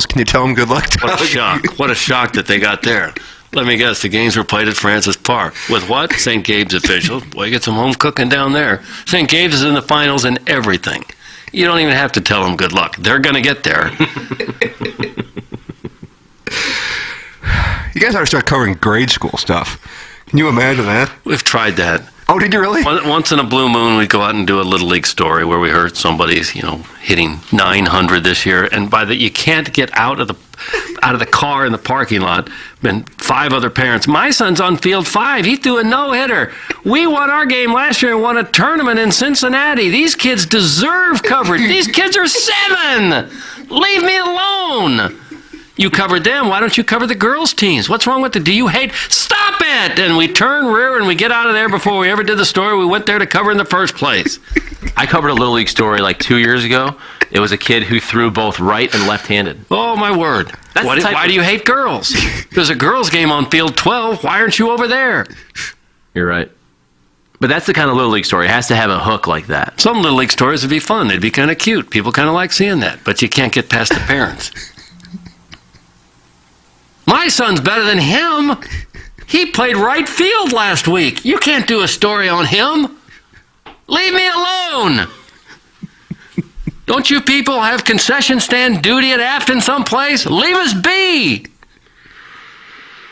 Can you tell them good luck, Doug? What a shock. What a shock that they got there. Let me guess, the games were played at Francis Park. With what? St. Gabe's officials. Boy, get some home cooking down there. St. Gabe's is in the finals and everything. You don't even have to tell them good luck. They're going to get there. You guys ought to start covering grade school stuff. Can you imagine that? We've tried that. Oh, did you really? Once in a blue moon, we'd go out and do a Little League story where we heard somebody's, hitting 900 this year. And you can't get out of the car in the parking lot. And 5 other parents. My son's on field 5. He threw a no-hitter. We won our game last year and won a tournament in Cincinnati. These kids deserve coverage. These kids are 7. Leave me alone. You covered them. Why don't you cover the girls' teams? What's wrong with it? Do you hate? Stop it! And we turn rear and we get out of there before we ever did the story we went there to cover in the first place. I covered a Little League story like 2 years ago. It was a kid who threw both right and left-handed. Oh, my word. Why do you hate girls? There's a girls' game on field 12. Why aren't you over there? You're right. But that's the kind of Little League story. It has to have a hook like that. Some Little League stories would be fun. They'd be kind of cute. People kind of like seeing that. But you can't get past the parents. My son's better than him. He played right field last week. You can't do a story on him. Leave me alone. Don't you people have concession stand duty at Afton someplace? Leave us be.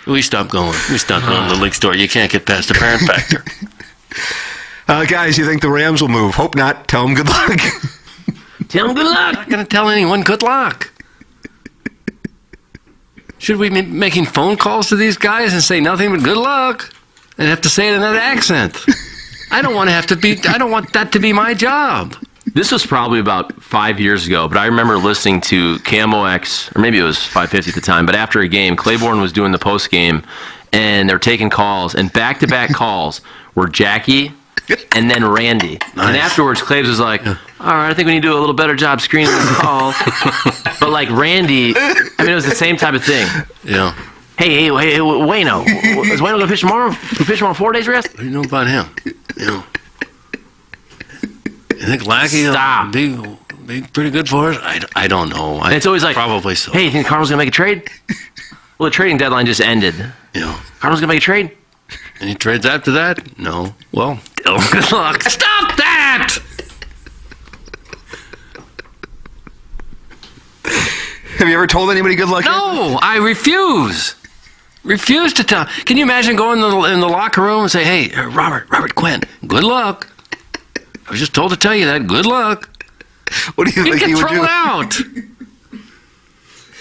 We stopped going. We stopped going to the league store. You can't get past the parent factor. Guys, you think the Rams will move? Hope not. Tell them good luck. Tell them good luck. I'm not going to tell anyone good luck. Should we be making phone calls to these guys and say nothing but good luck and have to say it in that accent? I don't want that to be my job. This was probably about 5 years ago, but I remember listening to KMOX, or maybe it was 550 at the time, but after a game, Claiborne was doing the post game, and they're taking calls, and back-to-back calls were Jackie and then Randy. Nice. And afterwards, Claves was like, all right, I think we need to do a little better job screening the call. But like Randy, it was the same type of thing. Yeah. Hey, Wayno. Is Wayno going to pitch tomorrow? You pitch him on 4 days rest? What do you know about him? You think Lackey will be pretty good for us? I don't know. It's always like, probably so. Hey, you think Cardinals going to make a trade? Well, the trading deadline just ended. Yeah. Cardinals going to make a trade? Any trades after that? No. Well, good luck. Stop that! Have you ever told anybody good luck? No, I refuse. Refuse to tell. Can you imagine going in the locker room and say, hey, Robert Quinn, good luck. I was just told to tell you that. Good luck. What do you think he would do? You'd get thrown out.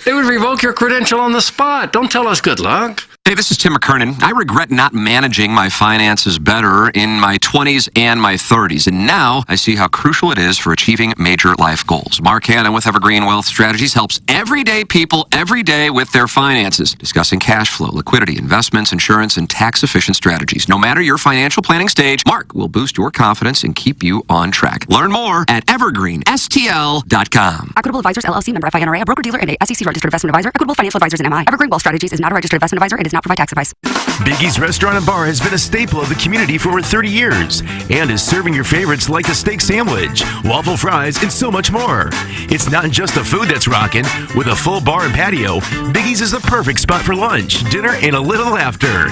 They would revoke your credential on the spot. Don't tell us good luck. Hey, this is Tim McKernan. I regret not managing my finances better in my 20s and my 30s, and now I see how crucial it is for achieving major life goals. Mark Hanna with Evergreen Wealth Strategies helps everyday people every day with their finances, discussing cash flow, liquidity, investments, insurance, and tax-efficient strategies. No matter your financial planning stage, Mark will boost your confidence and keep you on track. Learn more at evergreenstl.com. Equitable Advisors, LLC, member FINRA, a broker-dealer and a SEC registered investment advisor. Equitable Financial Advisors and MI. Evergreen Wealth Strategies is not a registered investment advisor and does not provide tax advice. Biggie's Restaurant and Bar has been a staple of the community for over 30 years and is serving your favorites like the steak sandwich, waffle fries, and so much more. It's not just the food that's rocking. With a full bar and patio, Biggie's is the perfect spot for lunch, dinner, and a little laughter.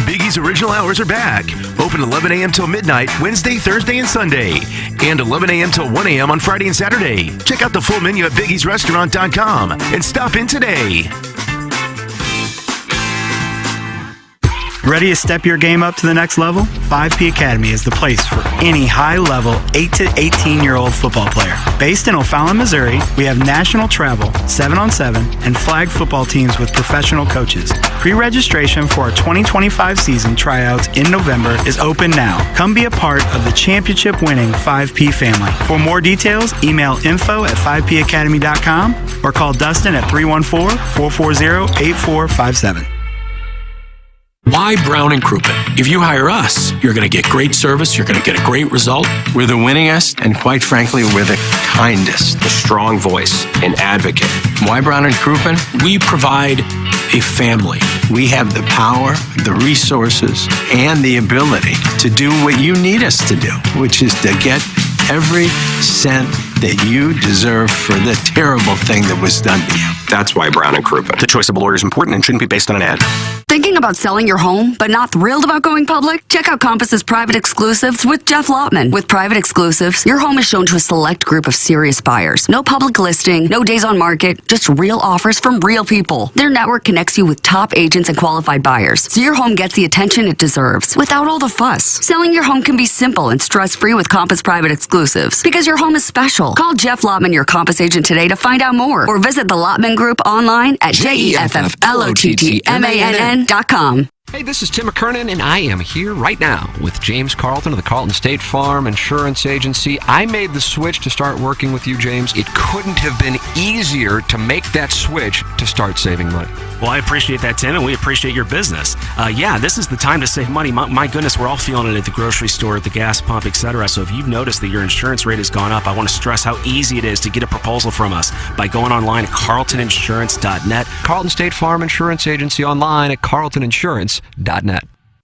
Biggie's original hours are back. Open 11 a.m. till midnight, Wednesday, Thursday, and Sunday. And 11 a.m. till 1 a.m. on Friday and Saturday. Check out the full menu at biggiesrestaurant.com and stop in today. Ready to step your game up to the next level? 5P Academy is the place for any high-level 8 to 18-year-old football player. Based in O'Fallon, Missouri, we have national travel, 7-on-7, and flag football teams with professional coaches. Pre-registration for our 2025 season tryouts in November is open now. Come be a part of the championship-winning 5P family. For more details, email info@5pacademy.com or call Dustin at 314-440-8457. Why Brown and Crouppen? If you hire us, you're going to get great service, you're going to get a great result. We're the winningest, and quite frankly, we're the kindest. A strong voice, an advocate. Why Brown and Crouppen? We provide a family. We have the power, the resources, and the ability to do what you need us to do, which is to get every cent that you deserve for the terrible thing that was done to you. That's why Brown and Crouppen. The choice of a lawyer is important and shouldn't be based on an ad. Thinking about selling your home, but not thrilled about going public? Check out Compass's Private Exclusives with Jeff Lotman. With Private Exclusives, your home is shown to a select group of serious buyers. No public listing, no days on market, just real offers from real people. Their network connects you with top agents and qualified buyers, so your home gets the attention it deserves without all the fuss. Selling your home can be simple and stress-free with Compass Private Exclusives because your home is special. Call Jeff Lotman, your Compass agent today to find out more, or visit the Lotman Group online at JEFFLOTTMANN.com. Hey, this is Tim McKernan, and I am here right now with James Carlton of the Carlton State Farm Insurance Agency. I made the switch to start working with you, James. It couldn't have been easier to make that switch to start saving money. Well, I appreciate that, Tim, and we appreciate your business. Yeah, this is the time to save money. My goodness, we're all feeling it at the grocery store, at the gas pump, etc. So if you've noticed that your insurance rate has gone up, I want to stress how easy it is to get a proposal from us by going online at carltoninsurance.net. Carlton State Farm Insurance Agency online at carltoninsurance.net.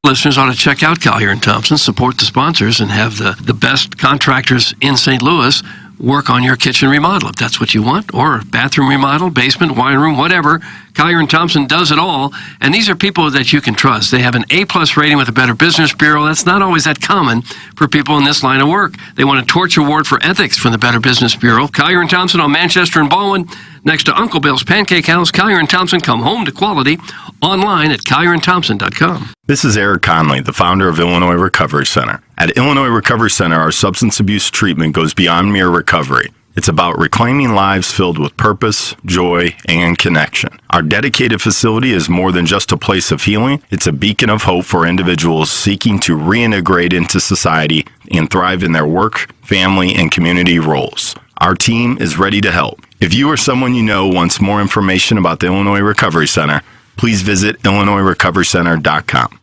Listeners ought to check out Collier & Thompson, support the sponsors, and have the best contractors in St. Louis work on your kitchen remodel if that's what you want, or bathroom remodel, basement, wine room, whatever. Collier & Thompson does it all, and these are people that you can trust. They have an A-plus rating with the Better Business Bureau. That's not always that common for people in this line of work. They won a Torch Award for Ethics from the Better Business Bureau. Collier & Thompson on Manchester and Baldwin, next to Uncle Bill's Pancake House. Collier & Thompson, come home to quality, online at collierandthompson.com. This is Eric Conley, the founder of Illinois Recovery Center. At Illinois Recovery Center, our substance abuse treatment goes beyond mere recovery. It's about reclaiming lives filled with purpose, joy, and connection. Our dedicated facility is more than just a place of healing. It's a beacon of hope for individuals seeking to reintegrate into society and thrive in their work, family, and community roles. Our team is ready to help. If you or someone you know wants more information about the Illinois Recovery Center, please visit IllinoisRecoveryCenter.com.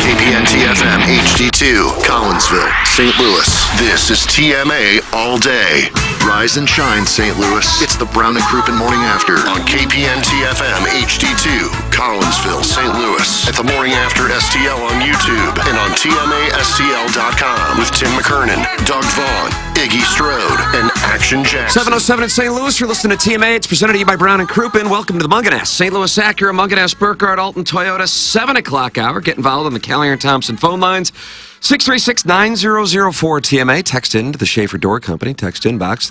KPN-TFM HD2, Collinsville, St. Louis. This is TMA All Day. Rise and shine, St. Louis. It's the Brown and Crouppen Morning After on KPN-TFM HD2, Collinsville, St. Louis. At the Morning After STL on YouTube and on TMASTL.com with Tim McKernan, Doug Vaughn, Iggy Strode, and Action Jackson. 7:07 in St. Louis. You're listening to TMA. It's presented to you by Brown and Crouppen. Welcome to the Munganess. St. Louis Acura, Munganess, Burkhardt, Alton, Toyota. 7 o'clock hour. Get involved on the Collier & Thompson phone lines. 636-9004 TMA. Text in to the Schaefer Door Company. Text inbox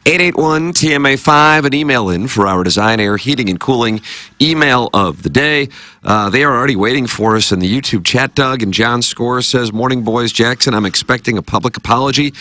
314-881-TMA5. And email in for our Design, Air, Heating, and Cooling email of the day. They are already waiting for us in the YouTube chat, Doug. And John Score says, Morning, boys. Jackson, I'm expecting a public apology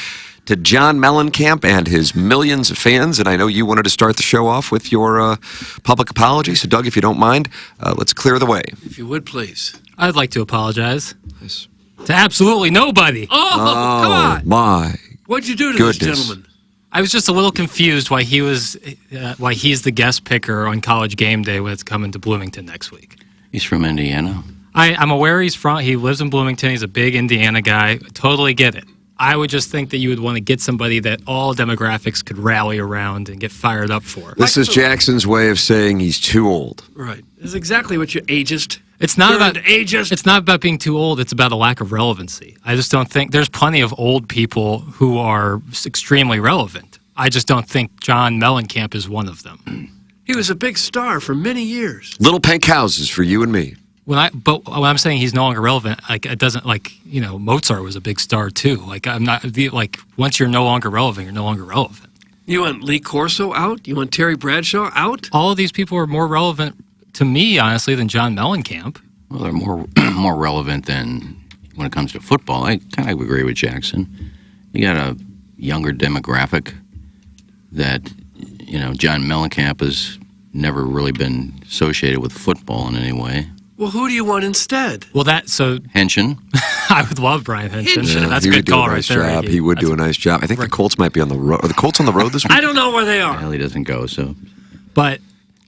to John Mellencamp and his millions of fans. And I know you wanted to start the show off with your public apology. So, Doug, if you don't mind, let's clear the way. If you would, please. I'd like to apologize. Yes. To absolutely nobody. Oh, come on. My What'd you do to goodness. this gentleman? I was just a little confused why he's the guest picker on College Game Day when it's coming to Bloomington next week. He's from Indiana. I'm aware he lives in Bloomington. He's a big Indiana guy. Totally get it. I would just think that you would want to get somebody that all demographics could rally around and get fired up for. This is Jackson's way of saying he's too old. Right. This is exactly what you ageist. It's not about ageist. It's not about being too old. It's about a lack of relevancy. I just don't think there's plenty of old people who are extremely relevant. I just don't think John Mellencamp is one of them. He was a big star for many years. Little pink houses for you and me. But when I'm saying he's no longer relevant, like it doesn't Mozart was a big star too. Once you're no longer relevant, you're no longer relevant. You want Lee Corso out? You want Terry Bradshaw out? All of these people are more relevant to me, honestly, than John Mellencamp. Well, they're more relevant than when it comes to football. I kind of agree with Jackson. You got a younger demographic that, John Mellencamp has never really been associated with football in any way. Well, who do you want instead? Well, Henshin. I would love Brian Henshin. Yeah, that's a good call right there. Job. He would do a nice job. I think the Colts might be on the road. Are the Colts on the road this week? I don't know where they are. Well, he doesn't go, so.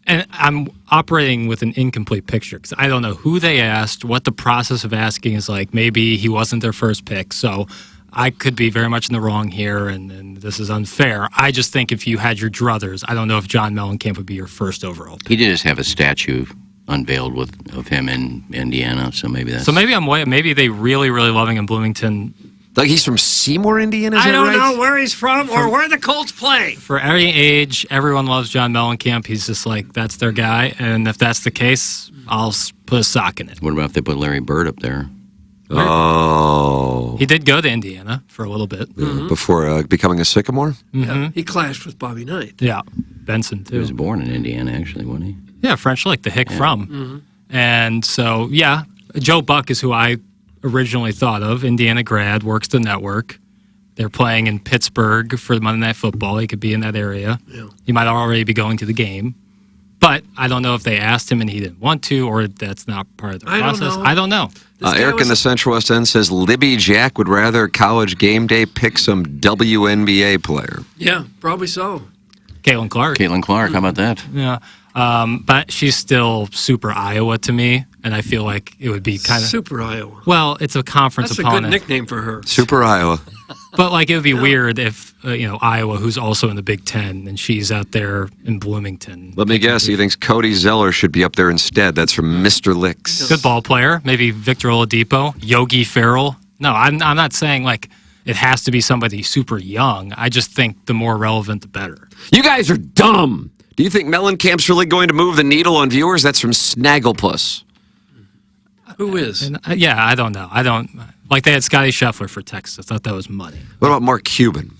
And I'm operating with an incomplete picture because I don't know who they asked, what the process of asking is like. Maybe he wasn't their first pick, so I could be very much in the wrong here, and this is unfair. I just think if you had your druthers, I don't know if John Mellencamp would be your first overall pick. He did just have a statue unveiled of him in Indiana, so maybe that's... So maybe maybe they really, really love him in Bloomington. Like he's from Seymour, Indiana? Is I that don't right? know where he's from or where the Colts play. For every age, everyone loves John Mellencamp. He's just like, that's their guy. And if that's the case, I'll put a sock in it. What about if they put Larry Bird up there? Oh. He did go to Indiana for a little bit. Before becoming a Sycamore? Yeah, he clashed with Bobby Knight. Yeah, Benson, too. He was born in Indiana, actually, wasn't he? Yeah, French Lick, the hick from. And so, yeah, Joe Buck is who I originally thought of. Indiana grad, works the network. They're playing in Pittsburgh for Monday Night Football. He could be in that area. Yeah. He might already be going to the game. But I don't know if they asked him and he didn't want to, or that's not part of the process. I don't know. Eric in the Central West End says Libby Jack would rather college game day pick some WNBA player. Yeah, probably so. Caitlin Clark. Caitlin Clark, how about that? Yeah. But she's still super Iowa to me, and I feel like it would be kind of Super Iowa. Well, it's a conference That's opponent. a good nickname for her. Super Iowa. But like it would be weird if Iowa, who's also in the Big Ten, and she's out there in Bloomington. Let me guess, he thinks Cody Zeller should be up there instead. That's from Mr. Licks. Good ball player, maybe Victor Oladipo, Yogi Ferrell. No, I'm not saying like it has to be somebody super young. I just think the more relevant, the better. You guys are dumb. Do you think Mellencamp's really going to move the needle on viewers? That's from Snagglepuss. Who is? And, yeah, I don't know. I don't like they had Scotty Scheffler for Texas. I thought that was money. What about Mark Cuban?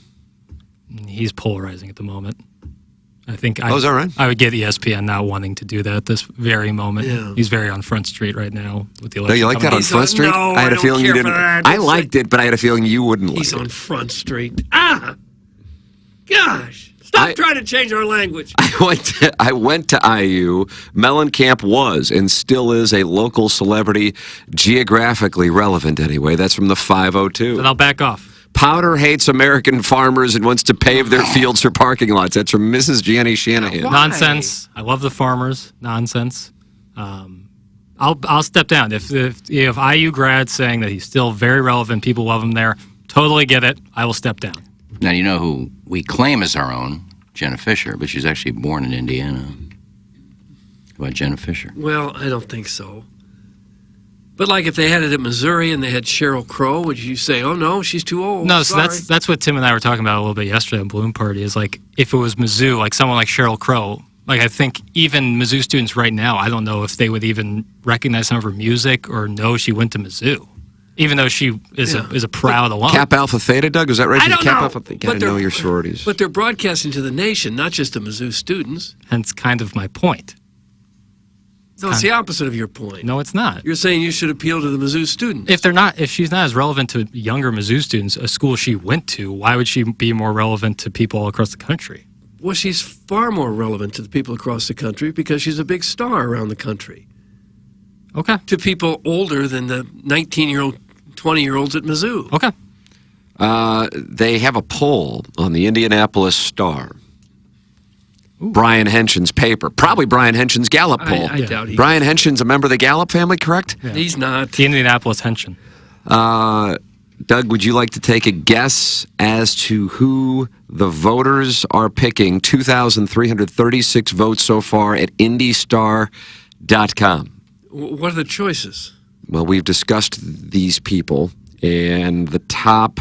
He's polarizing at the moment. I think. Oh, is that right? I would get ESPN not wanting to do that at this very moment. Yeah. He's very on Front Street right now with the No, election. you like that on Front Street? No, I had I a feeling you don't care didn't. for that. I liked it, but I had a feeling you wouldn't like He's it. on Front Street. Gosh. Stop trying to change our language. I went to IU. Mellencamp was and still is a local celebrity, geographically relevant anyway. That's from the 502. Then I'll back off. Powder hates American farmers and wants to pave their fields for parking lots. That's from Mrs. Gianni Shanahan. Nonsense. I love the farmers. Nonsense. I'll step down if IU grad saying that he's still very relevant. People love him there. Totally get it. I will step down. Now, you know who we claim as our own? Jenna Fisher, but she's actually born in Indiana. How about Jenna Fisher? Well, I don't think so. But like if they had it at Missouri and they had Sheryl Crow, would you say, oh no, she's too old? No, so Sorry. that's what Tim and I were talking about a little bit yesterday on Bloom Party. Is like if it was Mizzou, like someone like Sheryl Crow. Like I think even Mizzou students right now, I don't know if they would even recognize some of her music or know she went to Mizzou. Even though she is a proud alum. Kappa Alpha Theta, Doug? Is that right? I She's don't Kappa know. Alpha Theta. You gotta know your sororities. But they're broadcasting to the nation, not just the Mizzou students. Hence kind of my point. No, it's the opposite of your point. No, it's not. You're saying you should appeal to the Mizzou students. If she's not as relevant to younger Mizzou students, a school she went to, why would she be more relevant to people all across the country? Well, she's far more relevant to the people across the country because she's a big star around the country. Okay. To people older than the 19-year-old, 20-year-olds at Mizzou. Okay. They have a poll on the Indianapolis Star. Brian Henshin's paper. Probably Brian Henshin's Gallup poll. I doubt he Brian Henshin's a member of the Gallup family, correct? Yeah. He's not. The Indianapolis Henshin. Doug, would you like to take a guess as to who the voters are picking? 2,336 votes so far at IndyStar.com. What are the choices? Well, we've discussed these people, and the top,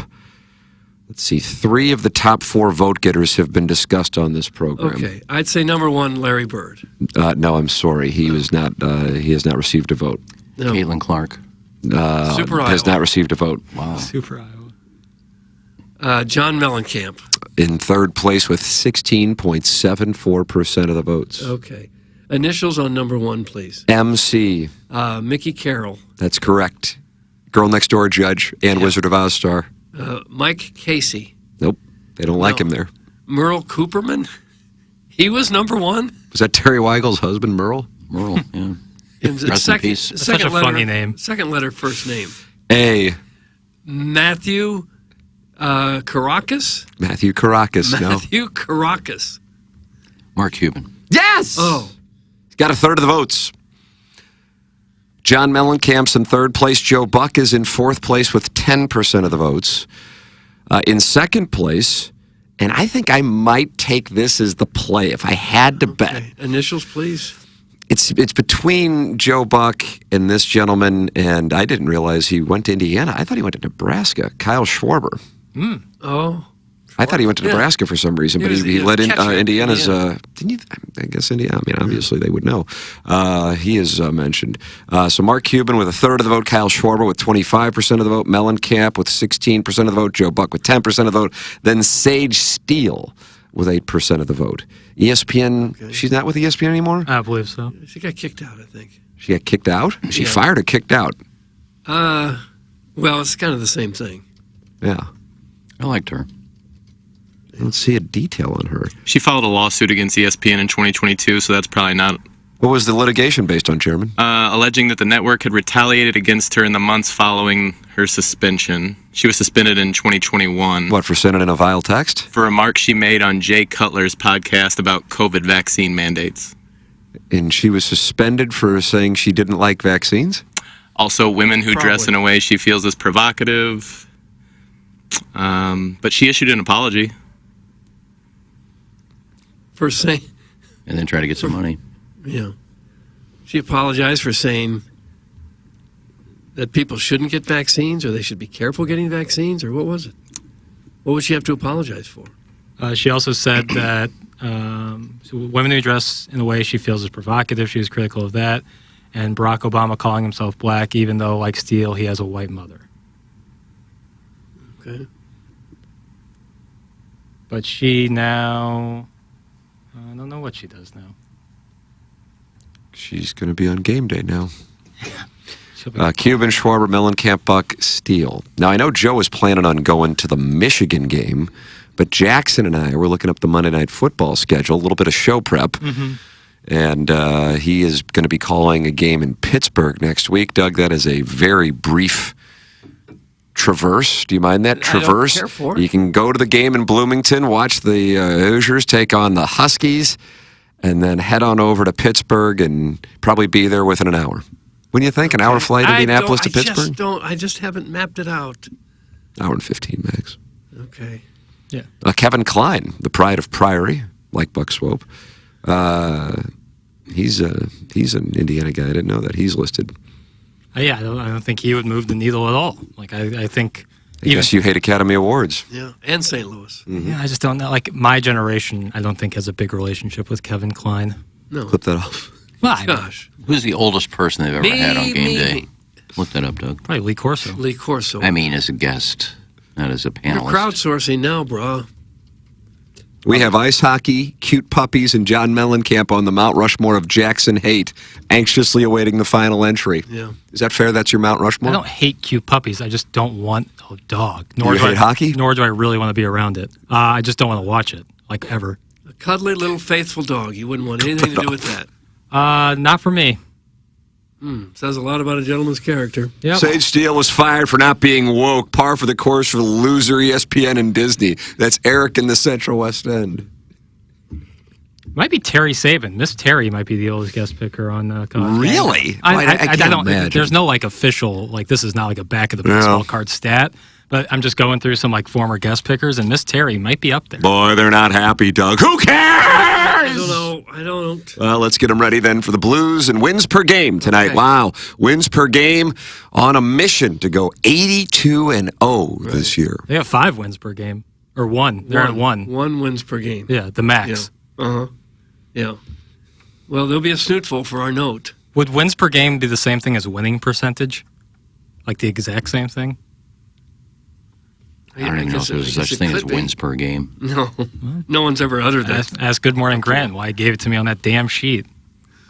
let's see, 3 of the top 4 vote getters have been discussed on this program. Okay, I'd say number 1, Larry Bird. No, I'm sorry. He was not. He has not received a vote. No. Caitlin Clark. Super has Iowa. not received a vote. Wow. Super Iowa. John Mellencamp. In third place with 16.74% of the votes. Okay. Initials on number 1, please. MC. Mickey Carroll. That's correct. Girl Next Door Judge and Wizard of Oz star. Mike Casey. Nope. They don't like him there. Merle Cooperman. He was number 1. Was that Terry Weigel's husband, Merle? Merle, yeah. And Rest in peace. That's such a funny name. Second letter, first name. A. Matthew Caracas? Matthew Caracas. No. Matthew Caracas. Mark Cuban. Yes! Oh. He's got a third of the votes. John Mellencamp's in third place. Joe Buck is in fourth place with 10% of the votes. In second place, and I think I might take this as the play if I had to bet. Initials, please. It's between Joe Buck and this gentleman, and I didn't realize he went to Indiana. I thought he went to Nebraska. Kyle Schwarber. Oh. I thought he went to Nebraska for some reason, but he led Indiana's. Didn't you? I guess Indiana. I mean, obviously they would know. He is mentioned. So Mark Cuban with 1/3 of the vote, Kyle Schwarber with 25% of the vote, Mellencamp with 16% of the vote, Joe Buck with 10% of the vote, then Sage Steele with 8% of the vote. ESPN. Okay. She's not with ESPN anymore. I believe so. She got kicked out, I think. She got kicked out. She fired or kicked out. Well, it's kind of the same thing. Yeah. I liked her. I don't see a detail on her. She filed a lawsuit against ESPN in 2022, so that's probably not. What was the litigation based on, Chairman? Alleging that the network had retaliated against her in the months following her suspension. She was suspended in 2021. What, for sending in a vile text? For a remark she made on Jay Cutler's podcast about COVID vaccine mandates. And she was suspended for saying she didn't like vaccines? Also, women who dress in a way she feels is provocative. But she issued an apology. For saying... And then try to get some money. Yeah. She apologized for saying that people shouldn't get vaccines or they should be careful getting vaccines, or what was it? What would she have to apologize for? She also said that women who dress in a way she feels is provocative, she was critical of that, and Barack Obama calling himself black, even though, like Steele, he has a white mother. Okay. But she now... I don't know what she does now. She's going to be on game day now. Cuban, Schwarber, Mellencamp, Buck, Steele. Now, I know Joe was planning on going to the Michigan game, but Jackson and I were looking up the Monday Night Football schedule, a little bit of show prep. Mm-hmm. And he is going to be calling a game in Pittsburgh next week. Doug, that is a very brief traverse. Do you mind that? Traverse. I don't care for it. You can go to the game in Bloomington, watch the Hoosiers take on the Huskies, and then head on over to Pittsburgh and probably be there within an hour. When do you think? An hour flight, Indianapolis to Pittsburgh? I just haven't mapped it out. Hour and 15 max. Okay. Yeah. Kevin Klein, the pride of Priory, like Buck Swope. He's an Indiana guy. I didn't know that. He's listed. Yeah, I don't think he would move the needle at all. Like, I think... I guess you hate Academy Awards. Yeah, and St. Louis. Mm-hmm. Yeah, I just don't know. Like, my generation, I don't think has a big relationship with Kevin Klein. No. Clip that off. Well, Gosh. Who's the oldest person they've ever had on game day? Look that up, Doug. Probably Lee Corso. Lee Corso. I mean, as a guest, not as a You're panelist. crowdsourcing now, bro. We have ice hockey, cute puppies, and John Mellencamp on the Mount Rushmore of Jackson hate, anxiously awaiting the final entry. Yeah. Is that fair? That's your Mount Rushmore? I don't hate cute puppies. I just don't want a dog. Nor You do hate hockey? Nor do I really want to be around it. I just don't want to watch it, like, ever. A cuddly little faithful dog. You wouldn't want anything to do with that. Not for me. Says a lot about a gentleman's character. Yep. Sage Steele was fired for not being woke. Par for the course for the loser ESPN and Disney. That's Eric in the Central West End. Might be Terry Saban. Miss Terry might be the oldest guest picker on college. Really? I can't don't. imagine. There's no like official. Like this is not like a back of the baseball card stat. But I'm just going through some like former guest pickers, and Miss Terry might be up there. Boy, they're not happy, Doug. Who cares? I don't know. I don't. Well, let's get them ready then for the Blues and wins per game tonight. Okay. Wow. Wins per game on a mission to go 82-0 this year. They have 5 wins per game. Or 1. They're at 1. 1 wins per game. Yeah, the max. Yeah. Uh-huh. Yeah. Well, there'll be a snootful for our note. Would wins per game be the same thing as winning percentage? Like the exact same thing? I don't even know if there's such thing as wins per game. No. No one's ever uttered that. Ask Good Morning Grant why he gave it to me on that damn sheet.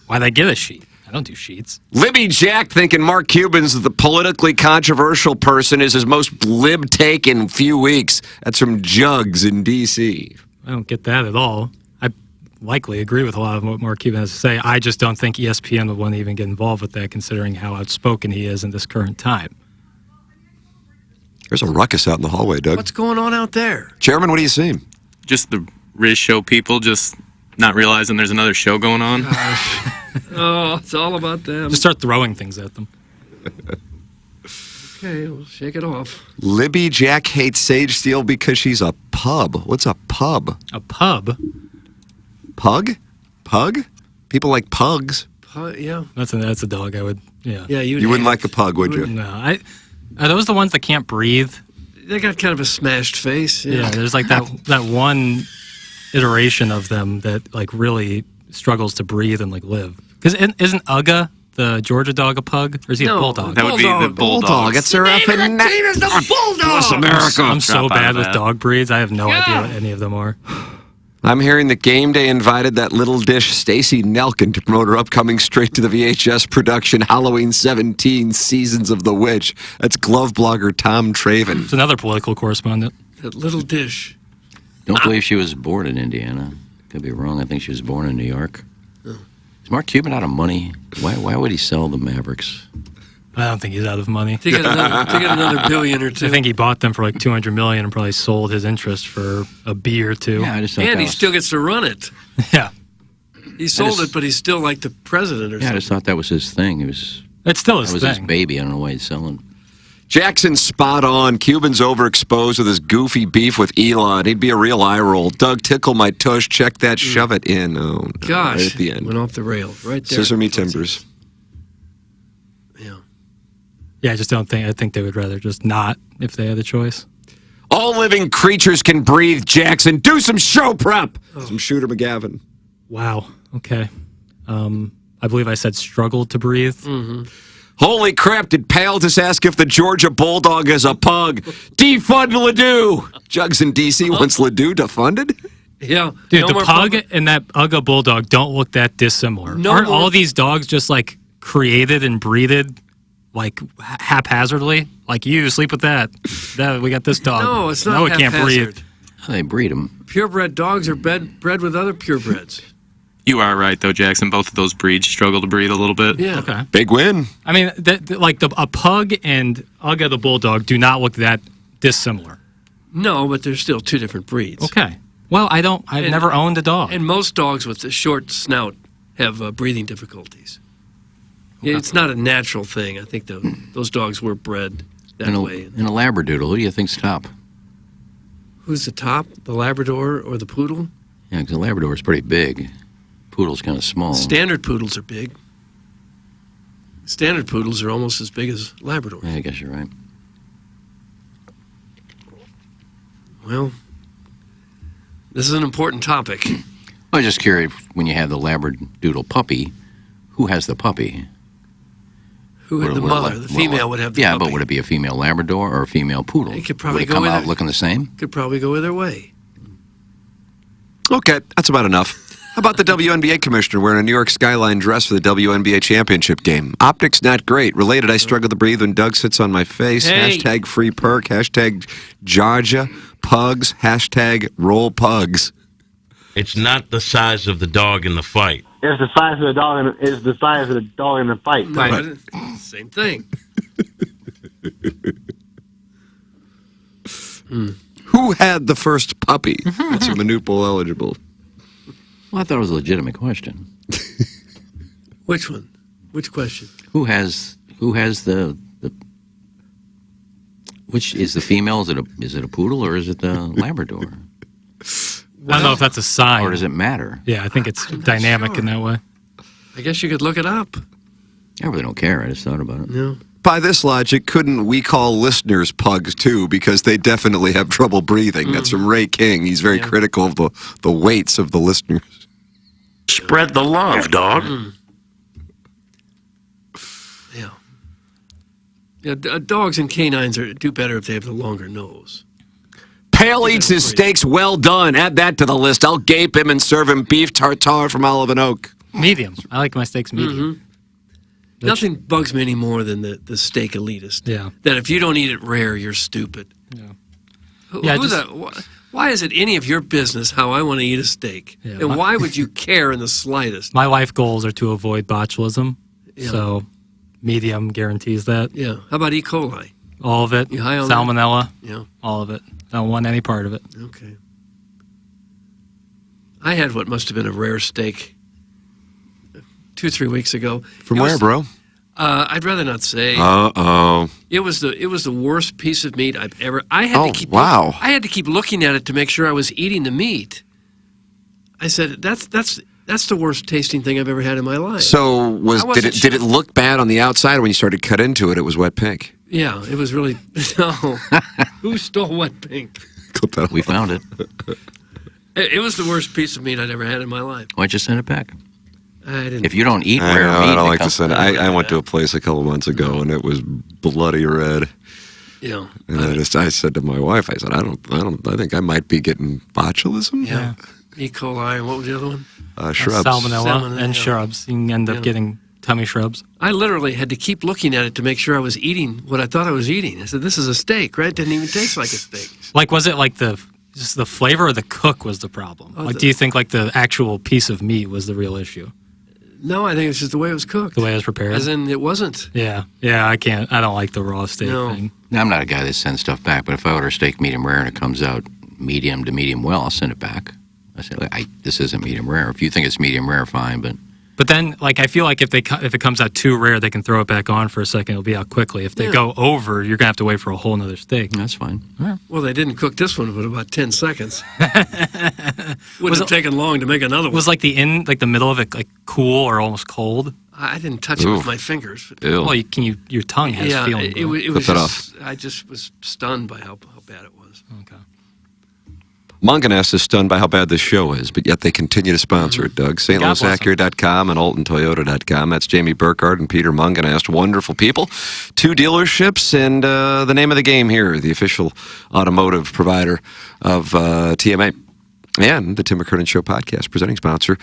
Why'd I get a sheet? I don't do sheets. Libby Jack thinking Mark Cuban's the politically controversial person is his most lib take in a few weeks. That's from Jugs in D.C. I don't get that at all. I likely agree with a lot of what Mark Cuban has to say. I just don't think ESPN would want to even get involved with that, considering how outspoken he is in this current time. There's a ruckus out in the hallway, Doug. What's going on out there? Chairman, what do you see? Just the Riz Show people just not realizing there's another show going on. Oh, it's all about them. Just start throwing things at them. Okay, we'll shake it off. Libby Jack hates Sage Steele because she's a pub. What's a pub? A pub? Pug? Pug? People like pugs. Yeah. That's a dog I would. Yeah. Yeah, You wouldn't like a pug, would you? No. Are those the ones that can't breathe? They got kind of a smashed face. Yeah. There's like that one iteration of them that like really struggles to breathe and like live. Because isn't Uga the Georgia dog a pug, or is he a bulldog? That would be the bulldog. It's their effing neck. the bulldog. America. I'm so Drop out bad of with that. dog breeds. I have no idea what any of them are. I'm hearing that Game Day invited that little dish Stacy Nelkin to promote her upcoming straight to the VHS production Halloween 17 Seasons of the Witch. That's glove blogger Tom Traven. It's another political correspondent. That little dish. Don't believe she was born in Indiana. Could be wrong. I think she was born in New York. Is Mark Cuban out of money? Why would he sell the Mavericks? I don't think he's out of money. To get another billion or two. I think he bought them for like $200 million and probably sold his interest for a B or two. Yeah, I just thought And that he was, still gets to run it. Yeah. He sold just- it, but he's still like the president or yeah, I something. just thought that was his thing. It was. It's still his That was thing. his baby. I don't know why he's selling. Jackson's spot on. Cuban's overexposed with his goofy beef with Elon. He'd be a real eye roll. Doug, tickle my tush. Check that. Shove it in. Oh, no. Gosh, Right at the end. went off the rail right there. Scissor me timbers. Yeah, I just don't think. I think they would rather just not if they had the choice. All living creatures can breathe, Jackson. Do some show prep. Some Shooter McGavin. Wow. Okay. I believe I said struggled to breathe. Holy crap, did Pale just ask if the Georgia Bulldog is a pug? Defund Ledoux. Jugs in D.C. wants Ledoux defunded? Yeah. Dude, no the more pug and that Uga Bulldog don't look that dissimilar. No Aren't more- all these dogs just like created and breeded like haphazardly? Like you sleep with that. We got this dog. No, it's not No, it can't haphazard. breathe. They breed them. Purebred dogs are bred with other purebreds. You are right, though, Jackson. Both of those breeds struggle to breathe a little bit. Yeah. Okay. Big win. I mean, a pug and Uga the Bulldog do not look that dissimilar. No, but they're still two different breeds. Okay. Well, I've never owned a dog. And most dogs with a short snout have breathing difficulties. Yeah, it's not a natural thing. I think those dogs were bred that And way. a Labradoodle. Who do you think's top? Who's the top? The Labrador or the Poodle? Yeah, because the Labrador is pretty big. Poodle's kind of small. Standard Poodles are big. Standard Poodles are almost as big as Labradors. Yeah, I guess you're right. Well, this is an important topic. I was just curious, when you have the Labradoodle puppy, who has the puppy? Who had the mother? The female would have the yeah, puppy. but would it be a female Labrador or a female poodle? It could probably would it go come either- out looking the same? Could probably go either way. Okay, that's about enough. How about the WNBA commissioner wearing a New York Skyline dress for the WNBA championship game? Optics not great. Related, I struggle to breathe when Doug sits on my face. Hey. Hashtag free perk. Hashtag Georgia pugs. Hashtag roll pugs. It's not the size of the dog in the fight. It's the size of the dog. Is the size of the dog in the fight. No, same thing. Who had the first puppy? That's a Manupal eligible. Well, I thought it was a legitimate question. Which one? Which question? Who has the which is the female? Is it a poodle or is it the Labrador? I don't know if that's a sign. Or does it matter? Yeah, I think it's dynamic in that way. I guess you could look it up. I really don't care. I just thought about it. No. By this logic, couldn't we call listeners pugs too? Because they definitely have trouble breathing. That's from Ray King. He's very critical of the weights of the listeners. Spread the love, dog. Yeah. Yeah, dogs and canines do better if they have the longer nose. Pale eats his steaks well done. Add that to the list. I'll gape him and serve him beef tartare from Olive and Oak. Medium. I like my steaks medium. Nothing bugs me any more than the steak elitist. Yeah. That if you don't eat it rare, you're stupid. Yeah. Why is it any of your business how I want to eat a steak? Yeah, And why would you care in the slightest? My life goals are to avoid botulism. Yeah. So medium guarantees that. Yeah. How about E. coli? All of it. You high on that? Salmonella. Yeah. All of it. I don't want any part of it. Okay. I had what must have been a rare steak 2-3 weeks ago. From It where, was- bro? I'd rather not say. Uh-oh. It was the worst piece of meat I've ever. I had to keep. wow. I had to keep looking at it to make sure I was eating the meat. I said, "That's That's the worst tasting thing I've ever had in my life. So did it look bad on the outside when you started to cut into it? It was wet pink. Yeah, it was really. No, who stole wet pink? We found it. It was the worst piece of meat I'd ever had in my life. Why'd you send it back? I didn't. If you don't eat I rare know, meat, I don't it like to comes- send it. I went to a place a couple months ago and it was bloody red. Yeah. And I said to my wife, I said, I think I might be getting botulism. Yeah. E. coli, and what was the other one? Shrubs. Salmonella and shrubs. You can end up getting tummy shrubs. I literally had to keep looking at it to make sure I was eating what I thought I was eating. I said, this is a steak, right? It didn't even taste like a steak. Like, was it like just the flavor or the cook was the problem? Do you think like the actual piece of meat was the real issue? No, I think it's just the way it was cooked. The way it was prepared? As in, it wasn't. Yeah, I don't like the raw steak thing. Now, I'm not a guy that sends stuff back, but if I order steak medium rare and it comes out medium to medium well, I'll send it back. I say, this isn't medium rare. If you think it's medium rare, fine, But then, like, I feel like if it comes out too rare, they can throw it back on for a second. It'll be out quickly. If they go over, you're gonna have to wait for a whole nother steak. That's fine. Yeah. Well, they didn't cook this one but about 10 seconds. Wouldn't have taken long to make another one. Was like the middle of it like cool or almost cold? I didn't touch it with my fingers. Ew. Well, your tongue has feeling. It was that just, I just was stunned by how bad it was. Okay. Munganess is stunned by how bad this show is, but yet they continue to sponsor it, Doug. StLouisAcura.com and AltonToyota.com. That's Jamie Burkhardt and Peter Munganess. Wonderful people. 2 dealerships, and the name of the game here, the official automotive provider of TMA. And the Tim McKernan Show podcast, presenting sponsor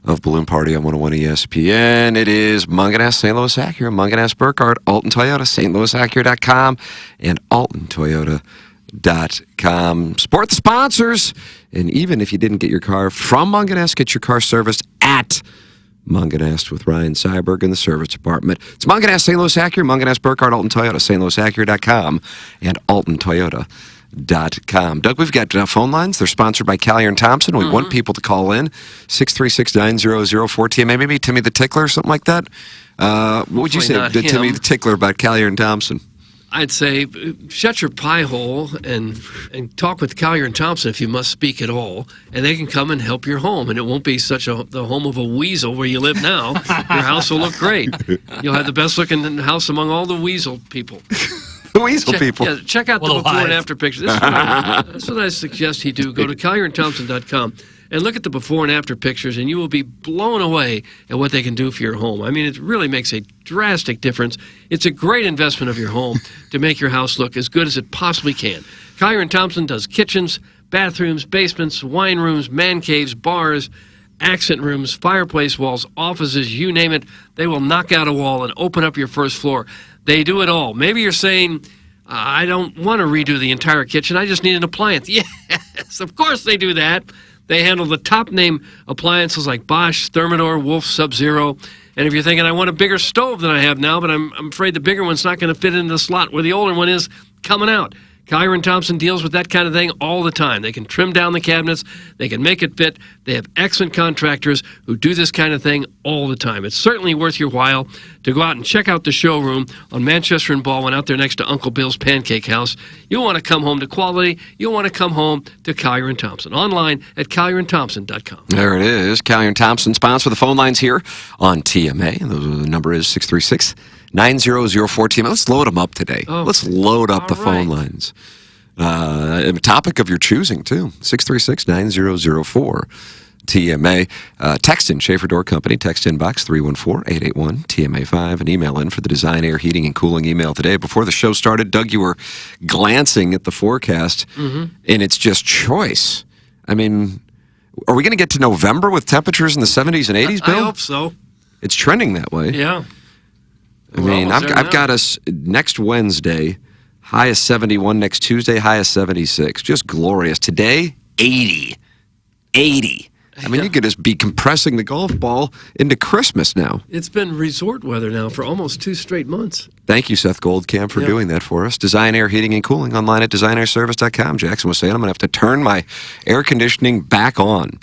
of Balloon Party on 101 ESPN. It is Munganess, St. Louis Acura, Munganess Burkhardt, Alton Toyota, StLouisAcura.com, and AltonToyota.com. Support the sponsors. And even if you didn't get your car from Munganess, get your car serviced at Munganess with Ryan Seiberg in the service department. It's Munganess, St. Louis Acura, Munganess Burkhardt, Alton Toyota, StLouisAcura.com, and AltonToyota.com. Doug, we've got phone lines. They're sponsored by Collier and Thompson. We want people to call in 636-9004 TMA. Maybe Timmy the Tickler or something like that. What would you say not to him. Timmy the Tickler about Collier and Thompson? I'd say shut your pie hole and talk with Collier and Thompson if you must speak at all, and they can come and help your home. And it won't be the home of a weasel where you live now. Your house will look great. You'll have the best looking house among all the weasel people. Weasel people. Yeah, check out the before and after pictures. That's what I suggest he do. Go to CollierandThompson.com and look at the before and after pictures, and you will be blown away at what they can do for your home. I mean, it really makes a drastic difference. It's a great investment of your home to make your house look as good as it possibly can. Collier and Thompson does kitchens, bathrooms, basements, wine rooms, man caves, bars, accent rooms, fireplace walls, offices, you name it. They will knock out a wall and open up your first floor. They do it all. Maybe you're saying, I don't want to redo the entire kitchen. I just need an appliance. Yes, of course they do that. They handle the top name appliances like Bosch, Thermador, Wolf, Sub-Zero. And if you're thinking, I want a bigger stove than I have now, but I'm afraid the bigger one's not going to fit into the slot where the older one is coming out. Collier and Thompson deals with that kind of thing all the time. They can trim down the cabinets. They can make it fit. They have excellent contractors who do this kind of thing all the time. It's certainly worth your while to go out and check out the showroom on Manchester and Baldwin out there next to Uncle Bill's Pancake House. You'll want to come home to quality. You'll want to come home to Collier and Thompson. Online at CollierandThompson.com. There it is. Collier and Thompson sponsor the phone lines here on TMA. The number is 636-9004 TMA. Let's load them up today. Let's load up the phone lines. A topic of your choosing, too. 636-9004 TMA. Text in Schaefer Door Company. Text inbox 314-881-TMA5. And email in for the Design Air Heating and Cooling email today. Before the show started, Doug, you were glancing at the forecast, and it's just choice. I mean, are we going to get to November with temperatures in the 70s and 80s, Bill? I hope so. It's trending that way. Yeah. I mean, I've got us next Wednesday, high of 71. Next Tuesday, high of 76. Just glorious. Today, 80. 80. I mean, you could just be compressing the golf ball into Christmas now. It's been resort weather now for almost 2 straight months. Thank you, Seth Goldcamp, for doing that for us. Design Air Heating and Cooling online at designairservice.com. Jackson was saying I'm going to have to turn my air conditioning back on.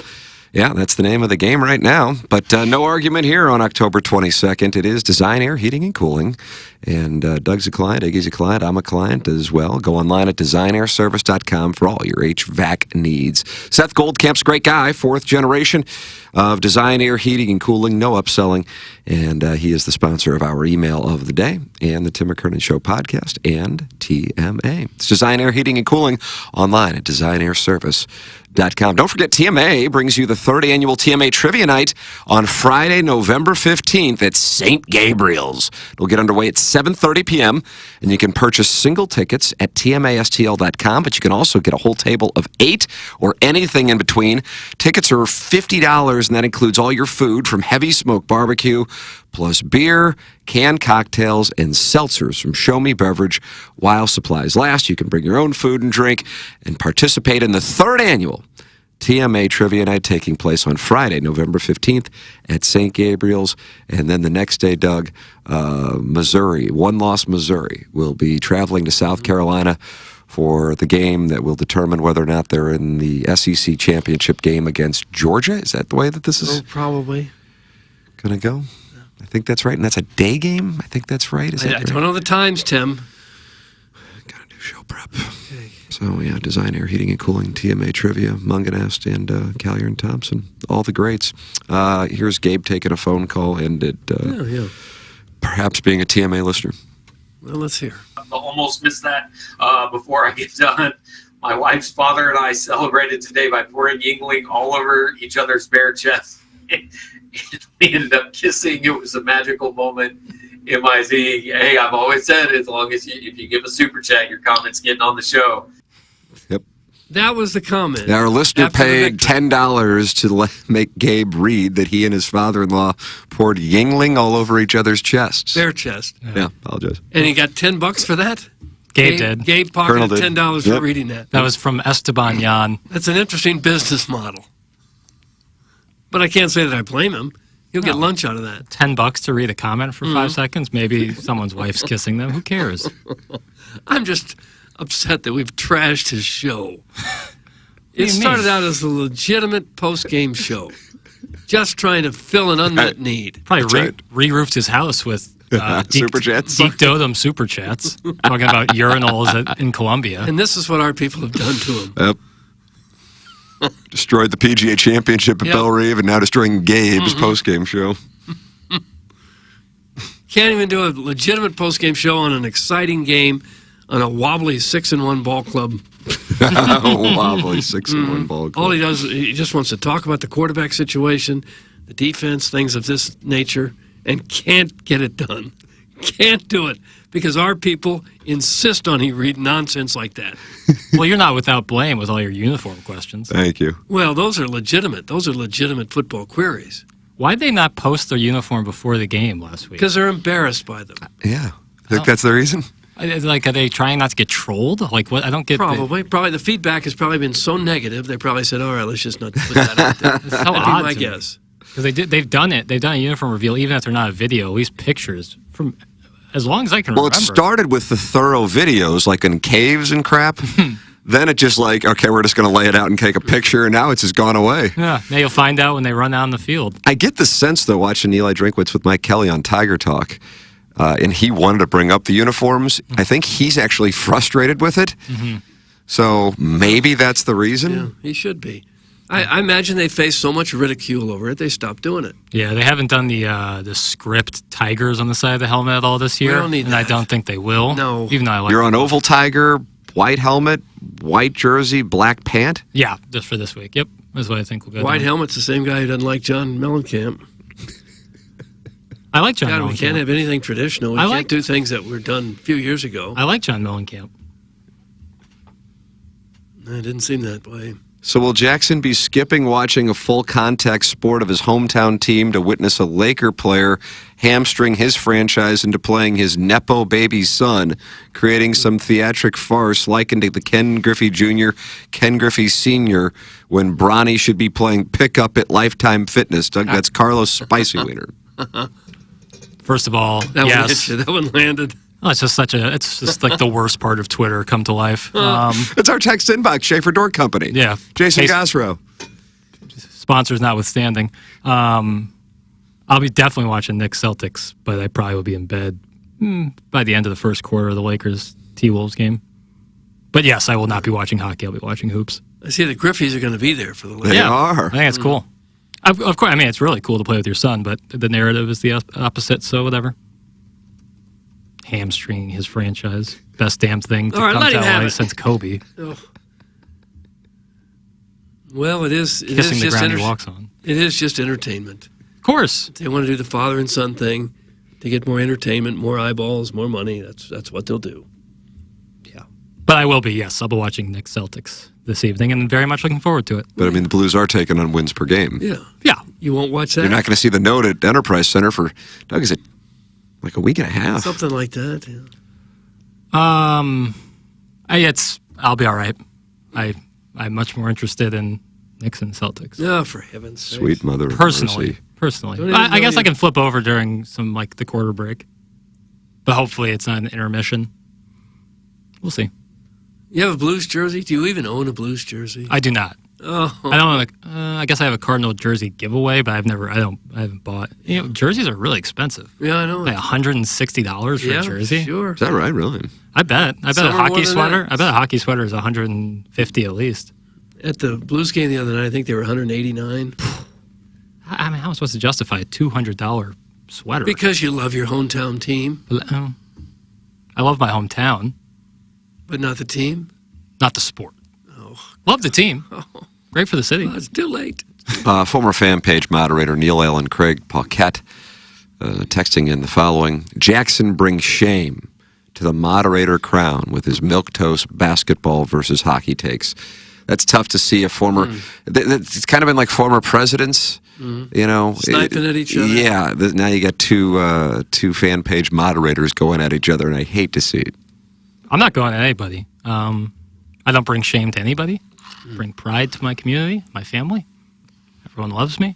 Yeah, that's the name of the game right now. But no argument here on October 22nd. It is Design Air Heating and Cooling. And Doug's a client, Iggy's a client, I'm a client as well. Go online at designairservice.com for all your HVAC needs. Seth Goldcamp's a great guy, 4th generation. of Design Air Heating and Cooling, no upselling. And he is the sponsor of our email of the day and the Tim McKernan Show podcast and TMA. It's Design Air Heating and Cooling online at designairservice.com. Don't forget, TMA brings you the third annual TMA Trivia Night on Friday, November 15th at St. Gabriel's. It'll get underway at 7:30 p.m., and you can purchase single tickets at tmastl.com, but you can also get a whole table of 8 or anything in between. Tickets are $50, and that includes all your food from heavy smoke barbecue, plus beer, canned cocktails, and seltzers from Show Me Beverage while supplies last. You can bring your own food and drink and participate in the third annual TMA Trivia Night taking place on Friday, November 15th at St. Gabriel's. And then the next day, Doug, Missouri, one-loss Missouri, will be traveling to South Carolina for the game that will determine whether or not they're in the SEC championship game against Georgia. Is that the way that this is probably going to go? I think that's right. And that's a day game? I think that's right. Is that I don't know the times, Tim. Gotta do show prep. Okay. So, yeah, Design Air Heating and Cooling, TMA Trivia, Munganast, and Collier and Thompson. All the greats. Here's Gabe taking a phone call and it perhaps being a TMA listener. Well, let's hear. Almost missed that before I get done. My wife's father and I celebrated today by pouring Yingling all over each other's bare chests. We ended up kissing. It was a magical moment. MIZ. Hey, I've always said, as long as if you give a super chat, your comment's getting on the show. Yep. That was the comment. Our listener paid $10 to make Gabe read that he and his father-in-law poured Yingling all over each other's chests. Bare chest. Yeah, apologize. And he got $10 for that? Gabe did. Gabe pocketed $10 for reading that. That was from Esteban Yan. That's an interesting business model. But I can't say that I blame him. He'll get lunch out of that. $10 to read a comment for 5 seconds. Maybe someone's wife's kissing them. Who cares? I'm just upset that we've trashed his show. It started out as a legitimate post-game show, just trying to fill an unmet need. Probably re-roofed his house with super chats, deep dotem super chats, talking about urinals in Colombia. And this is what our people have done to him. Yep. Destroyed the PGA Championship at Belle Reve and now destroying Gabe's post-game show. Can't even do a legitimate post-game show on an exciting game on a wobbly 6-1 ball club. Wobbly 6-1 ball club. All he does, he just wants to talk about the quarterback situation, the defense, things of this nature, and can't get it done. Can't do it because our people insist on he read nonsense like that. Well, you're not without blame with all your uniform questions. Thank you. Well, those are legitimate. Those are legitimate football queries. Why'd they not post their uniform before the game last week? Because they're embarrassed by them. Yeah. I think that's the reason. Like, are they trying not to get trolled? Like, what? I don't get. Probably the feedback has probably been so negative. They probably said, "All right, let's just not put that out there." It's so That'd odd be my to me. guess. Because they've done it. They've done a uniform reveal, even if they're not a video, at least pictures from. As long as I can remember. Well, it started with the thorough videos, like in caves and crap. Then it just like, okay, we're just going to lay it out and take a picture, and now it's just gone away. Yeah, now you'll find out when they run out on the field. I get the sense, though, watching Eli Drinkwitz with Mike Kelly on Tiger Talk, and he wanted to bring up the uniforms. I think he's actually frustrated with it. So maybe that's the reason. Yeah, he should be. I imagine they faced so much ridicule over it, they stopped doing it. Yeah, they haven't done the script tigers on the side of the helmet at all this year. We don't need and that. I don't think they will. No. Even though I like You're on oval tiger, white helmet, white jersey, black pant? Yeah, just for this week. Yep, that's what I think will go White down. Helmet's the same guy who doesn't like John Mellencamp. I like John God, we Mellencamp. can't have anything traditional. We I can't like- do things that were done a few years ago. I like John Mellencamp. It didn't seem that way. So will Jackson be skipping watching a full contact sport of his hometown team to witness a Laker player hamstring his franchise into playing his Nepo baby son, creating some theatric farce likened to the Ken Griffey Jr., Ken Griffey Sr., when Bronny should be playing pickup at Lifetime Fitness? Doug, that's Carlos Spicy Wiener. First of all, That one yes. hit you. That one landed. Oh, it's just like the worst part of Twitter come to life. It's our text inbox, Schaefer Door Company. Yeah. Jason Gosrow. Sponsors notwithstanding. I'll be definitely watching Knicks Celtics, but I probably will be in bed by the end of the first quarter of the Lakers T-Wolves game. But yes, I will not be watching hockey. I'll be watching hoops. I see the Griffies are going to be there for the Lakers. They are. I think it's cool. Of course, I mean, it's really cool to play with your son, but the narrative is the opposite, so whatever. Hamstringing his franchise. Best damn thing to All right, come let to him have LA it. since Kobe. Oh. Well, it is Kissing the just ground he walks on. It is just entertainment. Of course. They want to do the father and son thing to get more entertainment, more eyeballs, more money. That's what they'll do. But I will be, yes. I'll be watching Knicks Celtics this evening and very much looking forward to it. But I mean, the Blues are taking on wins per game. Yeah. Yeah. You won't watch that? You're not going to see the note at Enterprise Center for, Doug, is it like a week and a half? Something like that. Yeah. I'll be all right. I'm much more interested in Knicks and Celtics. Oh, for heaven's sake. Sweet mother of Personally. mercy. Don't even I know guess you- I can flip over during some, like, the quarter break. But hopefully it's not an intermission. We'll see. You have a Blues jersey? Do you even own a Blues jersey? I do not. Oh. I don't. I guess I have a Cardinal jersey giveaway, but I haven't bought. You know, jerseys are really expensive. Yeah, I know. Like $160 for Yeah, a jersey. sure. Is that right, really? I bet. Some A are more hockey than sweater. that. I bet a hockey sweater is $150 at least. At the Blues game the other night, I think they were $189. I mean, how am I supposed to justify a $200 sweater? Because you love your hometown team, I love my hometown, but not the team. not the sport. Love the team. Great for the city. Well, it's too late. Former fan page moderator Neil Allen Craig Paquette texting in the following: Jackson brings shame to the moderator crown with his milquetoast basketball versus hockey takes. That's tough to see a former. It's kind of been like former presidents, you know, Sniping at each other. Yeah, now you got two fan page moderators going at each other, and I hate to see it. I'm not going at anybody. I don't bring shame to anybody. I bring pride to my community, my family. Everyone loves me.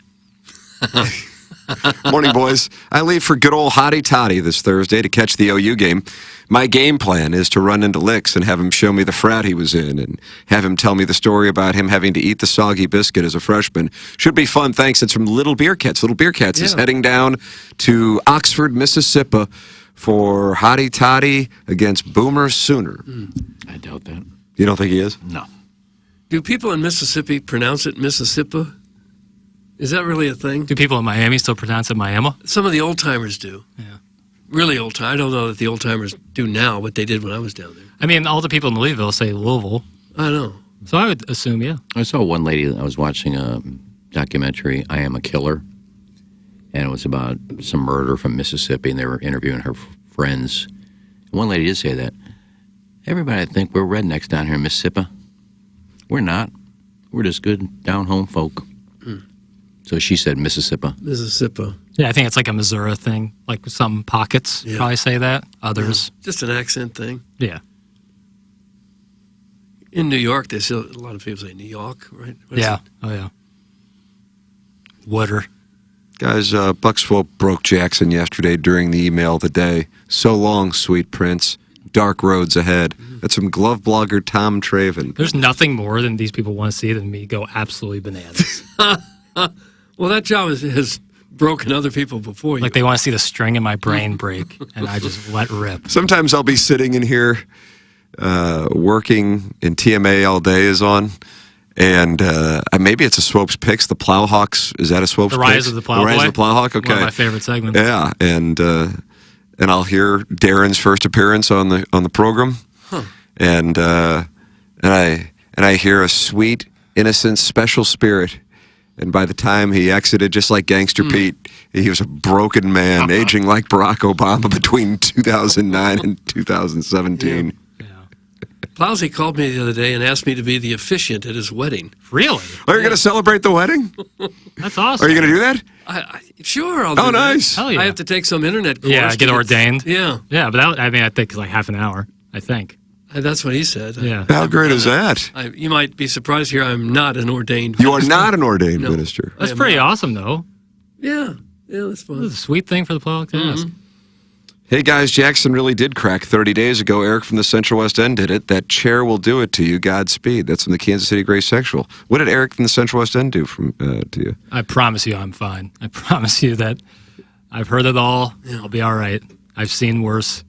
Morning, boys. I leave for good old Hottie Toddy this Thursday to catch the OU game. My game plan is to run into Licks and have him show me the frat he was in and have him tell me the story about him having to eat the soggy biscuit as a freshman. Should be fun. Thanks. It's from Little Beer Cats. Little Beer Cats is heading down to Oxford, Mississippi for Hottie Toddy against Boomer Sooner. I doubt that. You don't think he is? No. Do people in Mississippi pronounce it Mississippi? Is that really a thing? Do people in Miami still pronounce it Miami? Some of the old timers do. Yeah. Really old time. I don't know that the old timers do now, but they did when I was down there. I mean, all the people in Louisville say Louisville. I know. So I would assume, yeah. I saw one lady, I was watching a documentary, I Am a Killer, and it was about some murder from Mississippi, and they were interviewing her friends. One lady did say that, everybody think we're rednecks down here in Mississippi. We're not. We're just good down-home folk. So she said Mississippi. Mississippi. Yeah, I think it's like a Missouri thing. Like some pockets probably say that. Others. Just an accent thing. Yeah. In New York, they still, a lot of people say New York, right? What is Yeah. it? Oh, yeah. Water. Guys, Buck Swope broke Jackson yesterday during the email of the day. So long, sweet prince. Dark roads ahead. That's from glove blogger Tom Traven. There's nothing more than these people want to see than me go absolutely bananas. Well, that job has broken other people before you. Like they want to see the string in my brain break, and I just let rip. Sometimes I'll be sitting in here working and TMA all day is on. And maybe it's a Swope's Picks. The Plowhawks, is that a Swope's The Picks? Rise of the Plowboy. The Rise of the Plowhawk, okay. One of my favorite segments. Yeah, and I'll hear Darren's first appearance on the program. Huh. And I hear a sweet, innocent, special spirit. And by the time he exited, just like Gangster Pete, he was a broken man, aging like Barack Obama between 2009 and 2017. Plowsy called me the other day and asked me to be the officiant at his wedding. Really? Are you going to celebrate the wedding? That's awesome. Are you going to do that? Sure, I'll do Oh, that. nice. Hell yeah. I have to take some internet course. Yeah, get ordained. Yeah. Yeah, but I think it's like half an hour, I think. That's what he said. Yeah. How great is that? You might be surprised here. I'm not an ordained You are minister. not an ordained No. minister. That's pretty awesome, though. Yeah. Yeah, that's fun. This is a sweet thing for the Plowhawk to ask. Hey guys, Jackson really did crack 30 days ago. Eric from the Central West End did it. That chair will do it to you. Godspeed. That's from the Kansas City Gray Sexual. What did Eric from the Central West End do to you? I promise you I'm fine. I promise you that I've heard it all. I'll be all right. I've seen worse.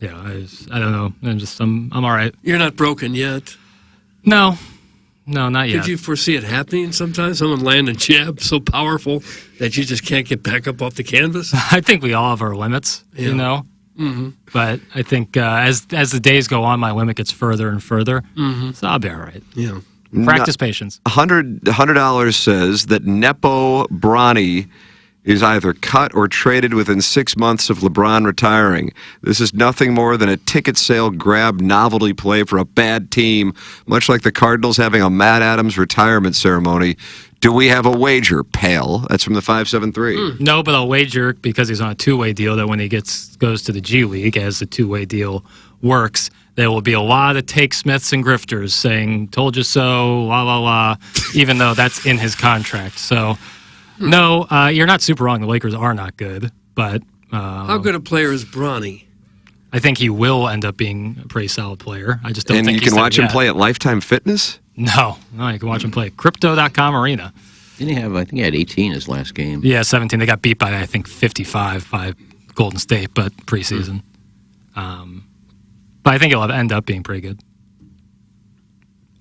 Yeah, I don't know. I'm all right. You're not broken yet. No, No, not yet. Could you foresee it happening sometime? Someone land a jab so powerful that you just can't get back up off the canvas? I think we all have our limits, you know? Mm-hmm. But I think as the days go on, my limit gets further and further. Mhm. So I'll be all right. Yeah. Practice patience. $100 says that Nepo Bronny is either cut or traded within 6 months of LeBron retiring. This is nothing more than a ticket sale grab novelty play for a bad team, much like the Cardinals having a Matt Adams retirement ceremony. Do we have a wager, pal? That's from the 573. No, but I'll wager because he's on a two-way deal that when he goes to the G League, as the two-way deal works, there will be a lot of take Smiths and grifters saying, told you so, la, la, la, even though that's in his contract. So, no, you're not super wrong. The Lakers are not good, but... How good a player is Bronny? I think he will end up being a pretty solid player. I just don't And think you he's can there watch him yet. play at Lifetime Fitness? No, you can watch him play at Crypto.com Arena. Didn't he have, I think he had 18 his last game. Yeah, 17. They got beat by, I think, 55 by Golden State, but preseason. But I think he'll end up being pretty good.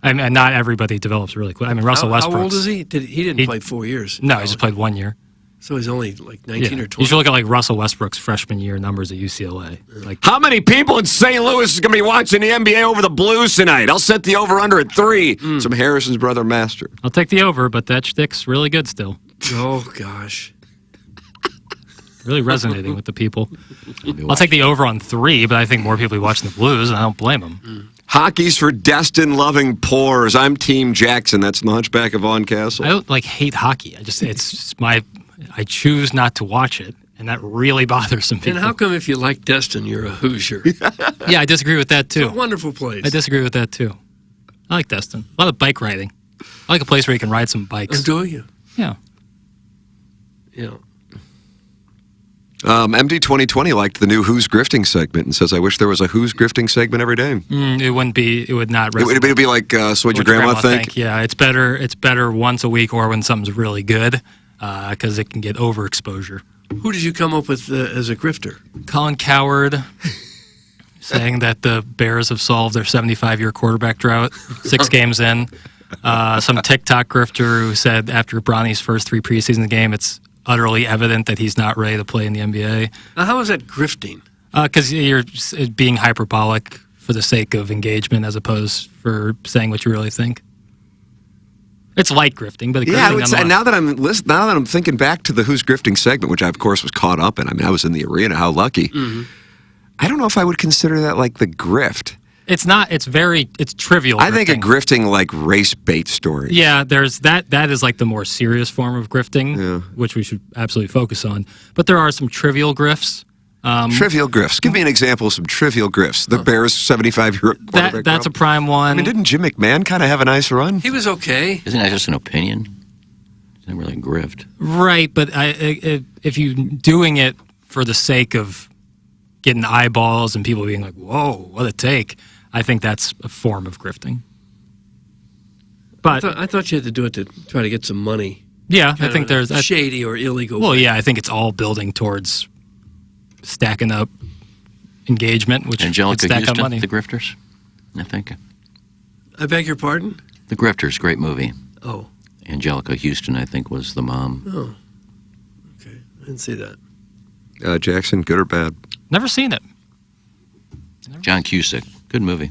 I mean, not everybody develops really quick. I mean, Russell Westbrook. How old is he? He didn't play 4 years. No, he just played 1 year. So he's only like 19 Yeah. or 20. You should look at like Russell Westbrook's freshman year numbers at UCLA. Like, How many people in St. Louis is going to be watching the NBA over the Blues tonight? I'll set the over-under at 3. Some Harrison's brother master. I'll take the over, but that shtick's really good still. Oh, gosh. Really resonating with the people. I'll take the over on 3, but I think more people will be watching the Blues, and I don't blame them. Hockey's for Destin-loving pores. I'm Team Jackson. That's the Hunchback of Vaughan Castle. I don't hate hockey. I choose not to watch it, and that really bothers some people. And how come if you like Destin, you're a Hoosier? Yeah, I disagree with that too. It's a wonderful place. I disagree with that too. I like Destin. A lot of bike riding. I like a place where you can ride some bikes. Do you? Yeah. Yeah. MD 2020 liked the new Who's Grifting segment and says, I wish there was a Who's Grifting segment every day. It wouldn't be. It would not. It would be like, so what'd your grandma think? Yeah, it's better. It's better once a week or when something's really good, because it can get overexposure. Who did you come up with as a grifter? Colin Coward saying that the Bears have solved their 75-year quarterback drought 6 games in. Some TikTok grifter who said after Bronny's first 3 preseason game, it's utterly evident that he's not ready to play in the NBA. Now, how is that grifting? Because you're being hyperbolic for the sake of engagement as opposed for saying what you really think. It's light grifting, but Yeah, I would say, nonetheless. now that I'm thinking back to the Who's Grifting segment, which I, of course, was caught up in. I mean, I was in the arena. How lucky. Mm-hmm. I don't know if I would consider that like the grift. It's not. It's trivial. I think a grifting like race bait story. Yeah, there's that. That is like the more serious form of grifting, which we should absolutely focus on. But there are some trivial grifts. Trivial grifts. Give me an example of some trivial grifts. The Bears' 75-year quarterback. That's a prime one. I mean, didn't Jim McMahon kind of have a nice run? He was okay. Isn't that just an opinion? It's not really a grift. Right, but if you're doing it for the sake of getting eyeballs and people being like, "Whoa, what a take," I think that's a form of grifting. But I thought you had to do it to try to get some money. Yeah, Kind I think of there's shady or illegal. Well, yeah, I think it's all building towards stacking up engagement, which Angelica could stack Houston, up money. The Grifters, I think. I beg your pardon? The Grifters, great movie. Oh. Angelica Houston, I think, was the mom. Oh. Okay. I didn't see that. Jackson, good or bad? Never seen it. John Cusack, good movie.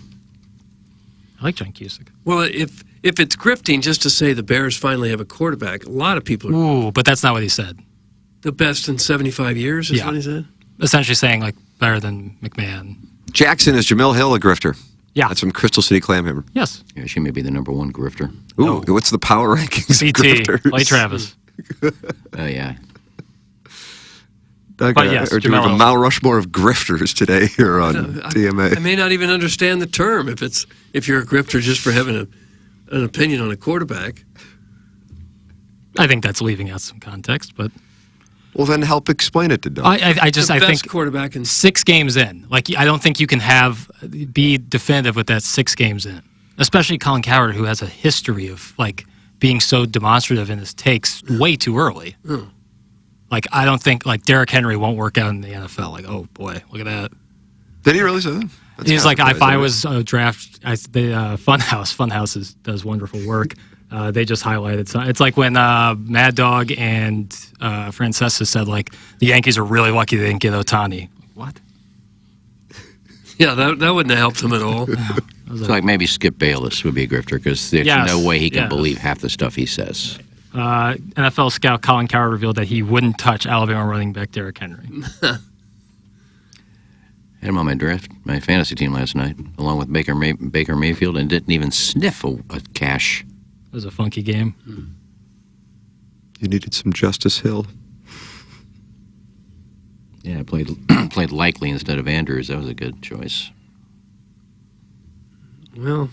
I like John Cusack. Well, if it's grifting just to say the Bears finally have a quarterback, a lot of people are. Ooh, but that's not what he said. The best in 75 years is Yeah. what he said? Essentially saying like better than McMahon. Jackson, is Jamil Hill a grifter? Yeah. That's from Crystal City Clamhammer. Yes. Yeah, she may be the #1 grifter. Ooh, what's the power rankings of CT, grifters? Clay Travis. Oh, yeah. Doug, But yes, or do we have a Jamel. Mount Rushmore of grifters today here on TMA? I may not even understand the term if you're a grifter just for having an opinion on a quarterback. I think that's leaving out some context, but Well, then help explain it to Doug. I The best think quarterback in 6 games in. Like I don't think you can be definitive with that 6 games in. Especially Colin Coward, who has a history of like being so demonstrative in his takes way too early. Like I don't think like Derrick Henry won't work out in the NFL. Like, oh boy, look at that. Did he really say that? He's like, if I was a draft, the Funhouse does wonderful work. They just highlighted some. It's like when Mad Dog and Francesa said, like, the Yankees are really lucky they didn't get Ohtani. What? Yeah, that wouldn't have helped him at all. It's like maybe Skip Bayless would be a grifter because there's no way he can believe half the stuff he says. NFL scout Colin Cowherd revealed that he wouldn't touch Alabama running back Derrick Henry. Had him on my fantasy team last night, along with Baker Mayfield, and didn't even sniff a cash. It was a funky game. You needed some Justice Hill. Yeah, I played Likely instead of Andrews. That was a good choice. Well,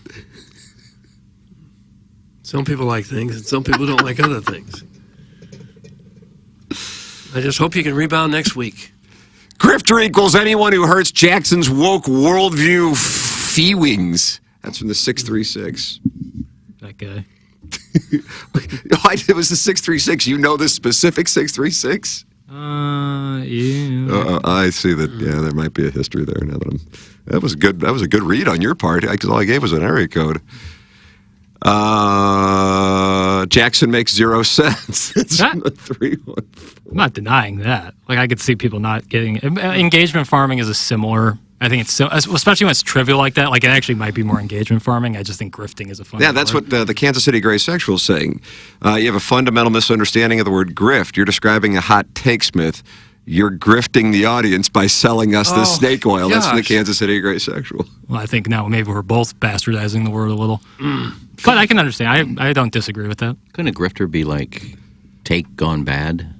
some people like things, and some people don't like other things. I just hope you can rebound next week. Grifter equals anyone who hurts Jackson's woke worldview feelings. That's from the 636. That guy. It was the 636. You know the specific 636? Yeah. I see that. Yeah, there might be a history there. Now that that was good. That was a good read on your part. Because all I gave was an area code. Jackson makes 0 sense. It's from the 314. I'm not denying that. Like, I could see people not getting engagement farming is a similar. I think it's especially when it's trivial like that. Like, it actually might be more engagement farming. I just think grifting is a fun. Yeah, that's what the Kansas City Gray Sexual is saying. You have a fundamental misunderstanding of the word grift. You're describing a hot take, Smith. You're grifting the audience by selling us this snake oil. That's the Kansas City Gray Sexual. Well, I think now maybe we're both bastardizing the word a little. But I can understand. I don't disagree with that. Couldn't a grifter be like take gone bad?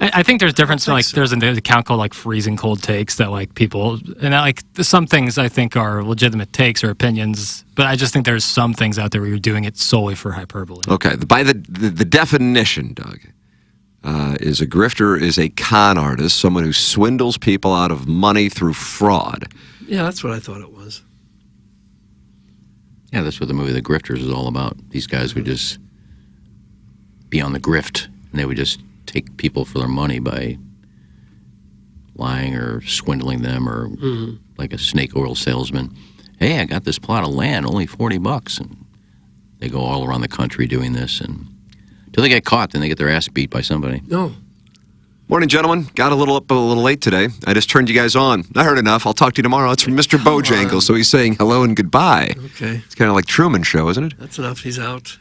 I think there's difference. Like, there's an account called like freezing cold takes that like people, and like some things I think are legitimate takes or opinions, but I just think there's some things out there where you're doing it solely for hyperbole. Okay, by the definition, Doug, is a grifter is a con artist, someone who swindles people out of money through fraud. Yeah, that's what I thought it was. Yeah, that's what the movie The Grifters is all about. These guys would just be on the grift, and they would just take people for their money by lying or swindling them, or like a snake oil salesman. Hey, I got this plot of land, only $40, and they go all around the country doing this, and until they get caught, then they get their ass beat by somebody. No. Morning, gentlemen. Got a little late today. I just turned you guys on. I heard enough. I'll talk to you tomorrow. It's from Mr. Bojangles, so he's saying hello and goodbye. Okay. It's kind of like Truman Show, isn't it? That's enough. He's out.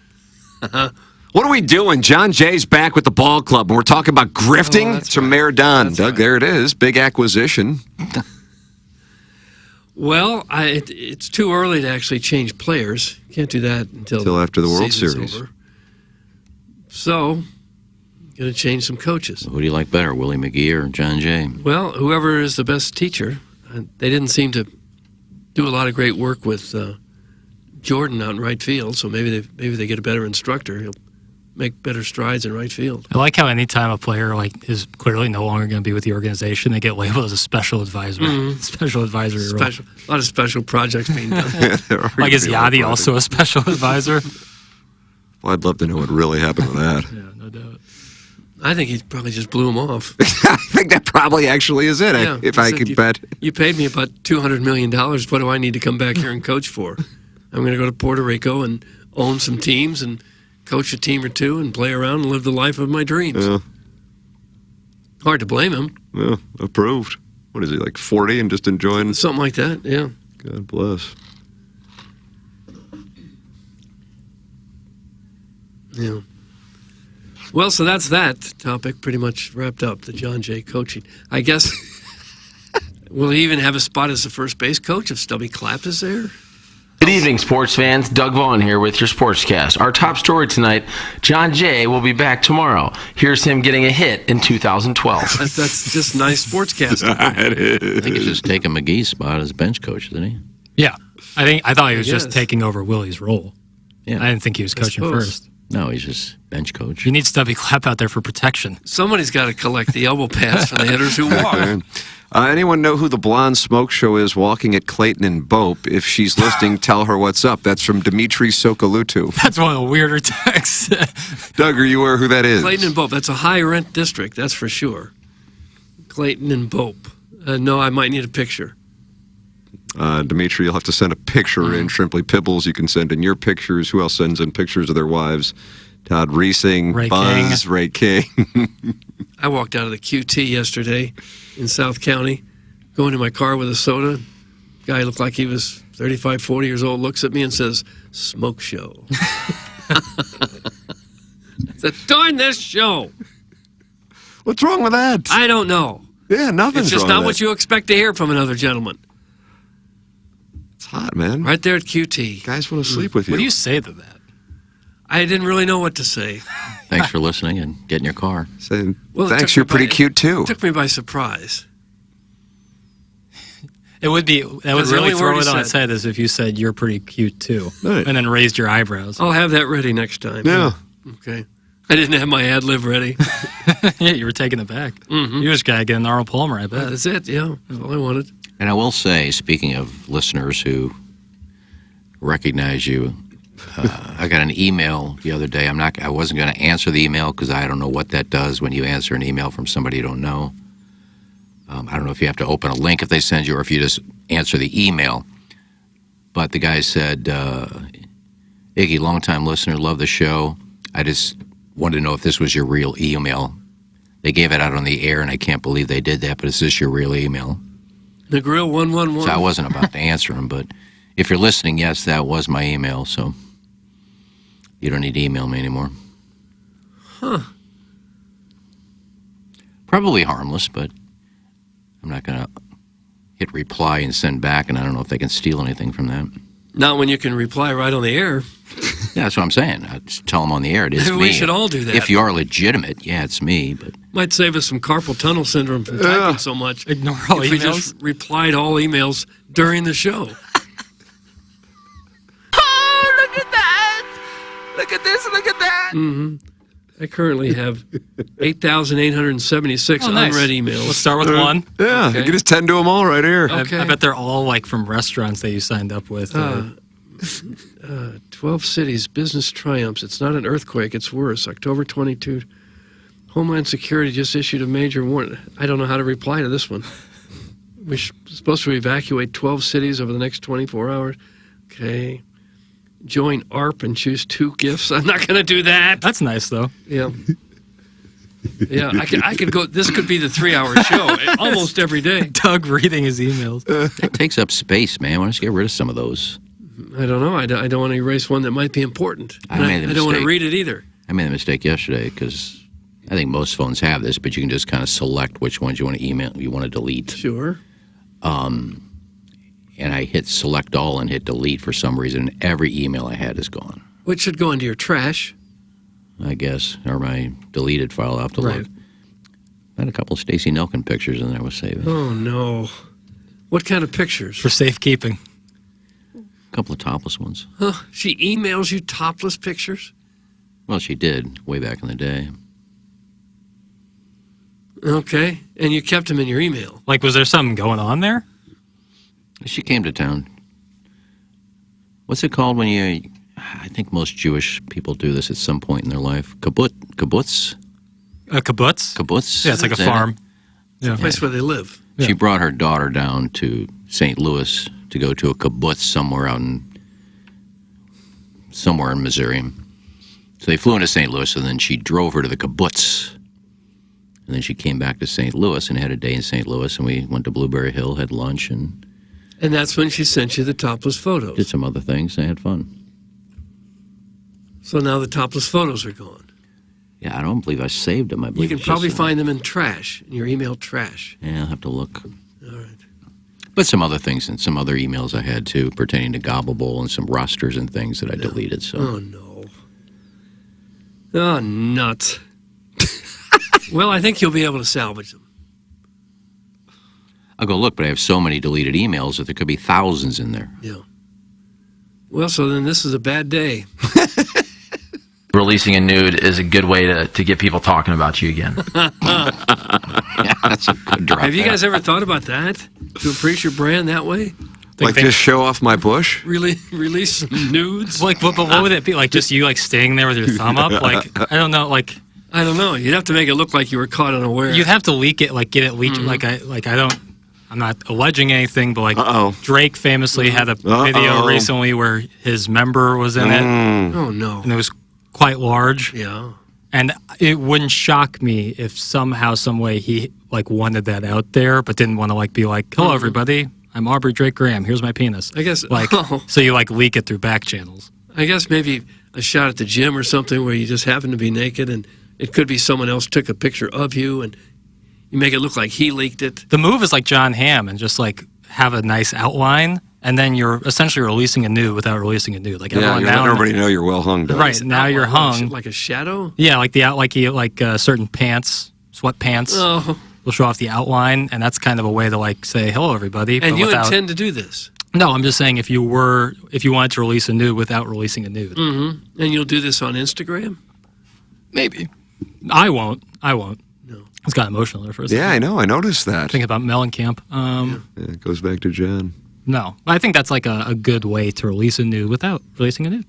What are we doing? John Jay's back with the ball club, and we're talking about grifting. It's from Mayor Don. Doug, there it is. Big acquisition. Well, it's too early to actually change players. You can't do that until after the World season's Series. over. So, going to change some coaches. Who do you like better, Willie McGee or John Jay? Well, whoever is the best teacher. They didn't seem to do a lot of great work with Jordan out in right field, so maybe they get a better instructor. He'll make better strides in right field. I like how anytime a player like is clearly no longer going to be with the organization, they get labeled as a special advisor. Special advisory role. A lot of special projects being done. Like, is Yadi also a special advisor? Well, I'd love to know what really happened with that. Yeah, no doubt. I think he probably just blew him off. I think that probably actually is it, Yeah, if he I said, could bet. You paid me about $200 million. What do I need to come back here and coach for? I'm going to go to Puerto Rico and own some teams and coach a team or two and play around and live the life of my dreams. Yeah. Hard to blame him. Yeah, approved. What is he, like 40 and just enjoying? Something like that, yeah. God bless. Yeah. Well, so that's that topic pretty much wrapped up, the John Jay coaching. I guess, will he even have a spot as the first base coach if Stubby Clapp is there? Good evening, sports fans. Doug Vaughn here with your Sportscast. Our top story tonight, John Jay will be back tomorrow. Here's him getting a hit in 2012. That's just nice sportscasting. I think he's just taking McGee's spot as bench coach, isn't he? Yeah. I thought he was just Yes. taking over Willie's role. Yeah. I didn't think he was coaching suppose. first. No, he's just bench coach. You need Stubby Clapp out there for protection. Somebody's got to collect the elbow pass from the hitters who walk. Anyone know who the blonde smoke show is walking at Clayton and Bope? If she's listening, tell her what's up. That's from Dimitri Sokoloutou. That's one of the weirder texts. Doug, are you aware who that is? Clayton and Bope. That's a high rent district, that's for sure. Clayton and Bope. No, I might need a picture. Dimitri, you'll have to send a picture in. Simply Pibbles, you can send in your pictures. Who else sends in pictures of their wives? Todd Reesing, Ray Buzz, King. Ray King. I walked out of the QT yesterday in South County, going to my car with a soda. Guy looked like he was 35, 40 years old, looks at me and says, "Smoke show." I said, "Darn this show." What's wrong with that? I don't know. Yeah, nothing's It's just wrong not with what that. you expect to hear from another gentleman. It's hot, man. Right there at QT. Guys want to sleep with you. What do you say to that? I didn't really know what to say. Thanks for listening and get in your car. Saying, Well, it thanks, took you're me pretty by- cute too. It took me by surprise. It would be that would That's the really only throw word it he on its said. head as if you said you're pretty cute too, Right. and then raised your eyebrows. I'll have that ready next time. Yeah. Okay. I didn't have my ad lib ready. Yeah, you were taking it back. You just gotta get an Arnold Palmer, I bet. That's it. Yeah, that's all I wanted. And I will say, speaking of listeners who recognize you, I got an email the other day. I wasn't going to answer the email because I don't know what that does when you answer an email from somebody you don't know. I don't know if you have to open a link if they send you or if you just answer the email. But the guy said, Iggy, longtime listener, love the show. I just wanted to know if this was your real email. They gave it out on the air, and I can't believe they did that, but is this your real email? The Grill 111. So I wasn't about to answer him, but if you're listening, yes, that was my email, so you don't need to email me anymore. Huh. Probably harmless, but I'm not going to hit reply and send back, and I don't know if they can steal anything from that. Not when you can reply right on the air. Yeah, that's what I'm saying. I just tell them on the air it is We me. should all do that. If you are legitimate, yeah, it's me, but Might save us some carpal tunnel syndrome from typing so much. Ignore all if we emails. just replied all emails during the show. Oh, look at that! Look at this, look at that! Mm-hmm. I currently have 8,876 Oh, nice. Let's Let's start with one. Yeah, Okay. you can just tend to them all right here. Okay. I bet they're all like from restaurants that you signed up with. 12 cities, business triumphs. It's not an earthquake, it's worse. October 22. Homeland Security just issued a major warning. I don't know how to reply to this one. We're supposed to evacuate 12 cities over the next 24 hours. Okay. Join ARP and choose 2 gifts. I'm not going to do that. That's nice, though. Yeah. Yeah, I could go. This could be the 3-hour show almost every day. Doug reading his emails. that takes up space, man. Why don't you get rid of some of those? I don't know. I don't want to erase one that might be important. I And made the I don't want to mistake. read it either. I made a mistake yesterday because I think most phones have this, but you can just kind of select which ones you want to email, you want to delete. Sure. And I hit select all and hit delete for some reason, and every email I had is gone, Which should go into your trash. I guess, or my deleted file. I'll have to Right. look. I had a couple of Stacey Nelkin pictures in there I was saving. Oh, no. What kind of pictures? For safekeeping. A couple of topless ones. Huh? She emails you topless pictures? Well, she did way back in the day. Okay. And you kept them in your email. Like, was there something going on there? She came to town. What's it called when you? I think most Jewish people do this at some point in their life. Kibbutz. A kibbutz? Kibbutz. Yeah, it's like a Is that farm. it? Yeah. Place where they live. She brought her daughter down to St. Louis to go to a kibbutz somewhere in Missouri. So they flew into St. Louis, and then she drove her to the kibbutz. And then she came back to St. Louis and had a day in St. Louis, and we went to Blueberry Hill, had lunch, and And that's when she sent you the topless photos. did some other things. I had fun. So now the topless photos are gone. Yeah, I don't believe I saved them. I You believe can it's probably just, find them in trash, in your email trash. Yeah, I'll have to look. All right. But some other things and some other emails I had too pertaining to Gobble Bowl and some rosters and things that I deleted. So Oh, no. Oh, nuts. Well, I think you'll be able to salvage them. I'll go look, but I have so many deleted emails that there could be thousands in there. Yeah. Well, so then this is a bad day. Releasing a nude is a good way to get people talking about you again. Yeah, that's a good drop. Have you guys ever thought about that? To increase your brand that way? Like just show off my bush? Really release some nudes? Like, but what would it be? Like, just you, like, staying there with your thumb up? Like, I don't know, like... I don't know. You'd have to make it look like you were caught unaware. You'd have to leak it, like, get it leaked. Like, I don't... I'm not alleging anything, but like Drake famously had a video recently where his member was in it. Oh, no. And it was quite large. Yeah. And it wouldn't shock me if somehow, some way he like wanted that out there, but didn't want to like be like, hello, everybody. I'm Aubrey Drake Graham. Here's my penis. I guess. Like, so you like leak it through back channels. I guess maybe a shot at the gym or something where you just happen to be naked and it could be someone else took a picture of you and you make it look like he leaked it. The move is like John Hamm and just like have a nice outline and then you're essentially releasing a nude without releasing a nude. Like you're letting everybody know you're well hung. Right, now you're hung. Like a shadow? Yeah, like certain pants, sweatpants. Oh. Will show off the outline, and that's kind of a way to like say hello, everybody. And you intend to do this? No, I'm just saying if you wanted to release a nude without releasing a nude. Mm-hmm. And you'll do this on Instagram? Maybe. I won't. No. It's got emotional there for a second. Yeah, I know. I noticed that. Think about Mellencamp. Yeah, it goes back to John. No, I think that's like a good way to release a nude without releasing a nude.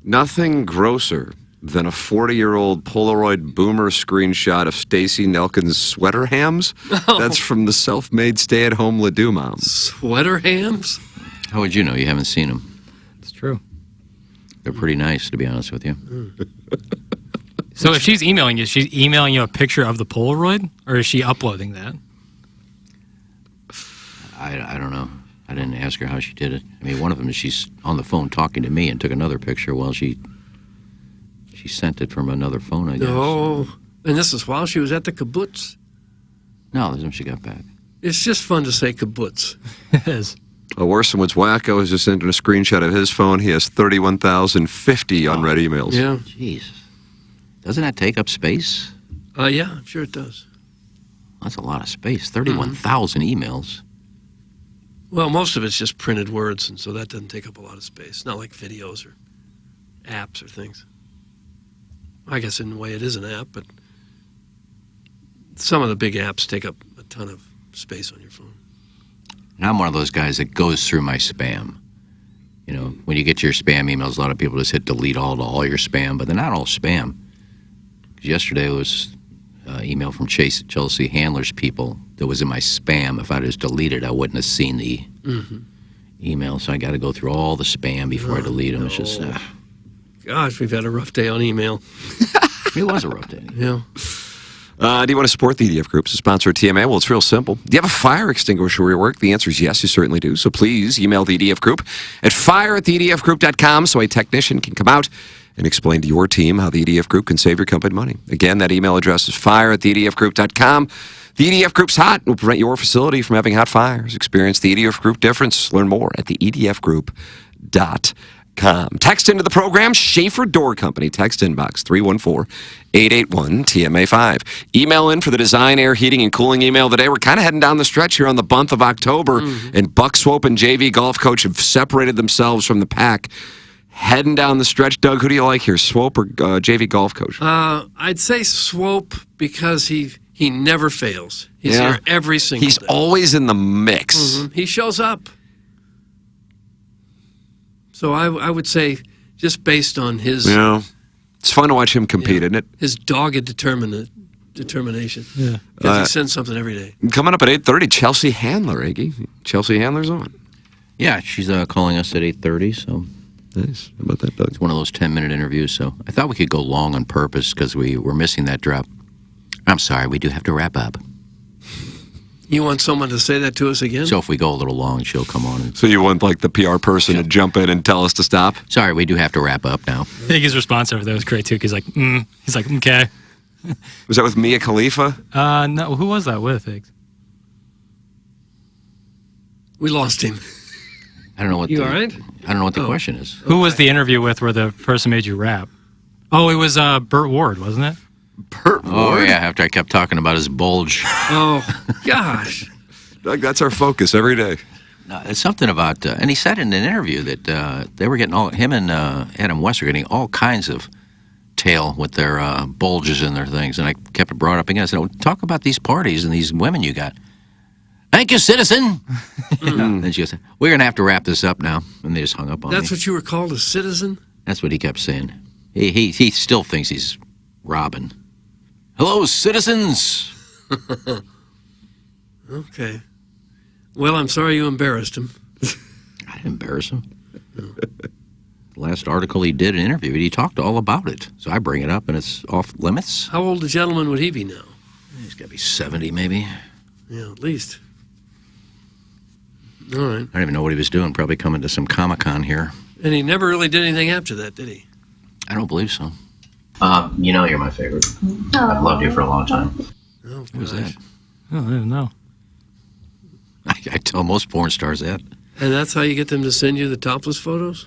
Nothing grosser than a 40-year-old Polaroid boomer screenshot of Stacy Nelkin's sweater hams. That's from the self-made stay-at-home Ledoux mom. Sweater hams? How would you know? You haven't seen them. It's true. They're pretty nice, to be honest with you. So if she's emailing you a picture of the Polaroid, or is she uploading that? I don't know. I didn't ask her how she did it. I mean, one of them is she's on the phone talking to me and took another picture while she sent it from another phone, I guess. Oh, and this is while she was at the kibbutz? No, this is when she got back. It's just fun to say kibbutz. It is. Worse than what's wacko is just sending a screenshot of his phone. He has 31,050 unread emails. Yeah. Jeez. Doesn't that take up space? Yeah, I'm sure it does. That's a lot of space. 31,000 emails. Well, most of it's just printed words, and so that doesn't take up a lot of space. Not like videos or apps or things. I guess in a way it is an app, but some of the big apps take up a ton of space on your phone. And I'm one of those guys that goes through my spam. You know, when you get your spam emails, a lot of people just hit delete all your spam, but they're not all spam. Yesterday was an email from Chelsea Handler's people that was in my spam. If I just deleted, I wouldn't have seen the email, so I got to go through all the spam before I delete them. It's just... Gosh, we've had a rough day on email. It was a rough day. Yeah. Do you want to support the EDF Group, to sponsor TMA? Well, it's real simple. Do you have a fire extinguisher where you work? The answer is yes, you certainly do. So please email the EDF Group at fire@theedfgroup.com so a technician can come out and explain to your team how the EDF Group can save your company money. Again, that email address is fire@theedfgroup.com. The EDF Group's hot will prevent your facility from having hot fires. Experience the EDF Group difference. Learn more at theedfgroup.com. Text into the program, Schaefer Door Company. Text inbox 314-881-TMA5. Email in for the design, air, heating, and cooling email today. We're kind of heading down the stretch here on the month of October, and Buck Swope and JV Golf Coach have separated themselves from the pack. Heading down the stretch. Doug, who do you like here, Swope or JV Golf Coach? I'd say Swope because he never fails. He's here every single day. He's always in the mix. He shows up. So I would say, just based on his... Yeah. It's fun to watch him compete, isn't it? His dogged determination. Yeah. Because he sends something every day. Coming up at 8:30, Chelsea Handler, Iggy. Chelsea Handler's on. Yeah, she's calling us at 8:30, so... Nice. How about that, Doug? It's one of those 10-minute interviews, so I thought we could go long on purpose because we were missing that drop. I'm sorry, we do have to wrap up. You want someone to say that to us again? So if we go a little long, she'll come on. And... So you want like the PR person to jump in and tell us to stop? Sorry, we do have to wrap up now. I think his response over there was great too. He's like, He's like, okay. Was that with Mia Khalifa? No. Who was that with? We lost him. I don't know what. You all right? I don't know what the question is. Who was the interview with where the person made you rap? Oh, it was Burt Ward, wasn't it? Burt Ward? Oh, yeah, after I kept talking about his bulge. Oh, gosh. Doug, that's our focus every day. No, it's something about, and he said in an interview that they were getting him and Adam West are getting all kinds of tail with their bulges and their things. And I kept it brought up again. I said, talk about these parties and these women you got. Thank you, citizen. Then she goes, we're going to have to wrap this up now. And they just hung up on me. That's what you were called, a citizen? That's what he kept saying. He still thinks he's Robin. Hello, citizens. Okay. Well, I'm sorry you embarrassed him. I didn't embarrass him. The last article he did, an interview, he talked all about it. So I bring it up, and it's off limits. How old a gentleman would he be now? He's got to be 70, maybe. Yeah, at least. All right. I don't even know what he was doing. Probably coming to some Comic-Con here. And he never really did anything after that, did he? I don't believe so. You know you're my favorite. I've loved you for a long time. Oh, Who was that? Oh, I didn't know. I tell most porn stars that. And that's how you get them to send you the topless photos?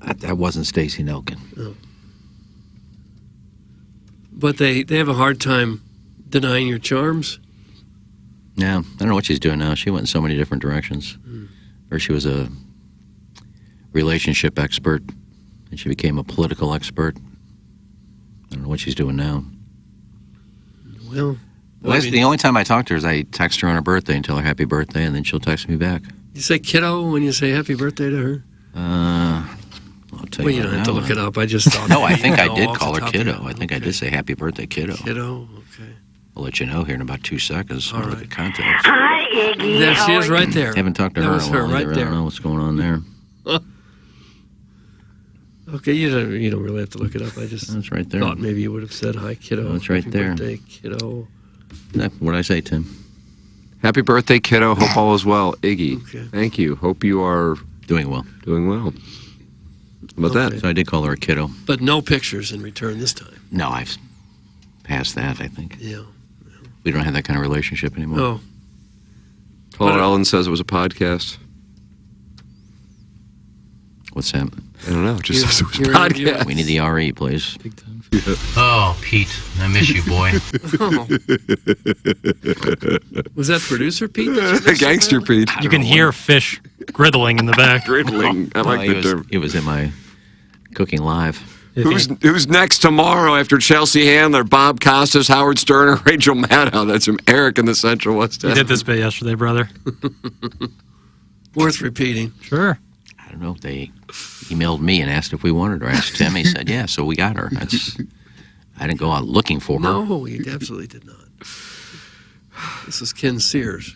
That wasn't Stacey Nelkin. Oh. But they have a hard time denying your charms? Yeah, I don't know what she's doing now. She went in so many different directions. Or she was a relationship expert, and she became a political expert. I don't know what she's doing now. Well, the only time I talk to her is I text her on her birthday and tell her happy birthday, and then she'll text me back. You say kiddo when you say happy birthday to her? I'll tell Well, you you don't right have to now. look it up. I just thought. No, I think I know did off call the her top of kiddo. your- I think I did say happy birthday, kiddo. Kiddo, okay. I'll let you know here in about 2 seconds. All right. The context. Hi, Iggy. There she is right there. Haven't talked to That her was in a her while right either. I there. don't know what's going on there. Okay, you don't really have to look it up. I just That's right there. thought maybe you would have said hi, kiddo. That's right happy there. Birthday, kiddo. What did I say, Tim? Happy birthday, kiddo. Hope all is well. Iggy, thank you. Hope you are doing well. Doing well. How about that? So I did call her a kiddo. But no pictures in return this time. No, I've passed that, I think. Yeah. We don't have that kind of relationship anymore. No. Caller Ellen says it was a podcast. What's that? I don't know. It just says it was a Your interview? podcast. We need the RE, please. Oh, Pete, I miss you, boy. Was that producer Pete? that you just Gangster said? Pete. You can hear fish griddling in the back. Griddling. I like the term. It was in my cooking live. Who's next tomorrow after Chelsea Handler, Bob Costas, Howard Stern, or Rachel Maddow? That's from Eric in the Central West You End. did this bit yesterday, brother. Worth repeating. Sure. I don't know. They emailed me and asked if we wanted her. I asked Tim. He said, yeah, so we got her. I didn't go out looking for her. No, you absolutely did not. This is Ken Sears.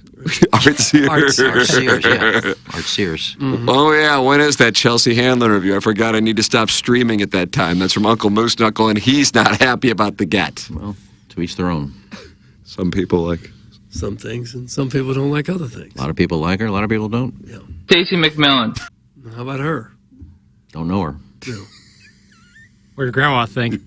Art Sears. Art Sears, yeah. Art Sears. Mm-hmm. Oh, yeah. When is that Chelsea Handler review? I forgot I need to stop streaming at that time. That's from Uncle Moose Knuckle, and he's not happy about the get. Well, to each their own. Some people like some things, and some people don't like other things. A lot of people like her. A lot of people don't. Yeah. Stacey McMillan. How about her? Don't know her. No. What your grandma think?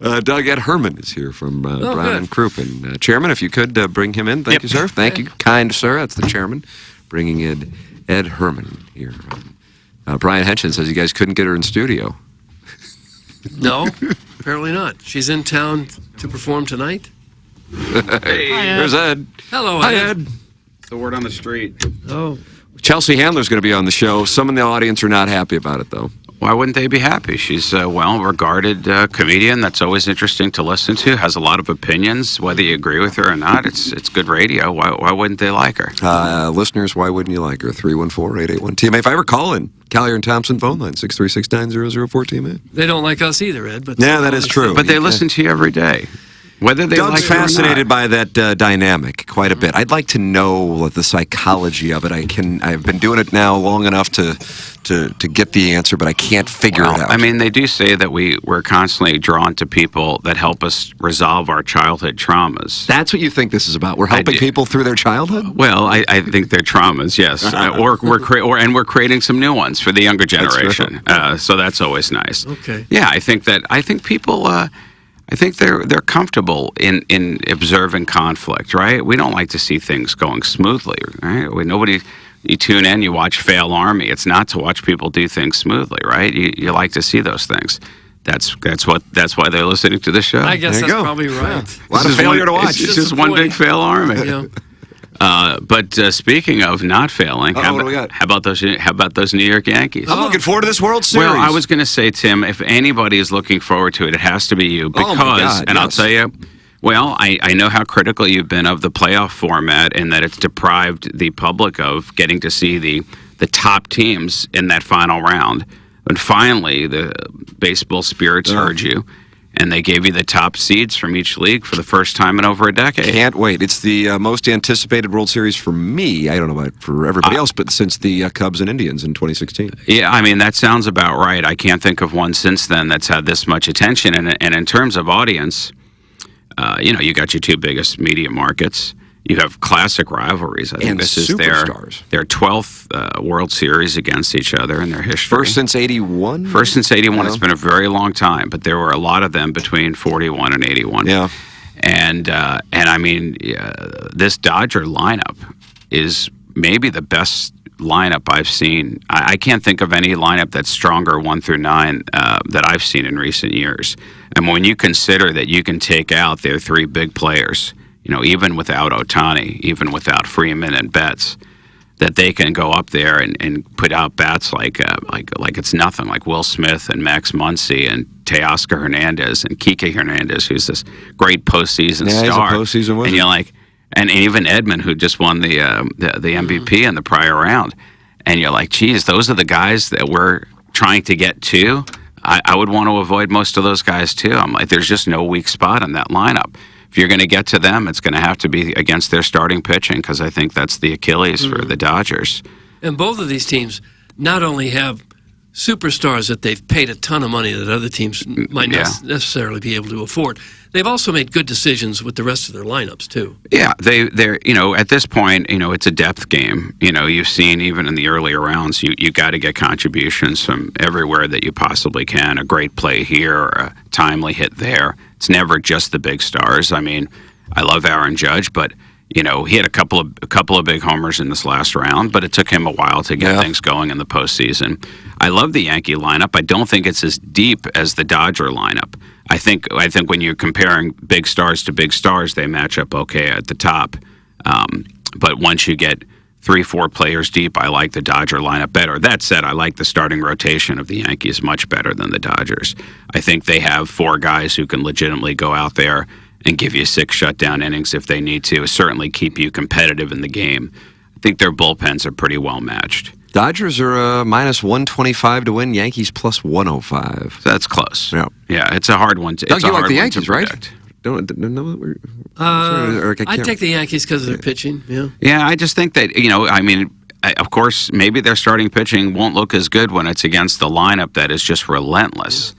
Doug Ed Herman is here from Brown good. and Crouppen. Chairman, if you could bring him in. Thank you, sir. Thank you, kind sir. That's the chairman. Bringing in Ed Herman here. Brian Henson says you guys couldn't get her in studio. No, apparently not. She's in town to perform tonight. Hey, there's Ed. Hello, Hi, Ed. Ed. The word on the street. Oh. Chelsea Handler's going to be on the show. Some in the audience are not happy about it, though. Why wouldn't they be happy? She's a well-regarded comedian that's always interesting to listen to, has a lot of opinions, whether you agree with her or not. It's good radio. Why wouldn't they like her? Listeners, why wouldn't you like her? 314-881-TMA. If I ever call in, Collier and Thompson phone line, 636-9004-TMA. They don't like us either, Ed. But Yeah, that is true. But they listen to you every day. Whether they Doug's like fascinated it or not. by that dynamic quite a bit. I'd like to know the psychology of it. I've been doing it now long enough to get the answer, but I can't figure it out. I mean, they do say that we're constantly drawn to people that help us resolve our childhood traumas. That's what you think this is about. We're helping people through their childhood? Well, I think they're traumas, yes. Or we're creating some new ones for the younger generation. So that's always nice. Okay. Yeah, I think people. I think they're comfortable in observing conflict, right? We don't like to see things going smoothly, right? You tune in, you watch Fail Army. It's not to watch people do things smoothly, right? You like to see those things. That's why they're listening to the show. I guess that's probably right. A lot of failure to watch. It's just one big Fail Army. Yeah. But speaking of not failing, what do we got? how about those New York Yankees? I'm looking forward to this World Series. Well, I was going to say, Tim, if anybody is looking forward to it, it has to be you. Because, my God, and I'll yes. tell you, well, I know how critical you've been of the playoff format and that it's deprived the public of getting to see the top teams in that final round. But finally, the baseball spirits heard you. and they gave you the top seeds from each league for the first time in over a decade. Can't wait. It's the most anticipated World Series for me. I don't know about for everybody else, but since the Cubs and Indians in 2016. Yeah, I mean, that sounds about right. I can't think of one since then that's had this much attention. And in terms of audience, you got your two biggest media markets. You have classic rivalries. I think And this is superstars. their 12th World Series against each other in their history. First since 81? First since 81. Yeah. It's been a very long time, but there were a lot of them between 41 and 81. Yeah. And I mean, this Dodger lineup is maybe the best lineup I've seen. I can't think of any lineup that's stronger 1 through 9 that I've seen in recent years. And when you consider that you can take out their 3 big players, even without Ohtani, even without Freeman and Betts, that they can go up there and put out bats like it's nothing, like Will Smith and Max Muncy and Teoscar Hernandez and Kike Hernandez, who's this great postseason star. He's a postseason winner. And you're like, and even Edman, who just won the MVP in the prior round, and you're like, geez, those are the guys that we're trying to get to. I would want to avoid most of those guys too. I'm like, there's just no weak spot in that lineup. If you're going to get to them, it's going to have to be against their starting pitching, because I think that's the Achilles for the Dodgers. And both of these teams not only have superstars that they've paid a ton of money that other teams might not necessarily be able to afford, they've also made good decisions with the rest of their lineups too. Yeah, they're at this point, it's a depth game. You've seen even in the earlier rounds, you got to get contributions from everywhere that you possibly can. A great play here, or a timely hit there. It's never just the big stars. I mean, I love Aaron Judge, but he had a couple of big homers in this last round, but it took him a while to get things going in the postseason. I love the Yankee lineup. I don't think it's as deep as the Dodger lineup. I think when you're comparing big stars to big stars, they match up okay at the top. But once you get 3-4 players deep, I like the Dodger lineup better. That said, I like the starting rotation of the Yankees much better than the Dodgers. I think they have 4 guys who can legitimately go out there and give you 6 shutdown innings if they need to, certainly keep you competitive in the game. I think their bullpens are pretty well matched. Dodgers are minus 125 to win. Yankees plus 105. So that's close. Yeah, it's a hard one to. Doug, it's you a like hard the one Yankees, to right? predict. I take the Yankees because of their pitching. Yeah. Yeah, I just think that of course, maybe their starting pitching won't look as good when it's against the lineup that is just relentless.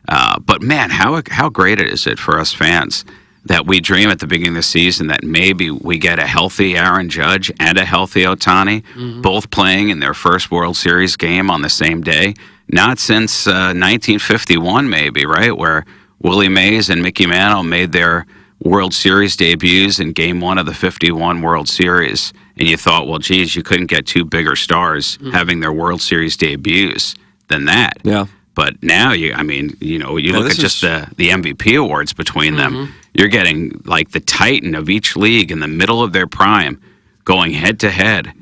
But man, how great is it for us fans that we dream at the beginning of the season that maybe we get a healthy Aaron Judge and a healthy Ohtani, both playing in their first World Series game on the same day. Not since 1951, maybe, right, where Willie Mays and Mickey Mantle made their World Series debuts in Game 1 of the 51 World Series. And you thought, well, geez, you couldn't get 2 bigger stars having their World Series debuts than that. Yeah. But now, you look at just the MVP awards between them. You're getting like the titan of each league in the middle of their prime going head to head.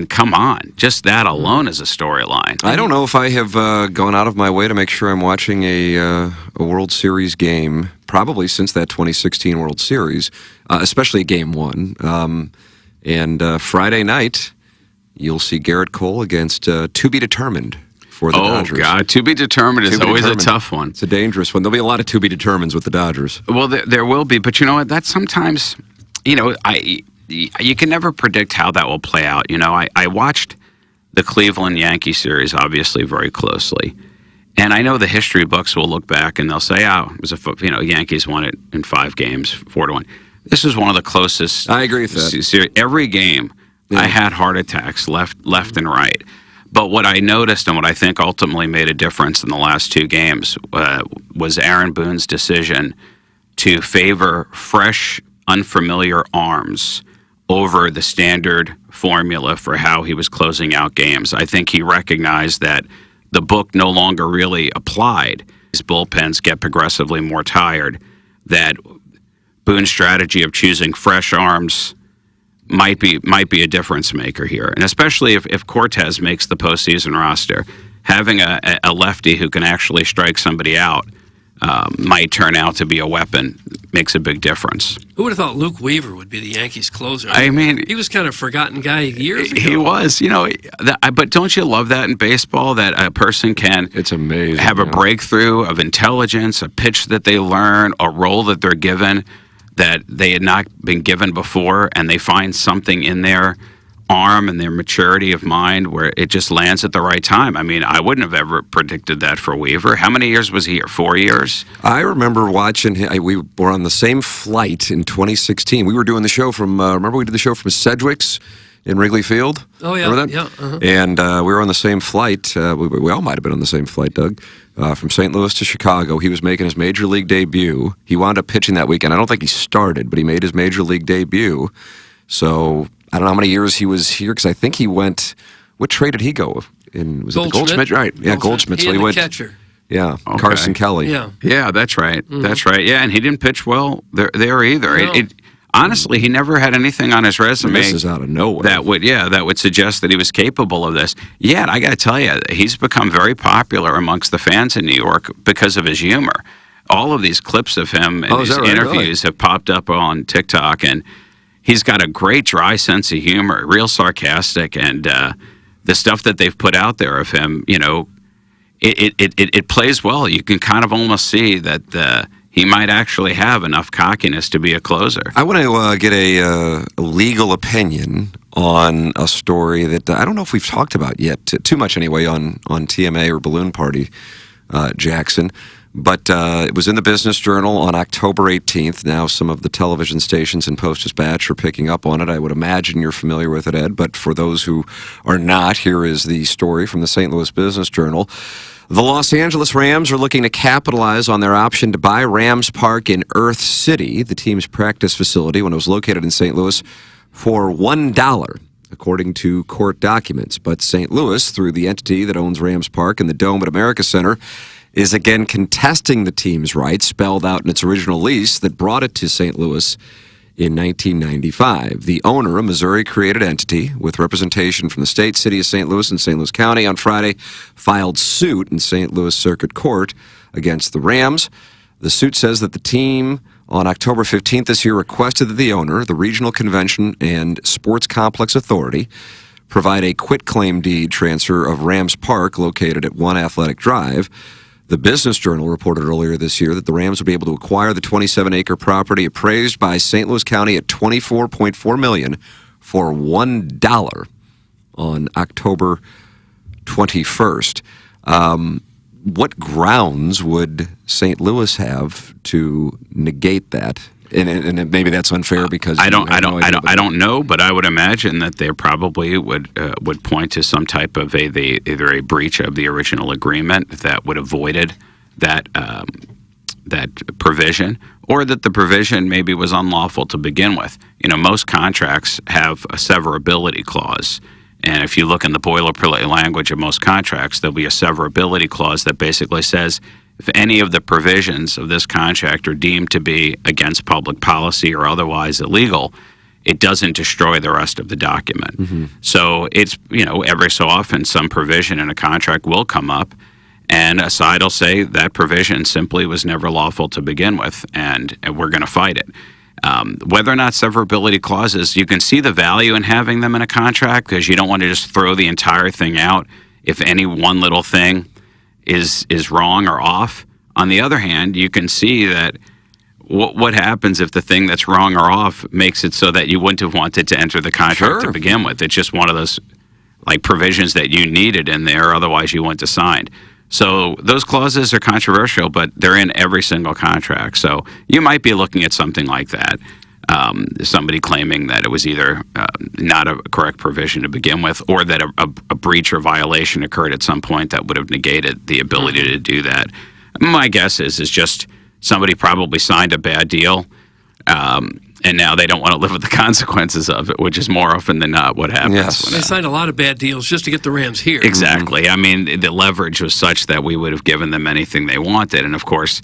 Come on. Just that alone is a storyline. I don't know if I have gone out of my way to make sure I'm watching a World Series game, probably since that 2016 World Series, especially Game 1. And Friday night, you'll see Garrett Cole against To Be Determined for the Dodgers. Oh, God. To be determined is always a tough one. It's a dangerous one. There'll be a lot of To Be Determineds with the Dodgers. Well, there will be. But you know what? That's sometimes, you can never predict how that will play out. I watched the Cleveland Yankee series, obviously, very closely. And I know the history books will look back and they'll say, it was Yankees won it in 5 games, 4-1. This is one of the closest. I agree with that. Every game, I had heart attacks left and right. But what I noticed and what I think ultimately made a difference in the last 2 games was Aaron Boone's decision to favor fresh, unfamiliar arms over the standard formula for how he was closing out games. I think he recognized that the book no longer really applied. His bullpens get progressively more tired, that Boone's strategy of choosing fresh arms might be a difference maker here. And especially if Cortez makes the postseason roster, having a lefty who can actually strike somebody out might turn out to be a weapon makes a big difference. Who would have thought Luke Weaver would be the Yankees closer? I mean, he was kind of a forgotten guy years ago. He was, but don't you love that in baseball, that a person can it's amazing, have a breakthrough of intelligence, a pitch that they learn, a role that they're given that they had not been given before, and they find something in their arm and their maturity of mind where it just lands at the right time. I mean, I wouldn't have ever predicted that for Weaver. How many years was he here? 4 years? I remember watching him. We were on the same flight in 2016. We were doing the show from, remember we did the show from Sedgwick's in Wrigley Field? Oh, yeah. Remember that? Yeah. Uh-huh. And we were on the same flight. We all might have been on the same flight, Doug, from St. Louis to Chicago. He was making his major league debut. He wound up pitching that weekend. I don't think he started, but he made his major league debut. So I don't know how many years he was here, because I think he went. What trade did he go in? Was it the Goldschmidt? Right. Yeah, Goldschmidt. He So and he the went. catcher. Yeah, Okay. Carson Kelly. Yeah, that's right. Mhm. That's right. Yeah, and he didn't pitch well there either. No. Honestly, he never had anything on his resume. This is out of nowhere. That would suggest that he was capable of this. Yet, I got to tell you, he's become very popular amongst the fans in New York because of his humor. All of these clips of him and Oh, is his that right? interviews have popped up on TikTok, and he's got a great dry sense of humor, real sarcastic, and the stuff that they've put out there of him, it plays well. You can kind of almost see that he might actually have enough cockiness to be a closer. I want to get a legal opinion on a story that I don't know if we've talked about yet, too much anyway, on TMA or Balloon Party, Jackson. But it was in the Business Journal on October 18th. Now, some of the television stations and Post-Dispatch are picking up on it. I would imagine you're familiar with it, Ed. But for those who are not, here is the story from the St. Louis Business Journal. The Los Angeles Rams are looking to capitalize on their option to buy Rams Park in Earth City, the team's practice facility, when it was located in St. Louis, for $1, according to court documents. But St. Louis, through the entity that owns Rams Park and the Dome at America Center, is again contesting the team's rights spelled out in its original lease that brought it to St. Louis in 1995. The owner, a Missouri-created entity with representation from the state, city of St. Louis, and St. Louis County, on Friday filed suit in St. Louis Circuit Court against the Rams. The suit says that the team, on October 15th this year, requested that the owner, the Regional Convention and Sports Complex Authority, provide a quitclaim deed transfer of Rams Park, located at 1 Athletic Drive. The Business Journal reported earlier this year that the Rams would be able to acquire the 27-acre property appraised by St. Louis County at $24.4 million for $1 on October 21st. What grounds would St. Louis have to negate that? And maybe that's unfair because I don't know, but I would imagine that they probably would point to some type of either a breach of the original agreement that would have voided that provision, or that the provision maybe was unlawful to begin with. Most contracts have a severability clause. And if you look in the boilerplate language of most contracts, there'll be a severability clause that basically says if any of the provisions of this contract are deemed to be against public policy or otherwise illegal, it doesn't destroy the rest of the document. Mm-hmm. So it's, every so often some provision in a contract will come up, and a side will say that provision simply was never lawful to begin with, and we're going to fight it. Whether or not severability clauses, you can see the value in having them in a contract because you don't want to just throw the entire thing out if any one little thing is wrong or off. On the other hand, you can see that what happens if the thing that's wrong or off makes it so that you wouldn't have wanted to enter the contract to begin with. It's just one of those provisions that you needed in there, otherwise you wouldn't have signed. So those clauses are controversial, but they're in every single contract. So you might be looking at something like that. Somebody claiming that it was either not a correct provision to begin with, or that a breach or violation occurred at some point that would have negated the ability to do that. My guess is just somebody probably signed a bad deal, and now they don't want to live with the consequences of it, which is more often than not what happens. Yes. They signed a lot of bad deals just to get the Rams here. Exactly. I mean, the leverage was such that we would have given them anything they wanted, and of course,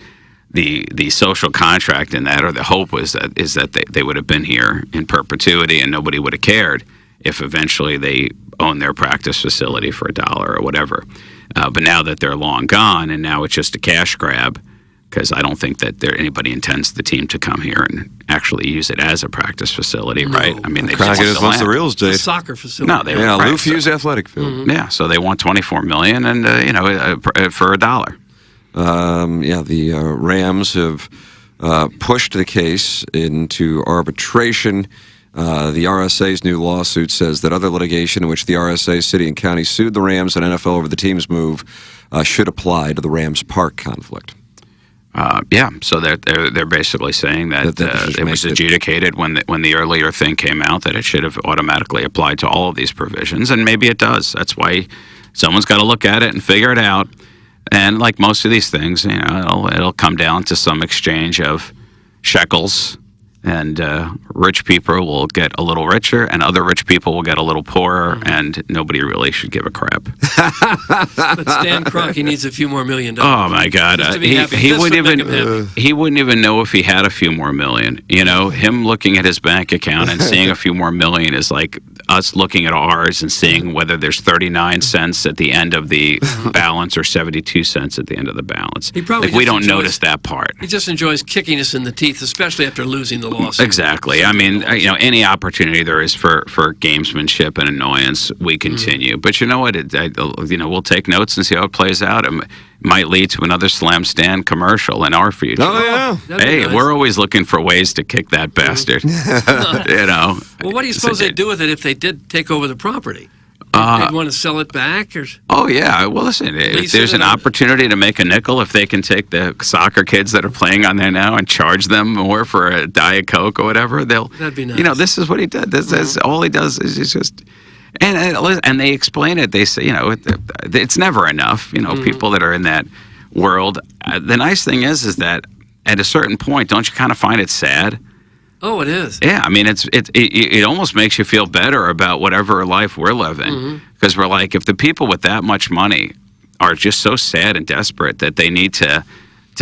the social contract in that, or the hope is that they would have been here in perpetuity and nobody would have cared if eventually they own their practice facility for $1 or whatever. But now that they're long gone and now it's just a cash grab, because I don't think that anybody intends the team to come here and actually use it as a practice facility, right? I mean, they Crockett just wants the real The estate. soccer facility. No, they Lou Fuse Athletic Field. Yeah, so they want $24 million, and for $1. The Rams have pushed the case into arbitration. The RSA's new lawsuit says that other litigation in which the RSA, city, and county sued the Rams and NFL over the team's move should apply to the Rams Park conflict. So they're basically saying that it was adjudicated when the earlier thing came out that it should have automatically applied to all of these provisions, and maybe it does. That's why someone's got to look at it and figure it out. And like most of these things, it'll come down to some exchange of shekels, and rich people will get a little richer, and other rich people will get a little poorer, and nobody really should give a crap. But Stan Kroenke needs a few more $1 million. Oh my God, he wouldn't even know if he had a few more million. Him looking at his bank account and seeing a few more million is like us looking at ours and seeing whether there's 39 cents at the end of the balance or 72 cents at the end of the balance. He probably we don't notice that part. He just enjoys kicking us in the teeth, especially after losing the lawsuit. Exactly. I mean, any opportunity there is for gamesmanship and annoyance, we continue. But you know what? We'll take notes and see how it plays out. It might lead to another Slam Stand commercial in our future. Oh, yeah. Hey, we're always looking for ways to kick that bastard. Well, what do you suppose they'd do with it if they did take over the property? They'd want to sell it back? Oh, yeah. Well, listen, if there's an opportunity to make a nickel, if they can take the soccer kids that are playing on there now and charge them more for a Diet Coke or whatever, That'd be nice. this is what he did. That's all he does is he's just... And they explain it. They say, it's never enough. People that are in that world. The nice thing is that at a certain point, don't you kind of find it sad? Oh, it is. Yeah, I mean, it almost makes you feel better about whatever life we're living, because we're like, if the people with that much money are just so sad and desperate that they need to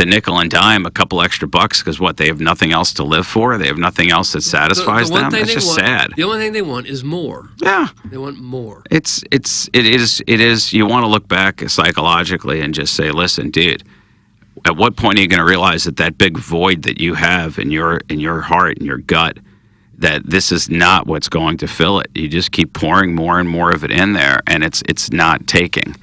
nickel and dime a couple extra bucks because they have nothing else to live for, they have nothing else that satisfies them. That's just sad. The only thing they want is more. Yeah, they want more. It is. You want to look back psychologically and just say, listen, dude. At what point are you going to realize that big void that you have in your heart and your gut, that this is not what's going to fill it? You just keep pouring more and more of it in there, and it's not taking.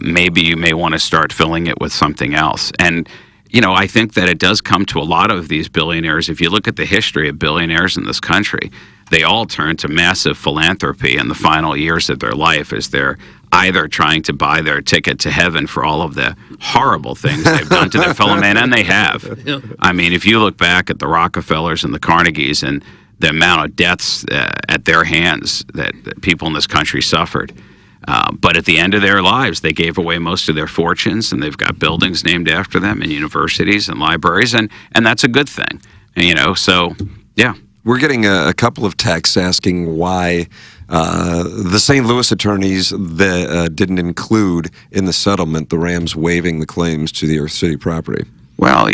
Maybe you may want to start filling it with something else. And I think that it does come to a lot of these billionaires. If you look at the history of billionaires in this country, they all turn to massive philanthropy in the final years of their life as they're either trying to buy their ticket to heaven for all of the horrible things they've done to their fellow man, and they have. Yeah. I mean, if you look back at the Rockefellers and the Carnegies and the amount of deaths at their hands that people in this country suffered, but at the end of their lives, they gave away most of their fortunes, and they've got buildings named after them and universities and libraries, and that's a good thing. So, yeah. We're getting a couple of texts asking why the St. Louis attorneys didn't include in the settlement the Rams waiving the claims to the Earth City property. Well,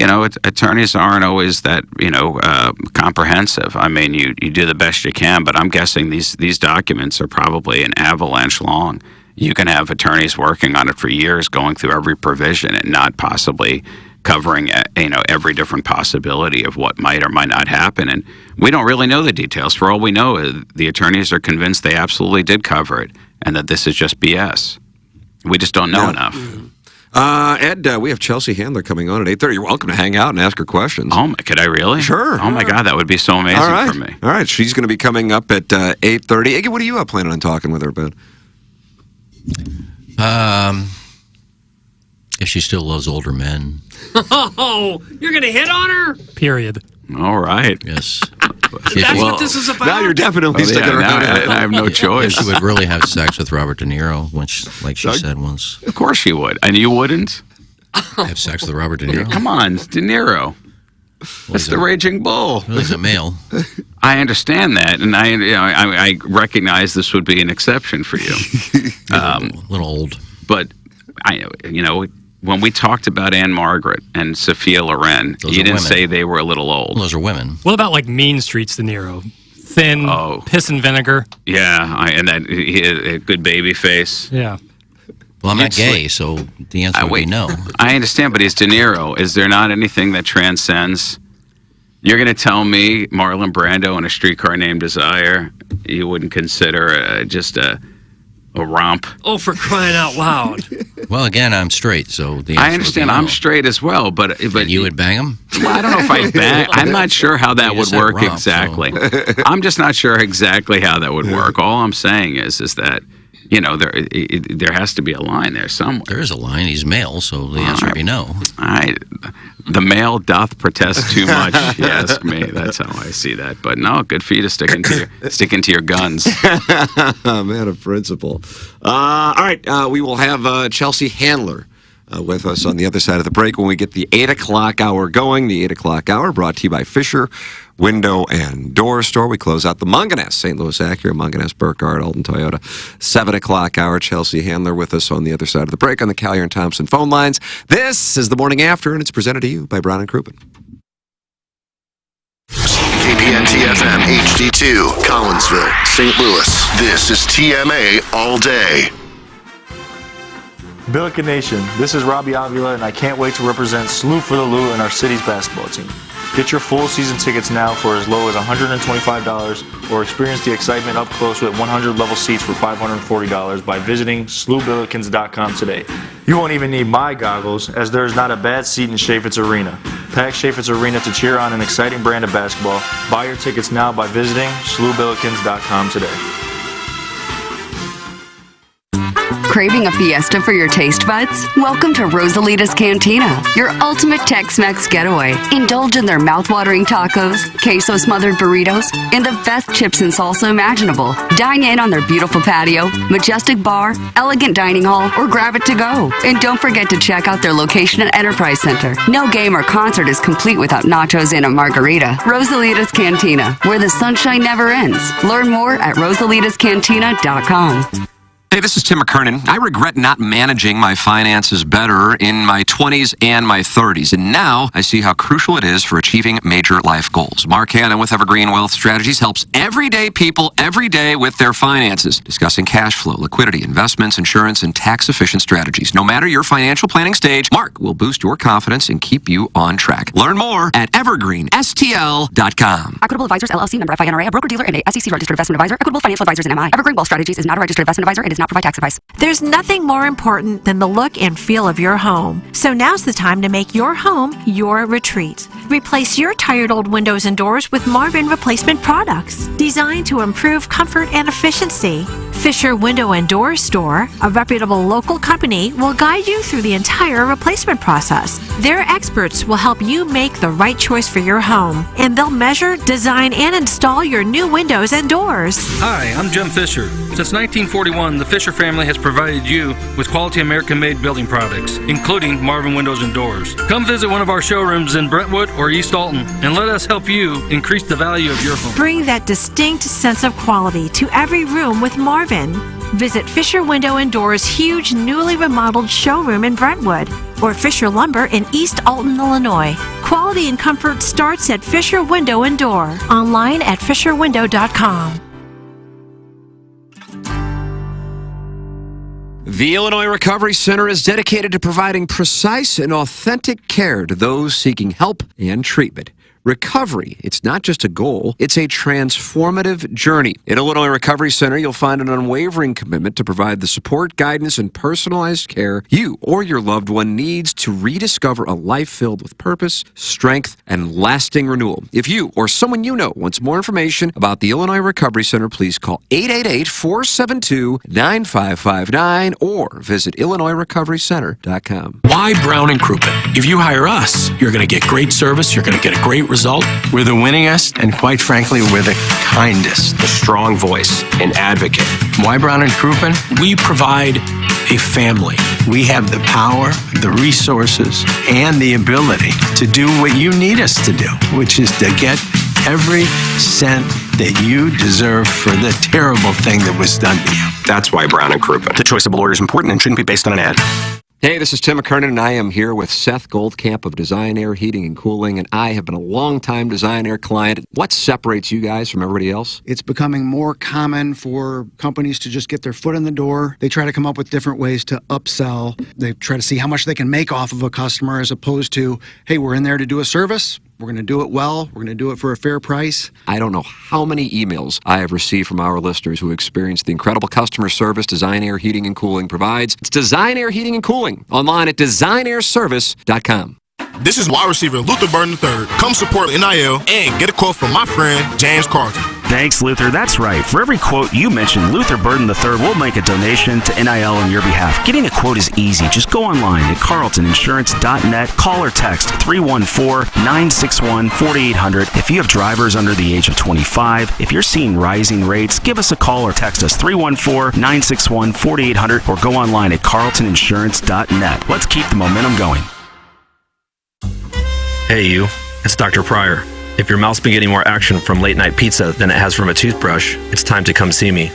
attorneys aren't always that, comprehensive. I mean, you do the best you can, but I'm guessing these documents are probably an avalanche long. You can have attorneys working on it for years, going through every provision and not possibly covering every different possibility of what might or might not happen, and we don't really know the details. For all we know, the attorneys are convinced they absolutely did cover it, and that this is just BS. We just don't know enough. Ed, we have Chelsea Handler coming on at 8:30. You're welcome to hang out and ask her questions. Oh, could I really? Sure. Oh my God, that would be so amazing for me. All right, she's going to be coming up at 8:30. Iggy, what are you planning on talking with her about? If she still loves older men. Oh, you're going to hit on her? Period. All right. Yes. That's what this is about? Now you're definitely sticking around. I have no choice. If she would really have sex with Robert De Niro, like she said once. Of course she would. And you wouldn't? Have sex with Robert De Niro? Come on, De Niro. That's the Raging Bull. Well, he's a male. I understand that, and I recognize this would be an exception for you. A little old. But, when we talked about Anne Margaret and Sophia Loren, you didn't say they were a little old. Well, those are women. What about like Mean Streets De Niro? Thin, piss and vinegar. Yeah, and that he had a good baby face. Yeah. Well, I'm not gay, so the answer would be no. I understand, but he's De Niro. Is there not anything that transcends? You're going to tell me Marlon Brando in A Streetcar Named Desire you wouldn't consider just a romp? Oh, for crying out loud. Well, again, I'm straight, so the answer I understand would be no. I'm straight as well, but you would bang him? Well, I don't know if I'd bang. I'm not sure how that would work romp, exactly. I'm just not sure exactly how that would work. All I'm saying is that, there has to be a line there somewhere. There is a line. He's male, so the answer would be no. The male doth protest too much, you ask me. That's how I see that. But no, good for you to stick into your guns. Man of principle. All right, we will have Chelsea Handler with us on the other side of the break when we get the 8 o'clock hour going. The 8 o'clock hour brought to you by Fisher Window and Door Store. We close out the Munganess, St. Louis Acura, Munganess, Burkhardt, Alton Toyota. 7 o'clock hour, Chelsea Handler with us on the other side of the break on the Collier and Thompson phone lines. This is The Morning After, and it's presented to you by Brown & Crouppen. KPN-TFM HD2, Collinsville, St. Louis. This is TMA All Day. Billiken Nation, this is Robbie Avila, and I can't wait to represent SLU for the Lou and our city's basketball team. Get your full season tickets now for as low as $125 or experience the excitement up close with 100 level seats for $540 by visiting SLUBillikens.com today. You won't even need my goggles, as there is not a bad seat in Chaifetz Arena. Pack Chaifetz Arena to cheer on an exciting brand of basketball. Buy your tickets now by visiting SLUBillikens.com today. Craving a fiesta for your taste buds? Welcome to Rosalita's Cantina, your ultimate Tex-Mex getaway. Indulge in their mouth-watering tacos, queso-smothered burritos, and the best chips and salsa imaginable. Dine in on their beautiful patio, majestic bar, elegant dining hall, or grab it to go. And don't forget to check out their location at Enterprise Center. No game or concert is complete without nachos and a margarita. Rosalita's Cantina, where the sunshine never ends. Learn more at rosalitascantina.com. Hey, this is Tim McKernan. I regret not managing my finances better in my 20s and my 30s, and now I see how crucial it is for achieving major life goals. Mark Hanna with Evergreen Wealth Strategies helps everyday people every day with their finances, discussing cash flow, liquidity, investments, insurance, and tax-efficient strategies. No matter your financial planning stage, Mark will boost your confidence and keep you on track. Learn more at evergreenstl.com. Equitable Advisors, LLC, member FINRA, a broker-dealer and a SEC-registered investment advisor. Equitable Financial Advisors and MI. Evergreen Wealth Strategies is not a registered investment advisor and does not provide tax advice. There's nothing more important than the look and feel of your home. So now's the time to make your home your retreat. Replace your tired old windows and doors with Marvin replacement products designed to improve comfort and efficiency. Fisher Window and Door Store, a reputable local company, will guide you through the entire replacement process. Their experts will help you make the right choice for your home, and they'll measure, design, and install your new windows and doors. Hi, I'm Jim Fisher. Since 1941, the Fisher family has provided you with quality American-made building products, including Marvin Windows and Doors. Come visit one of our showrooms in Brentwood or East Alton, and let us help you increase the value of your home. Bring that distinct sense of quality to every room with Marvin. Visit Fisher Window and Doors' huge, newly remodeled showroom in Brentwood, or Fisher Lumber in East Alton, Illinois. Quality and comfort starts at Fisher Window and Door. Online at fisherwindow.com. The Illinois Recovery Center is dedicated to providing precise and authentic care to those seeking help and treatment. Recovery, it's not just a goal, it's a transformative journey. At Illinois Recovery Center, you'll find an unwavering commitment to provide the support, guidance, and personalized care you or your loved one needs to rediscover a life filled with purpose, strength, and lasting renewal. If you or someone you know wants more information about the Illinois Recovery Center, please call 888-472-9559 or visit IllinoisRecoveryCenter.com. Why Brown & Crouppen? If you hire us, you're going to get great service, you're going to get a great result. We're the winningest, and quite frankly, we're the kindest. The strong voice and advocate. Why Brown & Crouppen? We provide a family. We have the power, the resources, and the ability to do what you need us to do, which is to get every cent that you deserve for the terrible thing that was done to you. That's why Brown & Crouppen. The choice of a lawyer is important and shouldn't be based on an ad. Hey, this is Tim McKernan, and I am here with Seth Goldcamp of Design Air Heating and Cooling, and I have been a long-time Design Air client. What separates you guys from everybody else? It's becoming more common for companies to just get their foot in the door. They try to come up with different ways to upsell. They try to see how much they can make off of a customer as opposed to, hey, we're in there to do a service. We're going to do it well. We're going to do it for a fair price. I don't know how many emails I have received from our listeners who experienced the incredible customer service Design Air Heating and Cooling provides. It's Design Air Heating and Cooling, online at designairservice.com. This is wide receiver Luther Burden III. Come support NIL and get a quote from my friend James Carlton. Thanks, Luther. That's right. For every quote you mention, Luther Burden III will make a donation to NIL on your behalf. Getting a quote is easy. Just go online at carltoninsurance.net. Call or text 314-961-4800. If you have drivers under the age of 25, if you're seeing rising rates, give us a call or text us 314-961-4800 or go online at carltoninsurance.net. Let's keep the momentum going. Hey you, it's Dr. Pryor. If your mouth's been getting more action from late night pizza than it has from a toothbrush, it's time to come see me.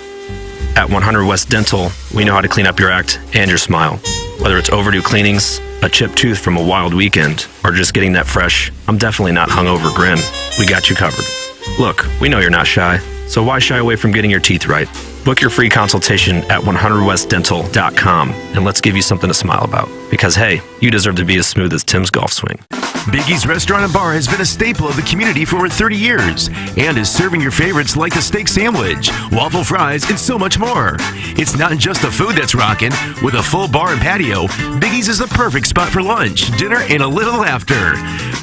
At 100 West Dental, we know how to clean up your act and your smile. Whether it's overdue cleanings, a chipped tooth from a wild weekend, or just getting that fresh, I'm definitely not hungover grin. We got you covered. Look, we know you're not shy, so why shy away from getting your teeth right? Book your free consultation at 100westdental.com and let's give you something to smile about. Because hey, you deserve to be as smooth as Tim's golf swing. Biggie's Restaurant and Bar has been a staple of the community for over 30 years and is serving your favorites like the steak sandwich, waffle fries, and so much more. It's not just the food that's rocking. With a full bar and patio, Biggie's is the perfect spot for lunch, dinner, and a little laughter.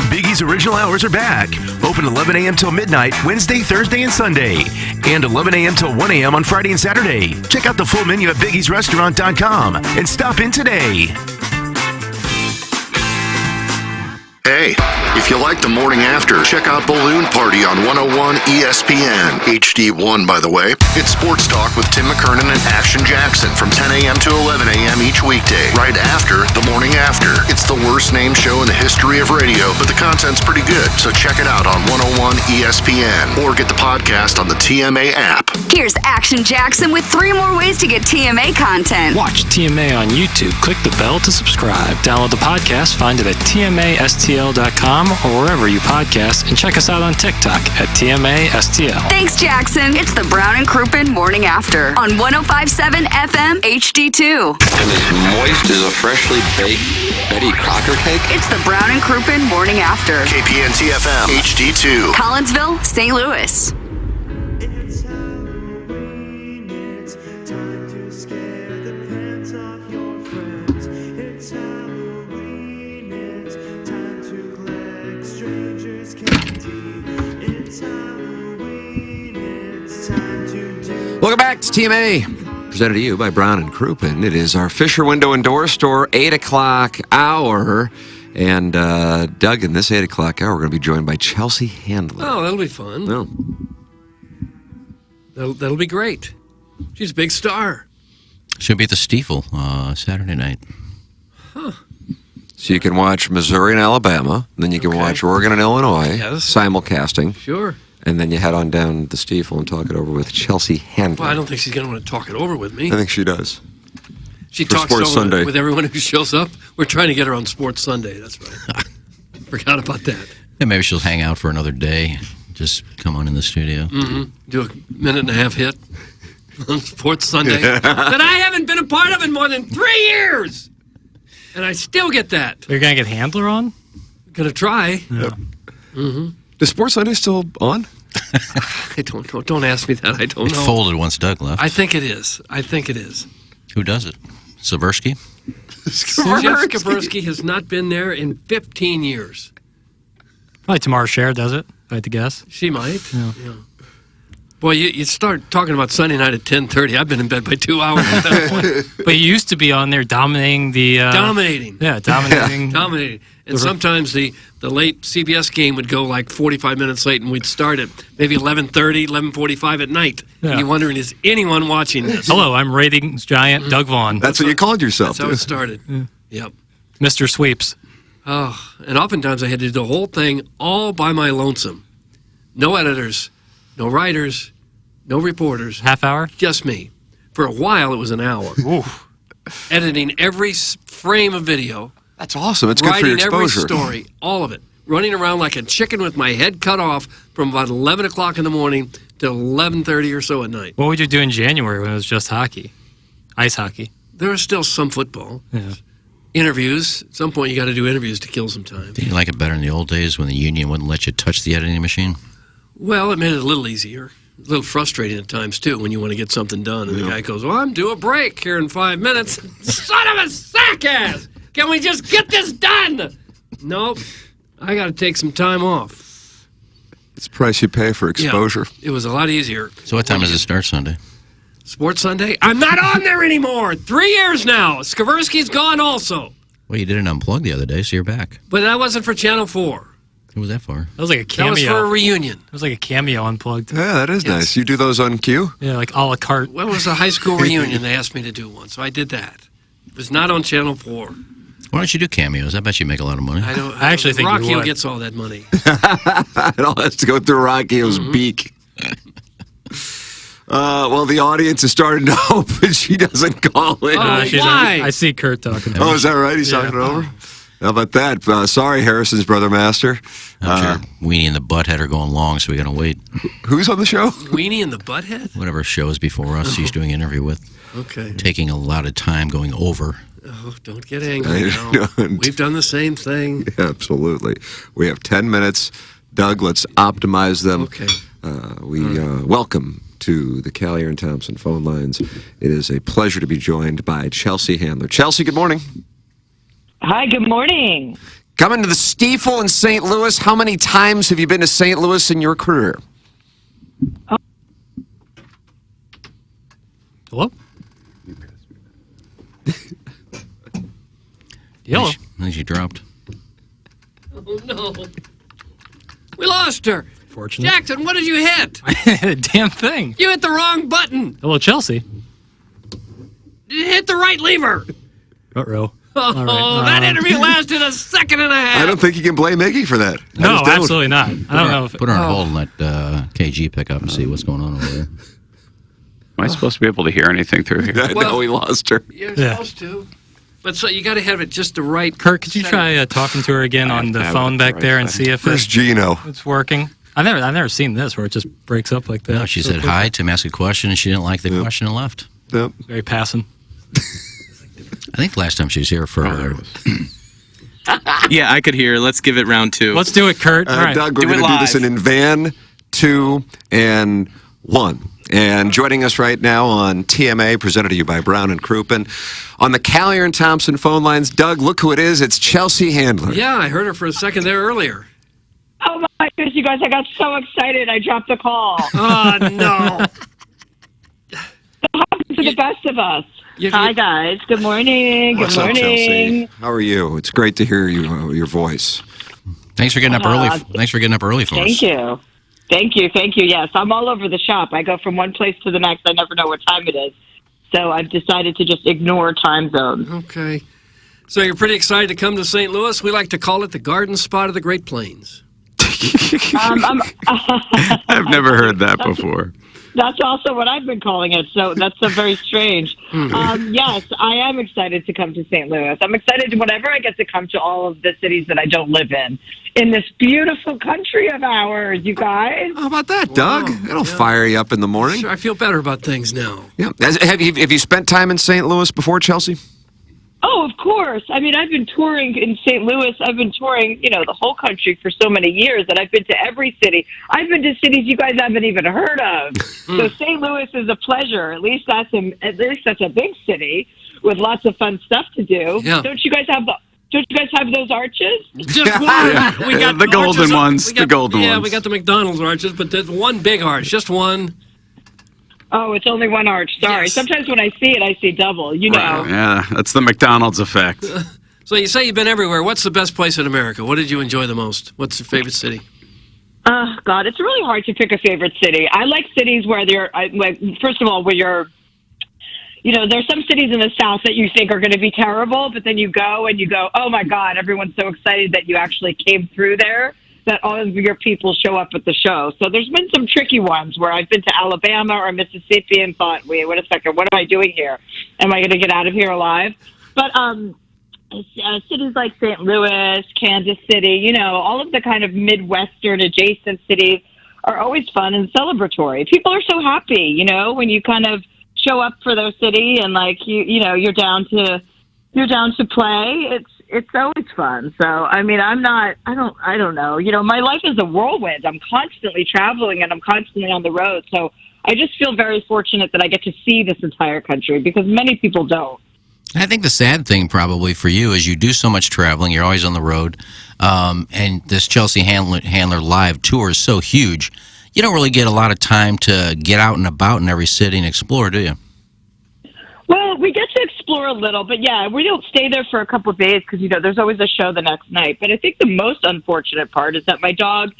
Biggie's original hours are back. Open 11 a.m. till midnight, Wednesday, Thursday, and Sunday. And 11 a.m. till 1 a.m. on Friday and Saturday. Check out the full menu at biggiesrestaurant.com and stop in today. Hey, if you like the morning after, check out Balloon Party on 101 ESPN. HD1, by the way. It's Sports Talk with Tim McKernan and Action Jackson from 10 a.m. to 11 a.m. each weekday, right after the morning after. It's the worst named show in the history of radio, but the content's pretty good, so check it out on 101 ESPN or get the podcast on the TMA app. Here's Action Jackson with 3 more ways to get TMA content. Watch TMA on YouTube. Click the bell to subscribe. Download the podcast. Find it at TMASTL.com or wherever you podcast. And check us out on TikTok at TMASTL. Thanks, Jackson. It's the Brown and Crouppen Morning After on 105.7 FM HD2. And as moist as a freshly baked Betty Crocker cake? It's the Brown and Crouppen Morning After. KPNT FM HD2. Collinsville, St. Louis. Welcome back to TMA, presented to you by Brown and Crouppen. It is our Fisher Window and Door Store 8 o'clock hour. And Doug, in this 8 o'clock hour, we're going to be joined by Chelsea Handler. Oh, that'll be fun. No. That'll be great. She's a big star. She'll be at the Stiefel Saturday night. Huh. So you can watch Missouri and Alabama, and then you can watch Oregon and Illinois, Yes. simulcasting. Sure. And then you head on down to Stiefel and talk it over with Chelsea Handler. Well, I don't think she's going to want to talk it over with me. I think she does. She For talks Sports over Sunday. with everyone who shows up. We're trying to get her on Sports Sunday. That's right. Forgot about that. Yeah, maybe she'll hang out for another day. Just come on in the studio. Mm-hmm. Do a minute and a half hit on Sports Sunday that I haven't been a part of in more than 3 years. And I still get that. You're going to get Handler on? Going to try. Yeah. Mm-hmm. Is Sports Sunday still on? I don't know. Don't ask me that. I don't It know. folded once Doug left. I think it is. Who does it? Seversky? Jeff Skversky has not been there in 15 years. Probably Tamara Scher does it, if I had to guess. She might. Yeah. Boy, you start talking about Sunday night at 10:30. I've been in bed by 2 hours at that point. But you used to be on there dominating the... Dominating. Yeah, dominating. Dominating. And sometimes the late CBS game would go like 45 minutes late, and we'd start at maybe 11:30, 11:45 at night. Yeah. And you're wondering, is anyone watching this? Hello, I'm ratings giant Doug Vaughn. That's what you called yourself. That's how it started. Yep. Mr. Sweeps. Oh, and oftentimes I had to do the whole thing all by my lonesome. No editors, no writers, no reporters. Half hour? Just me. For a while, it was an hour. Oof. editing every frame of video. That's awesome. It's good for your writing exposure. every story, all of it. Running around like a chicken with my head cut off from about 11 o'clock in the morning to 11:30 or so at night. What would you do in January when it was just hockey? Ice hockey. There was still some football. Yeah. Interviews. At some point, you got to do interviews to kill some time. Did you like it better in the old days when the union wouldn't let you touch the editing machine? Well, it made it a little easier. A little frustrating at times, too, when you want to get something done. And the guy goes, well, I'm due a break here in 5 minutes. Son of a sack-ass! Can we just get this done? Nope. I got to take some time off. It's the price you pay for exposure. Yeah, it was a lot easier. So what time does it start Sunday? Sports Sunday? I'm not on there anymore. 3 years now. Skaversky's gone also. Well, you did an unplug the other day, so you're back. But that wasn't for Channel 4. Who was that for? That was like a cameo. That was for a reunion. It was like a cameo unplugged. Yeah, that is nice. You do those on cue? Yeah, like a la carte. Well, it was a high school reunion. They asked me to do one, so I did that. It was not on Channel 4. Why don't you do cameos? I bet you make a lot of money. I don't. I actually think you Rockio would. gets all that money. It all has to go through Rockio's beak. Well, the audience is starting to hope that she doesn't call in. I see Kurt talking. Oh, is that right? He's talking it over? How about that? Sorry, Harrison's brother master. Weenie and the Butthead are going long, so we got to wait. Who's on the show? Weenie and the Butthead? Whatever shows before us, he's doing an interview with. Okay. Taking a lot of time going over. Oh, don't get angry now. We've done the same thing. Yeah, absolutely. We have 10 minutes. Doug, let's optimize them. Okay. We welcome to the Callier and Thompson phone lines. It is a pleasure to be joined by Chelsea Handler. Chelsea, good morning. Hi, good morning. Coming to the Stiefel in St. Louis. How many times have you been to St. Louis in your career? Hello? Yellow. I think she dropped. Oh, no. We lost her. Fortunate. Jackson, what did you hit? I hit a damn thing. You hit the wrong button. Hello, Chelsea. You hit the right lever. Uh-oh. Oh, that interview lasted a second and a half. I don't think you can blame Iggy for that. No, absolutely not. I don't know. Put her on hold and let KG pick up and see what's going on over there. Am I supposed to be able to hear anything through here? No, we lost her. You're supposed to. But so you got to have it just the right. Kurt, could you try talking to her again on the phone back there and see if Where's Gino? it's working? I've never seen this where it just breaks up like that. No, she said hi, Tim asked a question, and she didn't like the question and left. Yep. Very passing. I think last time she was here for Yeah, I could hear. Let's give it round two. Let's do it, Kurt. All right. Doug, we're going to do this in van 2 and 1. And joining us right now on TMA, presented to you by Brown and Crouppen, on the Callier and Thompson phone lines. Doug, look who it is. It's Chelsea Handler. Yeah, I heard her for a second there earlier. Oh my goodness, you guys, I got so excited I dropped the call. Oh, no. That happens to the best of us. Hi, guys. Good morning. What's Good up, morning. Chelsea? How are you? It's great to hear your voice. Thanks for getting up early. Thanks for getting up early for us. Thank you. Thank you. Thank you. Yes, I'm all over the shop. I go from one place to the next. I never know what time it is. So I've decided to just ignore time zones. Okay. So you're pretty excited to come to St. Louis? We like to call it the garden spot of the Great Plains. I've never heard that before. That's also what I've been calling it, so that's so very strange. Yes, I am excited to come to St. Louis. I'm excited whenever I get to come to all of the cities that I don't live in this beautiful country of ours, you guys. How about that, Doug? It'll fire you up in the morning. Sure, I feel better about things now. Yeah. Have you spent time in St. Louis before, Chelsea? Oh, of course. I mean, I've been touring in St. Louis. I've been touring, the whole country for so many years that I've been to every city. I've been to cities you guys haven't even heard of. So St. Louis is a pleasure. At least that's a big city with lots of fun stuff to do. Yeah. Don't you guys have those arches? Just one. Yeah. We got The golden arches ones, the golden Yeah, ones. we got the McDonald's arches, but there's one big arch, just one. Oh, it's only one arch. Sorry. Yes. Sometimes when I see it, I see double. You know. Yeah, that's the McDonald's effect. So you say you've been everywhere. What's the best place in America? What did you enjoy the most? What's your favorite city? Oh, God, it's really hard to pick a favorite city. I like cities where first of all, where you're, there's some cities in the South that you think are going to be terrible, but then you go, oh my God, everyone's so excited that you actually came through there. that all of your people show up at the show. So there's been some tricky ones where I've been to Alabama or Mississippi and thought, wait a second, what am I doing here? Am I going to get out of here alive? But cities like St. Louis, Kansas City, you know, all of the kind of Midwestern adjacent cities are always fun and celebratory. People are so happy, you know, when you kind of show up for their city and like you're down to play. It's always fun. So I mean, I don't know. You know, my life is a whirlwind. I'm constantly traveling and I'm constantly on the road. So I just feel very fortunate that I get to see this entire country because many people don't. I think the sad thing probably for you is you do so much traveling. You're always on the road. And this Chelsea Handler Live tour is so huge. You don't really get a lot of time to get out and about in every city and explore, do you? Well, we get to explore a little, but yeah, we don't stay there for a couple of days because, you know, there's always a show the next night. But I think the most unfortunate part is that my dog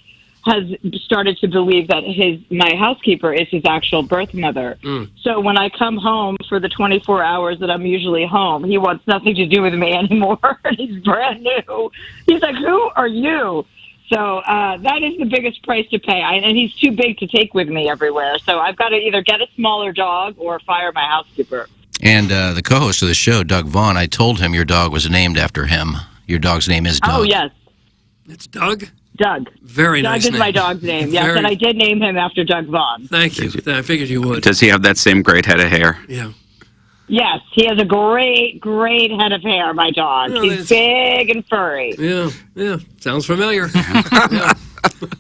has started to believe that my housekeeper is his actual birth mother. So when I come home for the 24 hours that I'm usually home, he wants nothing to do with me anymore. He's brand new. He's like, who are you? So that is the biggest price to pay. And he's too big to take with me everywhere. So I've got to either get a smaller dog or fire my housekeeper. And the co-host of the show, Doug Vaughn, I told him your dog was named after him. Your dog's name is Doug. Oh, yes. It's Doug? Doug. Very Doug nice is name. my dog's name, yes, and I did name him after Doug Vaughn. Thank you. I figured you would. Does he have that same great head of hair? Yeah. Yes, he has a great head of hair, my dog. Oh, He's big and furry. Yeah. Sounds familiar.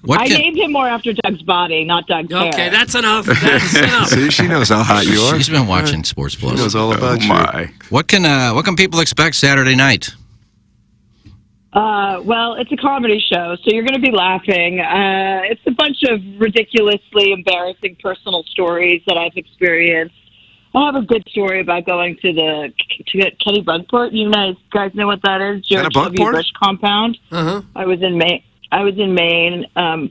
I named him more after Doug's body, not Doug's hair. Okay, that's enough. That's enough. See, she knows how hot you are. She's been watching Sports Plus. She knows all about you. What can people expect Saturday night? Well, it's a comedy show, so you're going to be laughing. It's a bunch of ridiculously embarrassing personal stories that I've experienced. I have a good story about going to Kenny Bunkport. You guys know what that is? George W. Bush compound. I was in Maine.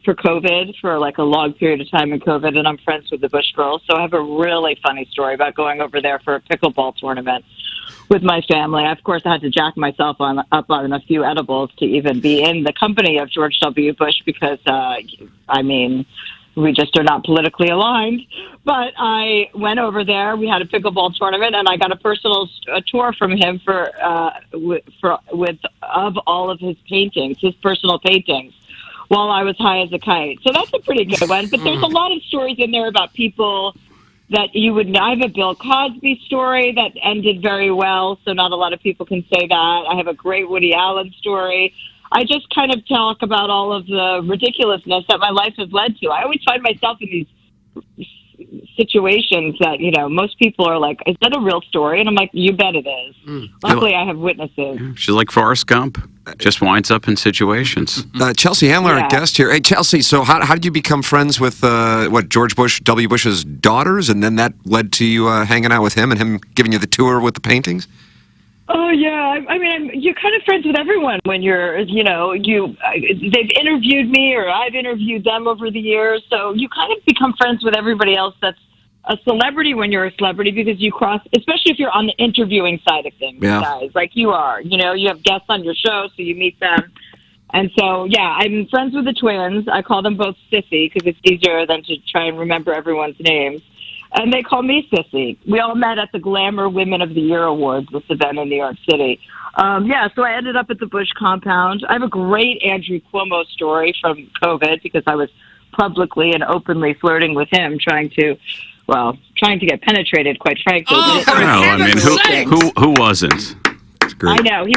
For COVID for like a long period of time in COVID, and I'm friends with the Bush girls. So I have a really funny story about going over there for a pickleball tournament with my family. Of course, I had to jack myself up on a few edibles to even be in the company of George W. Bush because, we just are not politically aligned. But I went over there. We had a pickleball tournament, and I got a personal tour from him with all of his paintings, his personal paintings, while I was high as a kite. So that's a pretty good one. But there's a lot of stories in there about people that you would know. I have a Bill Cosby story that ended very well, so not a lot of people can say that. I have a great Woody Allen story. I just kind of talk about all of the ridiculousness that my life has led to. I always find myself in these situations that, you know, most people are like, is that a real story? And I'm like, you bet it is. Luckily, I have witnesses. She's like Forrest Gump. Just winds up in situations. Chelsea Handler, our guest here. Hey, Chelsea, so how did you become friends with, George W. Bush's daughters? And then that led to you hanging out with him and him giving you the tour with the paintings? Oh, yeah. I mean, you're kind of friends with everyone when you're, they've interviewed me or I've interviewed them over the years. So you kind of become friends with everybody else that's a celebrity when you're a celebrity because you cross, especially if you're on the interviewing side of things, guys, like you are. You know, you have guests on your show, so you meet them. And so, yeah, I'm friends with the twins. I call them both Sissy because it's easier than to try and remember everyone's names. And they call me Sissy. We all met at the Glamour Women of the Year Awards, this event in New York City. So I ended up at the Bush compound. I have a great Andrew Cuomo story from COVID because I was publicly and openly flirting with him, trying to get penetrated, quite frankly. Who wasn't? I know. He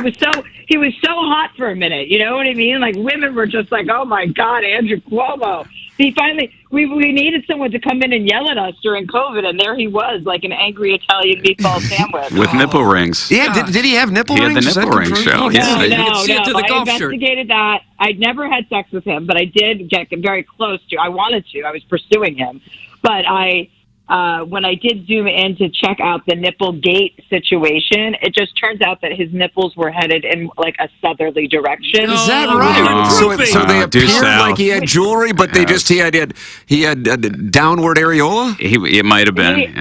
was so hot for a minute. You know what I mean? Like, women were just like, oh, my God, Andrew Cuomo. He finally, we needed someone to come in and yell at us during COVID, and there he was, like an angry Italian meatball sandwich. With nipple rings. Yeah, did he have nipple rings? He had the nipple ring show. No. I investigated that. I'd never had sex with him, but I did get very close to. I wanted to. I was pursuing him. But I when I did zoom in to check out the nipple gate situation, it just turns out that his nipples were headed in like a southerly direction. Is that right? So they appeared like he had jewelry, but he had a downward areola? It might have been,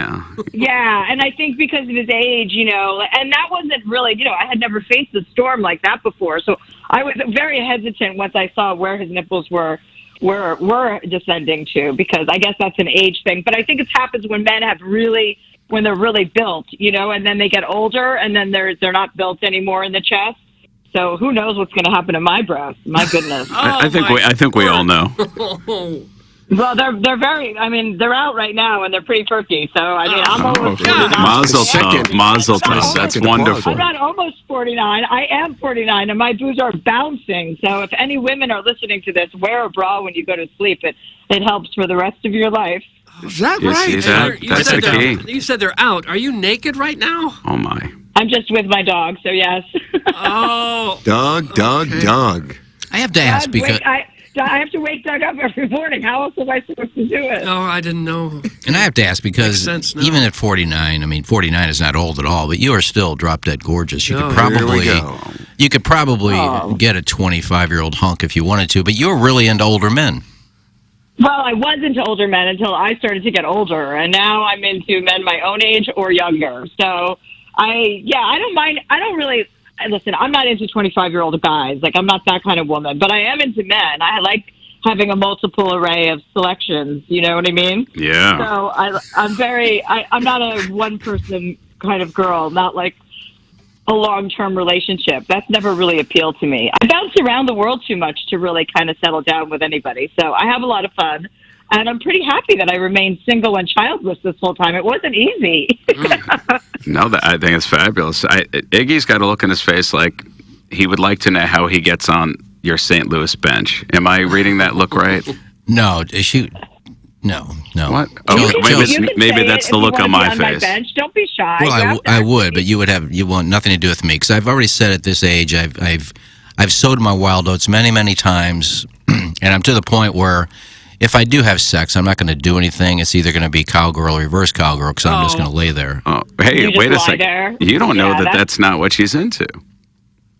Yeah, and I think because of his age, and that wasn't really, I had never faced a storm like that before, so I was very hesitant once I saw where his nipples were descending to, because I guess that's an age thing. But I think it happens when men when they're really built, and then they get older, and then they're not built anymore in the chest. So who knows what's going to happen to my breasts? My goodness. I think we all know. Well, they're very. I mean, they're out right now and they're pretty perky. So I mean, I'm almost 49. Mazel tov. That's wonderful. I'm not almost 49. I am 49, and my boobs are bouncing. So if any women are listening to this, wear a bra when you go to sleep. It helps for the rest of your life. Is that right? That's the key. You said they're out. Are you naked right now? Oh my! I'm just with my dog. So yes. Oh. Dog. I have to ask because. I have to wake Doug up every morning. How else am I supposed to do it? Oh, I didn't know. And I have to ask because even at 49, 49 is not old at all, but you are still drop dead gorgeous. You could probably get a 25-year-old hunk if you wanted to, but you're really into older men. Well, I was into older men until I started to get older, and now I'm into men my own age or younger. So I don't mind. I don't really. Listen, I'm not into 25-year-old guys. Like, I'm not that kind of woman. But I am into men. I like having a multiple array of selections. You know what I mean? Yeah. So I'm not a one-person kind of girl, not like a long-term relationship. That's never really appealed to me. I bounce around the world too much to really kind of settle down with anybody. So I have a lot of fun. And I'm pretty happy that I remained single and childless this whole time. It wasn't easy. No, I think it's fabulous. Iggy's got a look in his face like he would like to know how he gets on your St. Louis bench. Am I reading that look right? No. No. What? Oh, maybe that's the look on my face. My bench. Don't be shy. Well, I would, but you want nothing to do with me because I've already said at this age I've sowed my wild oats many times, and I'm to the point where. If I do have sex, I'm not going to do anything. It's either going to be cowgirl or reverse cowgirl because I'm just going to lay there. Oh, hey, wait a second. You don't know that's not what she's into.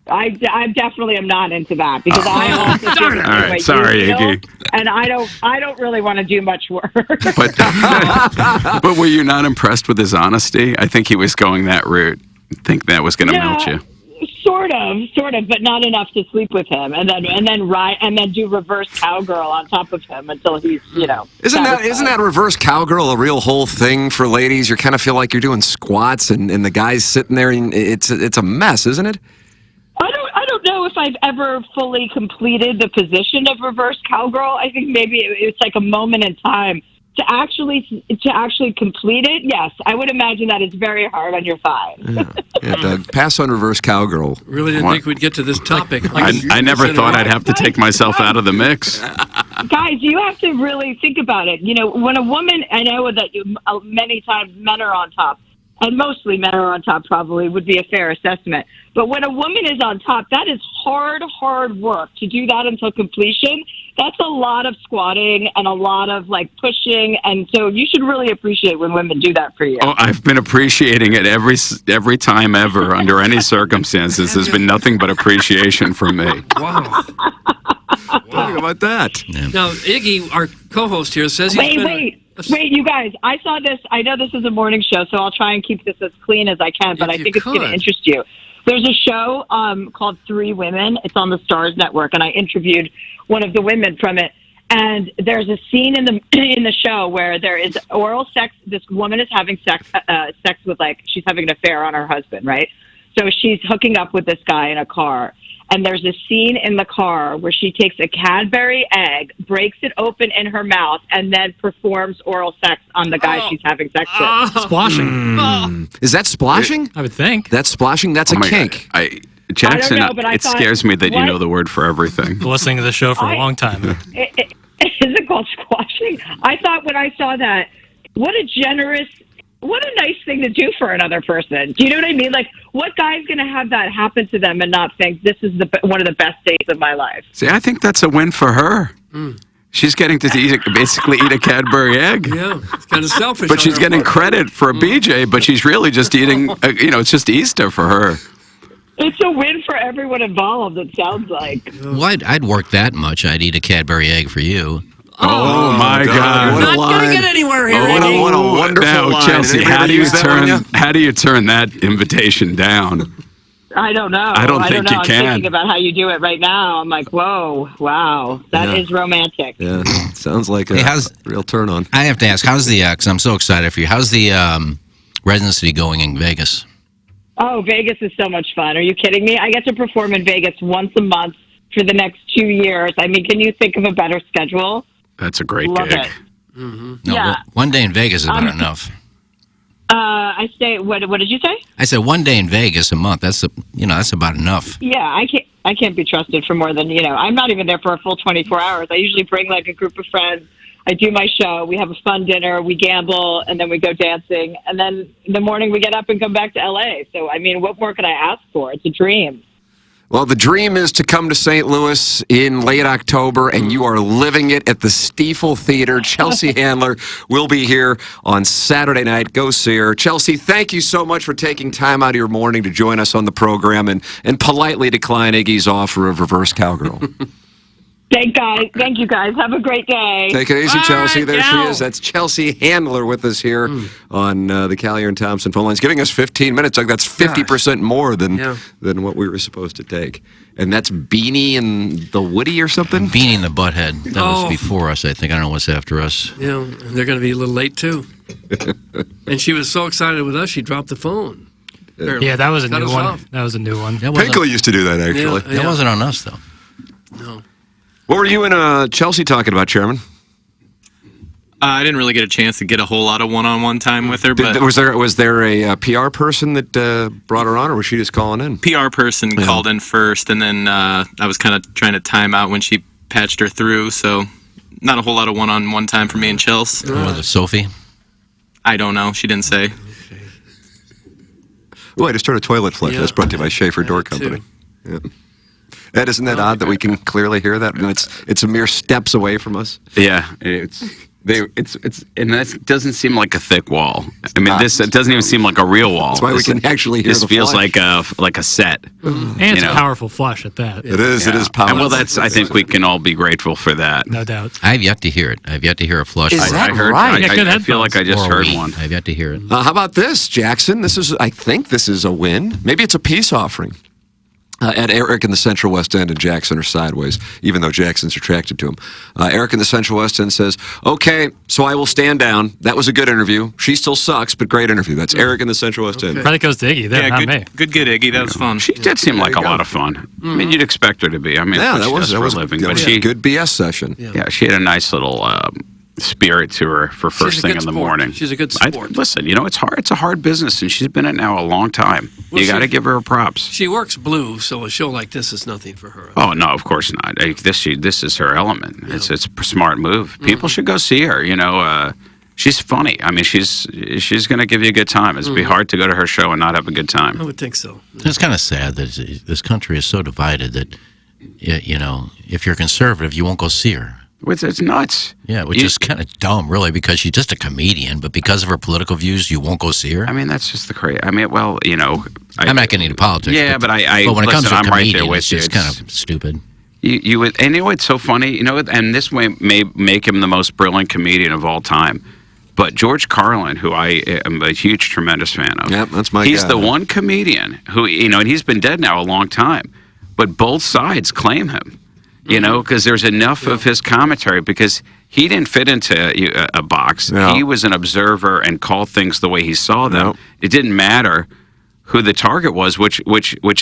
I definitely am not into that because I also all right, sorry, Iggy. And I don't really want to do much work. But were you not impressed with his honesty? I think he was going that route. I think that was going to melt you. Sort of, but not enough to sleep with him, and then do reverse cowgirl on top of him until he's, Isn't that reverse cowgirl a real whole thing for ladies? You kind of feel like you're doing squats, and the guy's sitting there, and it's a mess, isn't it? I don't know if I've ever fully completed the position of reverse cowgirl. I think maybe it's like a moment in time. To actually complete it, yes, I would imagine that it's very hard on your thighs. Yeah, Doug, pass on reverse cowgirl. Really didn't think we'd get to this topic. I never thought I'd have to take myself out of the mix. Guys, you have to really think about it. When a woman, I know that many times men are on top, and mostly men are on top probably would be a fair assessment. But when a woman is on top, that is hard work to do that until completion. That's a lot of squatting and a lot of pushing, and so you should really appreciate when women do that for you. Oh, I've been appreciating it every time ever under any circumstances. There's been nothing but appreciation from me. Wow. Think about that. Yeah. Now, Iggy, our co-host here, says he's Wait, you guys. I saw this. I know this is a morning show, so I'll try and keep this as clean as I can, but I think it's going to interest you. There's a show called Three Women. It's on the Starz Network, and I interviewed one of the women from it. And there's a scene in the show where there is oral sex. This woman is having sex with she's having an affair on her husband, right? So she's hooking up with this guy in a car. And there's a scene in the car where she takes a Cadbury egg, breaks it open in her mouth, and then performs oral sex on the guy she's having sex with. Splashing. Is that splashing? I would think. That's splashing? That's a kink. Jackson, I don't know, but it scares me that you know the word for everything. Listening to the show for a long time. Is it called squashing? I thought when I saw that, what a nice thing to do for another person. Do you know what I mean? What guy's going to have that happen to them and not think this is one of the best days of my life? See, I think that's a win for her. She's getting to basically eat a Cadbury egg. Yeah, it's kind of selfish. But on she's her getting part. credit for a BJ, but she's really just eating, it's just Easter for her. It's a win for everyone involved, it sounds like. Well, I'd work that much. I'd eat a Cadbury egg for you. Oh my God! What not going to get anywhere here, Eddie. What a wonderful now, line. Chelsea, Anybody how do you use that one yet? how do you turn that invitation down? I don't know. I don't think you I'm can. thinking about how you do it right now. I'm like, whoa, wow, that is romantic. Yeah, sounds like a real turn on. I have to ask, how's the? Because I'm so excited for you. How's the residency going in Vegas? Oh, Vegas is so much fun. Are you kidding me? I get to perform in Vegas once a month for the next 2 years. I mean, can you think of a better schedule? That's a great Love gig. it. No, Yeah. one day in Vegas is about enough. I stay. What did you say? I said 1 day in Vegas a month. That's that's about enough. Yeah, I can't be trusted for more than I'm not even there for a full 24 hours. I usually bring like a group of friends. I do my show. We have a fun dinner. We gamble, and then we go dancing. And then in the morning we get up and come back to LA. So I mean, what more can I ask for? It's a dream. Well, the dream is to come to St. Louis in late October, and you are living it at the Stiefel Theater. Chelsea Handler will be here on Saturday night. Go see her. Chelsea, thank you so much for taking time out of your morning to join us on the program and politely decline Iggy's offer of reverse cowgirl. Thank you guys. Have a great day. Take it easy, Chelsea. There she ciao. is. That's Chelsea Handler with us here on the Callier and Thompson phone lines, giving us 15 minutes. Like that's 50% more than what we were supposed to take. And that's Beanie and the Woody or something? Beanie and the Butthead. That was before us, I think. I don't know what's after us. Yeah, and they're going to be a little late, too. And she was so excited with us, she dropped the phone. Yeah, that was a Cut new us one. off. That was a new one. Pinkley used to do that, actually. Yeah. That wasn't on us, though. No. What were you and Chelsea talking about, Chairman? I didn't really get a chance to get a whole lot of one-on-one time with her, but Was there a PR person that brought her on, or was she just calling in? PR person called in first, and then I was kind of trying to time out when she patched her through, so not a whole lot of one-on-one time for me and Chels. Was it Sophie? I don't know. She didn't say. Oh, I just heard a toilet flush. That's brought to you by Schaefer Door Company. Yeah. Ed, isn't that odd that we can clearly hear that? And it's a mere steps away from us. Yeah, it's and that doesn't seem like a thick wall. I mean, it doesn't even seem like a real wall. That's why we can actually hear this the feels flush. like a set. And it's a powerful flush at that. It is. It is powerful. Well, I think we can all be grateful for that. No doubt. I have yet to hear it. I have yet to hear a flush. Is that I heard, right? I feel like I just heard one. I have yet to hear it. How about this, Jackson? I think this is a win. Maybe it's a peace offering. At Eric in the Central West End and Jackson are sideways, even though Jackson's attracted to him. Eric in the Central West End says, okay, so I will stand down. That was a good interview. She still sucks, but great interview. That's Eric in the Central West End. Probably goes to Iggy there, not me. Good gig, Iggy. That was fun. She did seem like a lot of fun. I mean, you'd expect her to be. I mean, Yeah, that's what that was she does for a living. that But was she, a good BS session. yeah, she had a nice little spirit to her for first She's a thing good in the sport. morning. She's a good sport. Listen, it's hard. It's a hard business, and she's been in it now a long time. Well, You got to she- give her props. She works blue, so a show like this is nothing for her. Oh no, of course not. This is her element. It's a smart move. People should go see her. She's funny. I mean, she's going to give you a good time. It'd be hard to go to her show and not have a good time. I would think so. It's kind of sad that this country is so divided that, if you're conservative, you won't go see her. It's nuts. Yeah, which is kind of dumb, really, because she's just a comedian, but because of her political views, you won't go see her. I mean, that's just the crazy. I mean, well, I'm not getting into politics. Yeah, but when it comes to a I'm right there comedian, with it's you. just kind of stupid. You would, and it's so funny, and this way may make him the most brilliant comedian of all time. But George Carlin, who I am a huge, tremendous fan of, Yep, that's my he's guy. the one comedian who, and he's been dead now a long time, but both sides claim him, because there's enough of his commentary, because he didn't fit into a box. No. He was an observer and called things the way he saw them. No. It didn't matter who the target was, which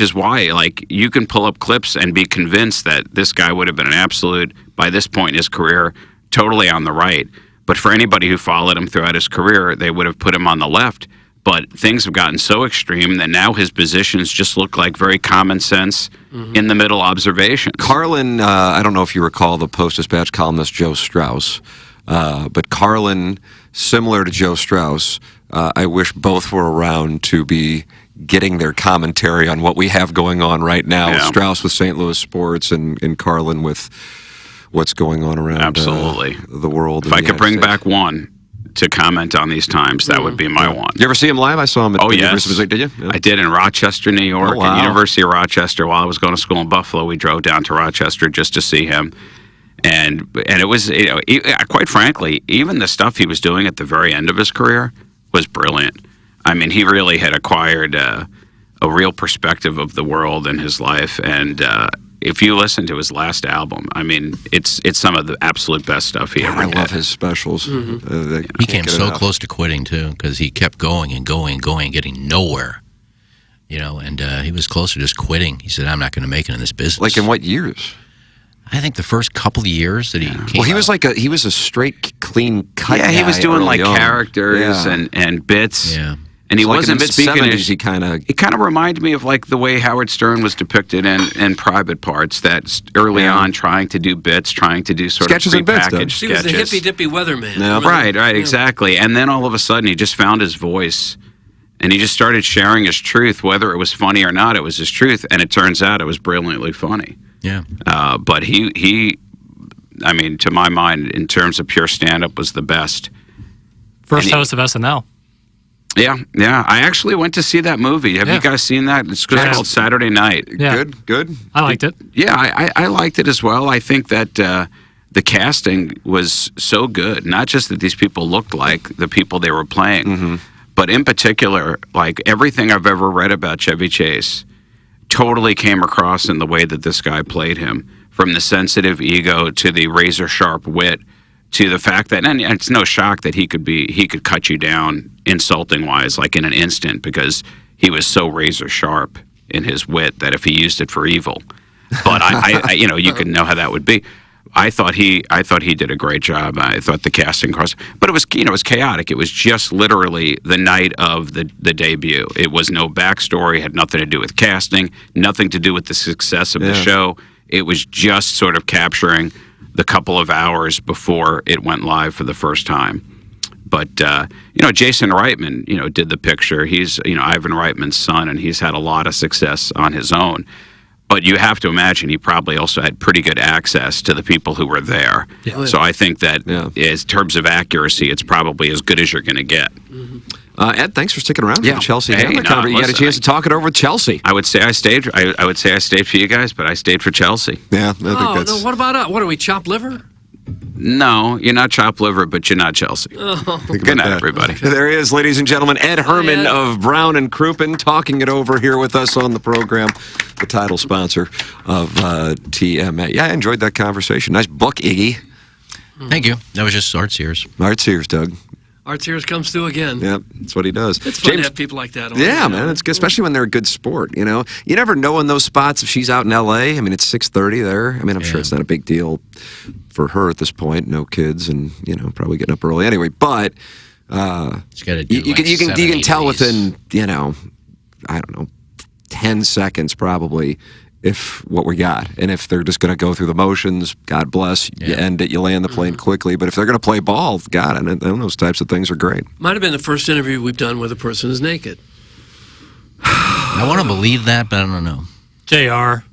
is why, like, you can pull up clips and be convinced that this guy would have been an absolute, by this point in his career, totally on the right. But for anybody who followed him throughout his career, they would have put him on the left. But things have gotten so extreme that now his positions just look like very common sense, in the middle observations. Carlin, I don't know if you recall the Post-Dispatch columnist Joe Strauss, but Carlin, similar to Joe Strauss, I wish both were around to be getting their commentary on what we have going on right now. Yeah. Strauss with St. Louis sports and Carlin with what's going on around Absolutely. The world. If I could bring back one to comment on these times, that would be my one. You ever see him live? I saw him at the University of Missouri. Did you? Yeah. I did in Rochester, New York. Oh, wow. At University of Rochester. While I was going to school in Buffalo, we drove down to Rochester just to see him. And it was, quite frankly, even the stuff he was doing at the very end of his career was brilliant. I mean, he really had acquired a real perspective of the world and his life. And if you listen to his last album, I mean, it's some of the absolute best stuff he ever did. I love his specials. He came so close to quitting, too, because he kept going and going and going, getting nowhere. And he was close to just quitting. He said, I'm not going to make it in this business. Like in what years? I think the first couple of years that he came Well, he was a straight, clean cut Yeah, he guy was doing early like on. characters and bits. Yeah. And he So like wasn't in the speaking mid-70s, he kind of... It kind of reminded me of like the way Howard Stern was depicted in Private Parts, that early on trying to do bits, trying to do sort Sketches of and bits, prepackaged He was sketches. the hippy-dippy weatherman. Yeah. Right, exactly. And then all of a sudden he just found his voice and he just started sharing his truth, whether it was funny or not, it was his truth. And it turns out it was brilliantly funny. Yeah. But he, I mean, to my mind, in terms of pure stand-up, was the best. First host of SNL. Yeah. I actually went to see that movie. Have you guys seen that? It's called Saturday Night. Yeah. Good. I liked it. Yeah, I liked it as well. I think that the casting was so good. Not just that these people looked like the people they were playing, but in particular, like everything I've ever read about Chevy Chase totally came across in the way that this guy played him. From the sensitive ego to the razor sharp wit to the fact that, and it's no shock that he could cut you down insulting wise, like in an instant, because he was so razor sharp in his wit that if he used it for evil, but I you can know how that would be. I thought he did a great job. I thought the casting cross, but it was chaotic. It was just literally the night of the debut. It was no backstory. Had nothing to do with casting. Nothing to do with the success of the show. It was just sort of capturing the couple of hours before it went live for the first time. But Jason Reitman, did the picture. He's Ivan Reitman's son, and he's had a lot of success on his own. But you have to imagine he probably also had pretty good access to the people who were there. Yeah. So I think that in terms of accuracy, it's probably as good as you're going to get. Ed, thanks for sticking around for the Chelsea. Hey, you got a chance to talk it over with Chelsea. I would say I stayed. I would say I stayed for you guys, but I stayed for Chelsea. Yeah, I think No, what about us? What are we, chopped liver? No, you're not chopped liver, but you're not Chelsea. Oh. Good night, everybody. There he is, ladies and gentlemen, Ed Herman of Brown and Crouppen, talking it over here with us on the program, the title sponsor of TMA. Yeah, I enjoyed that conversation. Nice book, Iggy. Thank you. That was just Art Sears. Art Sears, Doug. Our tears comes through again. Yep, that's what he does. It's fun to have people like that. Yeah, man, it's good, especially when they're a good sport. You never know in those spots if she's out in L.A. I mean, it's 6:30 there. I mean, I'm sure it's not a big deal for her at this point. No kids, and probably getting up early anyway. But you can tell within I don't know 10 seconds probably if what we got, and if they're just going to go through the motions, God bless, you end it, you land the plane quickly. But if they're going to play ball, God, and those types of things are great. Might have been the first interview we've done where the person is naked. I want to believe that, but I don't know. JR.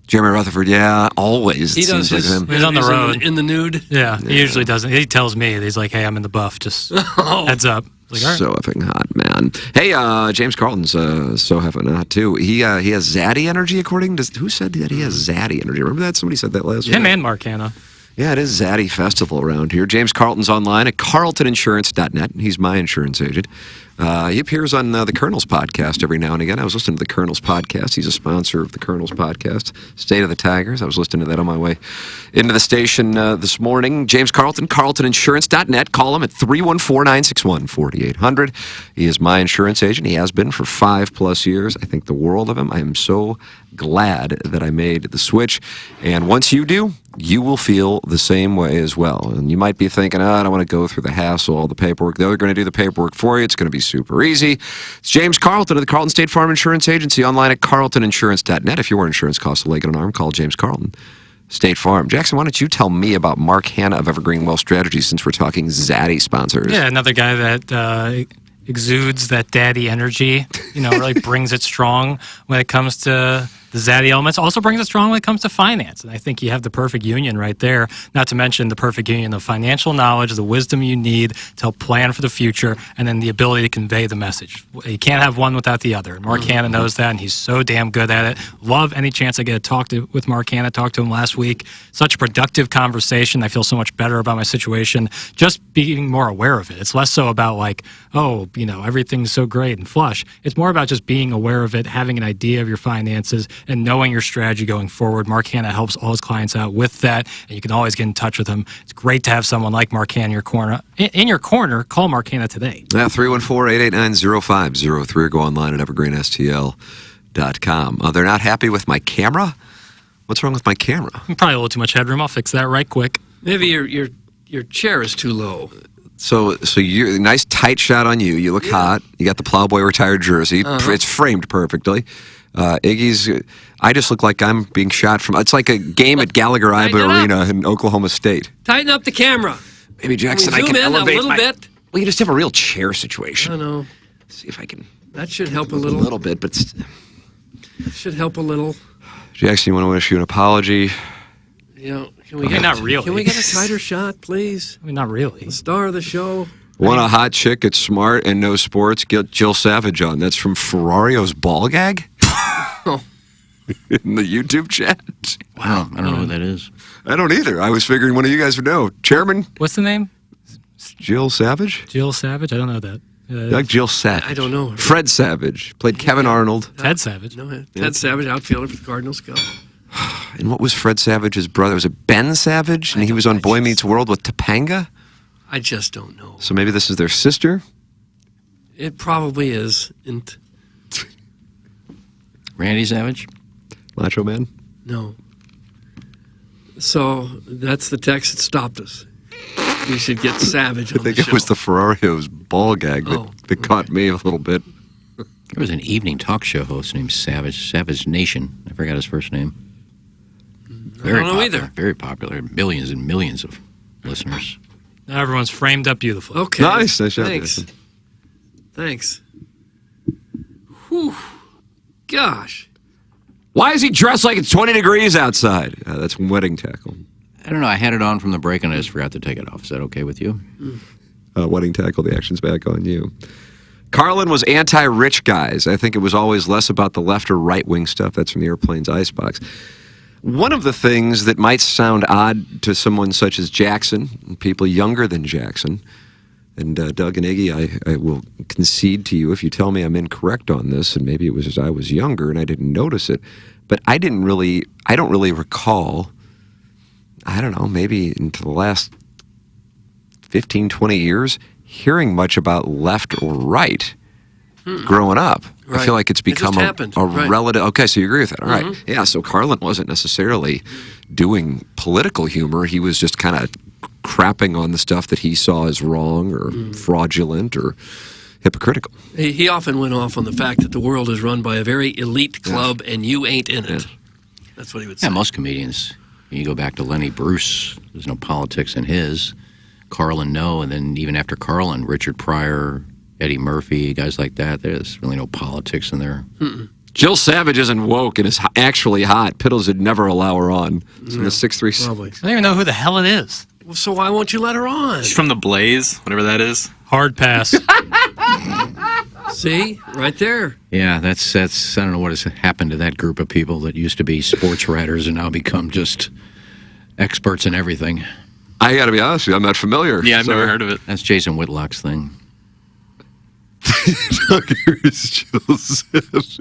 Jeremy Rutherford, yeah, always. He does seems like him. He's on the road. In the nude. Yeah, he usually doesn't. He tells me, he's like, hey, I'm in the buff. Just heads up. Like, all right. So effing hot, man. Hey, James Carlton's so effing hot, too. He has zaddy energy, according to... Who said that he has zaddy energy? Remember that? Somebody said that last week. Him and Mark Hanna. Yeah, it is Zaddy Festival around here. James Carlton's online at carltoninsurance.net. He's my insurance agent. He appears on the Colonel's podcast every now and again. I was listening to the Colonel's podcast. He's a sponsor of the Colonel's podcast, State of the Tigers. I was listening to that on my way into the station this morning. James Carlton, carltoninsurance.net. Call him at 314-961-4800. He is my insurance agent. He has been for 5+ years. I think the world of him. I am so glad that I made the switch. And once you do, you will feel the same way as well. And you might be thinking, I don't want to go through the hassle, all the paperwork. They're going to do the paperwork for you. It's going to be super easy. It's James Carlton of the Carlton State Farm Insurance Agency, online at carltoninsurance.net. If your insurance costs a leg and an arm, call James Carlton, State Farm. Jackson, why don't you tell me about Mark Hanna of Evergreen Wealth Strategies, since we're talking Zaddy sponsors? Yeah, another guy that exudes that daddy energy, really brings it strong when it comes to the zaddy elements. Also brings it strong when it comes to finance. And I think you have the perfect union right there, not to mention the perfect union of financial knowledge, the wisdom you need to help plan for the future, and then the ability to convey the message. You can't have one without the other. And Mark Hanna knows that, and he's so damn good at it. Love any chance I get to talk with Mark Hanna. Talked to him last week. Such a productive conversation. I feel so much better about my situation. Just being more aware of it. It's less so about like, oh, everything's so great and flush. It's more about just being aware of it, having an idea of your finances, and knowing your strategy going forward. Mark Hanna helps all his clients out with that, and you can always get in touch with him. It's great to have someone like Mark Hanna in your corner. In your corner, call Mark Hanna today. 314-889-0503 or go online at evergreenstl.com. They're not happy with my camera? What's wrong with my camera? Probably a little too much headroom. I'll fix that right quick. Maybe your chair is too low. So you're nice tight shot on you. You look hot. You got the Plowboy retired jersey. It's framed perfectly. Iggy's. I just look like I'm being shot from. It's like a game at Gallagher Iba Arena in Oklahoma State. Tighten up the camera. Maybe Jackson, Can we zoom I can in elevate a little bit. Well, you just have a real chair situation. I know. See if I can. That should help a little. A little bit, but That should help a little. Jackson, you want to wish you an apology? Can we get not really. Can we get a tighter shot, please? I mean, not really. The star of the show. Want a hot chick that's smart and knows sports? Get Jill Savage on. That's from Ferrario's Ball Gag in the YouTube chat. Wow, I don't know who that is. I don't either. I was figuring one of you guys would know. Chairman? What's the name? Jill Savage? Jill Savage? I don't know that. Like Jill Savage. I don't know her. Fred Savage. Played Kevin Arnold. Ted Savage. No, Ted Savage, outfielder for the Cardinals. Go. And what was Fred Savage's brother? Was it Ben Savage? And he was on Boy Meets World with Topanga? I just don't know. So maybe this is their sister? It probably is. Randy Savage? Macho Man? No. So that's the text that stopped us. We should get Savage on I think the it show. was the Ferrario's Ball Gag that caught me a little bit. There was an evening talk show host named Savage Nation. I forgot his first name. Very don't know popular, either. Very popular. Millions and millions of listeners. Now everyone's framed up beautifully. Okay. Nice job, Thanks. Jason. Thanks. Whew. Gosh. Why is he dressed like it's 20 degrees outside? That's wedding tackle. I don't know. I had it on from the break and I just forgot to take it off. Is that okay with you? Wedding tackle, the action's back on you. Carlin was anti-rich guys. I think it was always less about the left or right-wing stuff. That's from the Airplane's Icebox. One of the things that might sound odd to someone such as Jackson, and people younger than Jackson, and Doug and Iggy, I will concede to you if you tell me I'm incorrect on this, and maybe it was as I was younger and I didn't notice it, but I don't really recall, I don't know, maybe into the last 15, 20 years, hearing much about left or right growing up. Right. I feel like it's become just happened. a Right. relative. Okay, so you agree with that. All right. Yeah, so Carlin wasn't necessarily doing political humor. He was just kind of crapping on the stuff that he saw as wrong or fraudulent or hypocritical. He often went off on the fact that the world is run by a very elite club and you ain't in it. That's what he would say. Yeah, most comedians. You go back to Lenny Bruce. There's no politics in his. Carlin, no. And then even after Carlin, Richard Pryor, Eddie Murphy, guys like that, there's really no politics in there. Jill Savage isn't woke and is actually hot. Piddles would never allow her on. It's in the 6'3". Probably. I don't even know who the hell it is. Well, so why won't you let her on? She's from the Blaze, whatever that is. Hard pass. See? Right there. Yeah, that's I don't know what has happened to that group of people that used to be sports writers and now become just experts in everything. I got to be honest with you, I'm not familiar. Yeah, I've never heard of it. That's Jason Whitlock's thing. Jill Savage.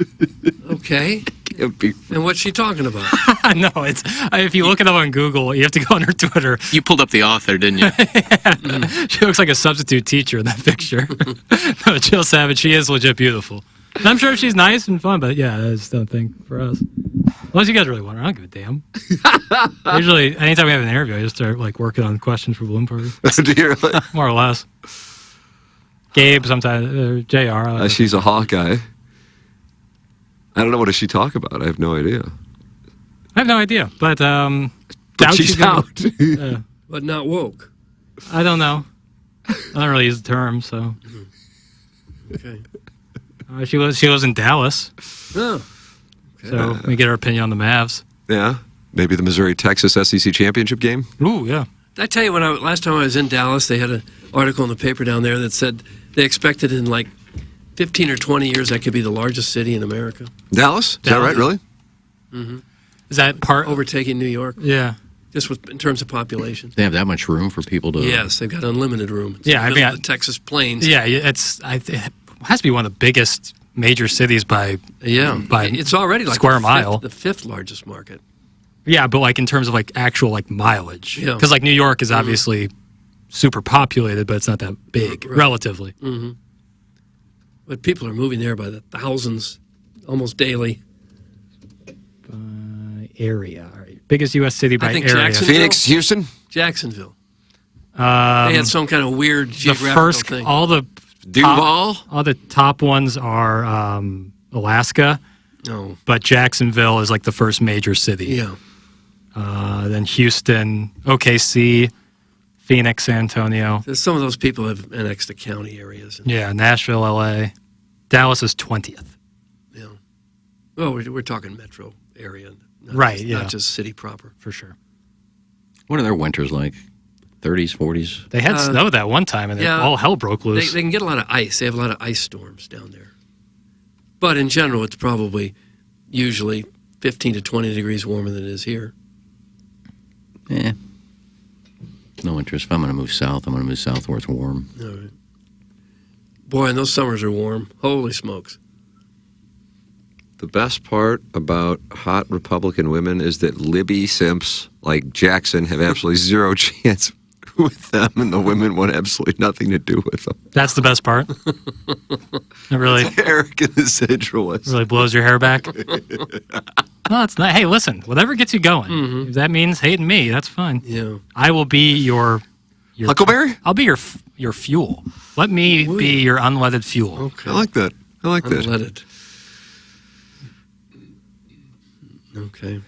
Okay. Can't be. And what's she talking about? No, it's if you look it up on Google, you have to go on her Twitter. You pulled up the author, didn't you? She looks like a substitute teacher in that picture. No, Jill Savage, she is legit beautiful. And I'm sure she's nice and fun, but yeah, I just don't think for us. Unless you guys really want her, I don't give a damn. Usually, anytime we have an interview, I just start like working on questions for Bloom Party. Do you really? More or less. Gabe, sometimes, JR. She's a Hawkeye. I don't know, what does she talk about? I have no idea. I have no idea, but doubt she's gonna- out. But not woke. I don't know. I don't really use the term, so. Okay. She was in Dallas. Oh. Okay. So we get our opinion on the Mavs. Yeah. Maybe the Missouri-Texas SEC championship game. Ooh, yeah. Did I tell you last time I was in Dallas, they had an article in the paper down there that said they expected in like 15 or 20 years that could be the largest city in America. Dallas? Is that right, really? Mm-hmm. Is that part overtaking New York? Yeah. Just in terms of population. They have that much room for people to. Yes, they've got unlimited room. It's Yeah, in the I middle mean, of the Texas plains. Yeah, it has to be one of the biggest major cities by it's already like square mile. the fifth largest market. Yeah, but like in terms of like actual like mileage. Yeah. Because like New York is obviously super populated, but it's not that big relatively. Mm-hmm. But people are moving there by the thousands, almost daily. Area. All right. Biggest U.S. city by I think area. Jacksonville? Phoenix, Houston? Jacksonville. They They had some kind of weird the geographical first, thing. all the Duval? all the top ones are Alaska. Oh. But Jacksonville is like the first major city. Yeah. Then Houston, OKC, Phoenix, San Antonio. Some of those people have annexed the county areas. Yeah, Nashville, LA. Dallas is 20th. Well, we're talking metro area. Right, Not just city proper. For sure. What are their winters like? 30s, 40s? They had snow that one time, and all hell broke loose. They can get a lot of ice. They have a lot of ice storms down there. But in general, it's probably usually 15 to 20 degrees warmer than it is here. No interest. If I'm going to move south, I'm going to move south where it's warm. All right. Boy, and those summers are warm. Holy smokes. The best part about hot Republican women is that Libby simps like Jackson have absolutely zero chance with them, and the women want absolutely nothing to do with them. That's the best part. It really, arrogant and sensualist. Really blows your hair back. No, it's not. Hey, listen, whatever gets you going. If that means hating me, that's fine. Yeah. I will be your Huckleberry? I'll be your fuel. Let me be your unleaded fuel. Okay. I like that. I like that. Unleaded. Okay.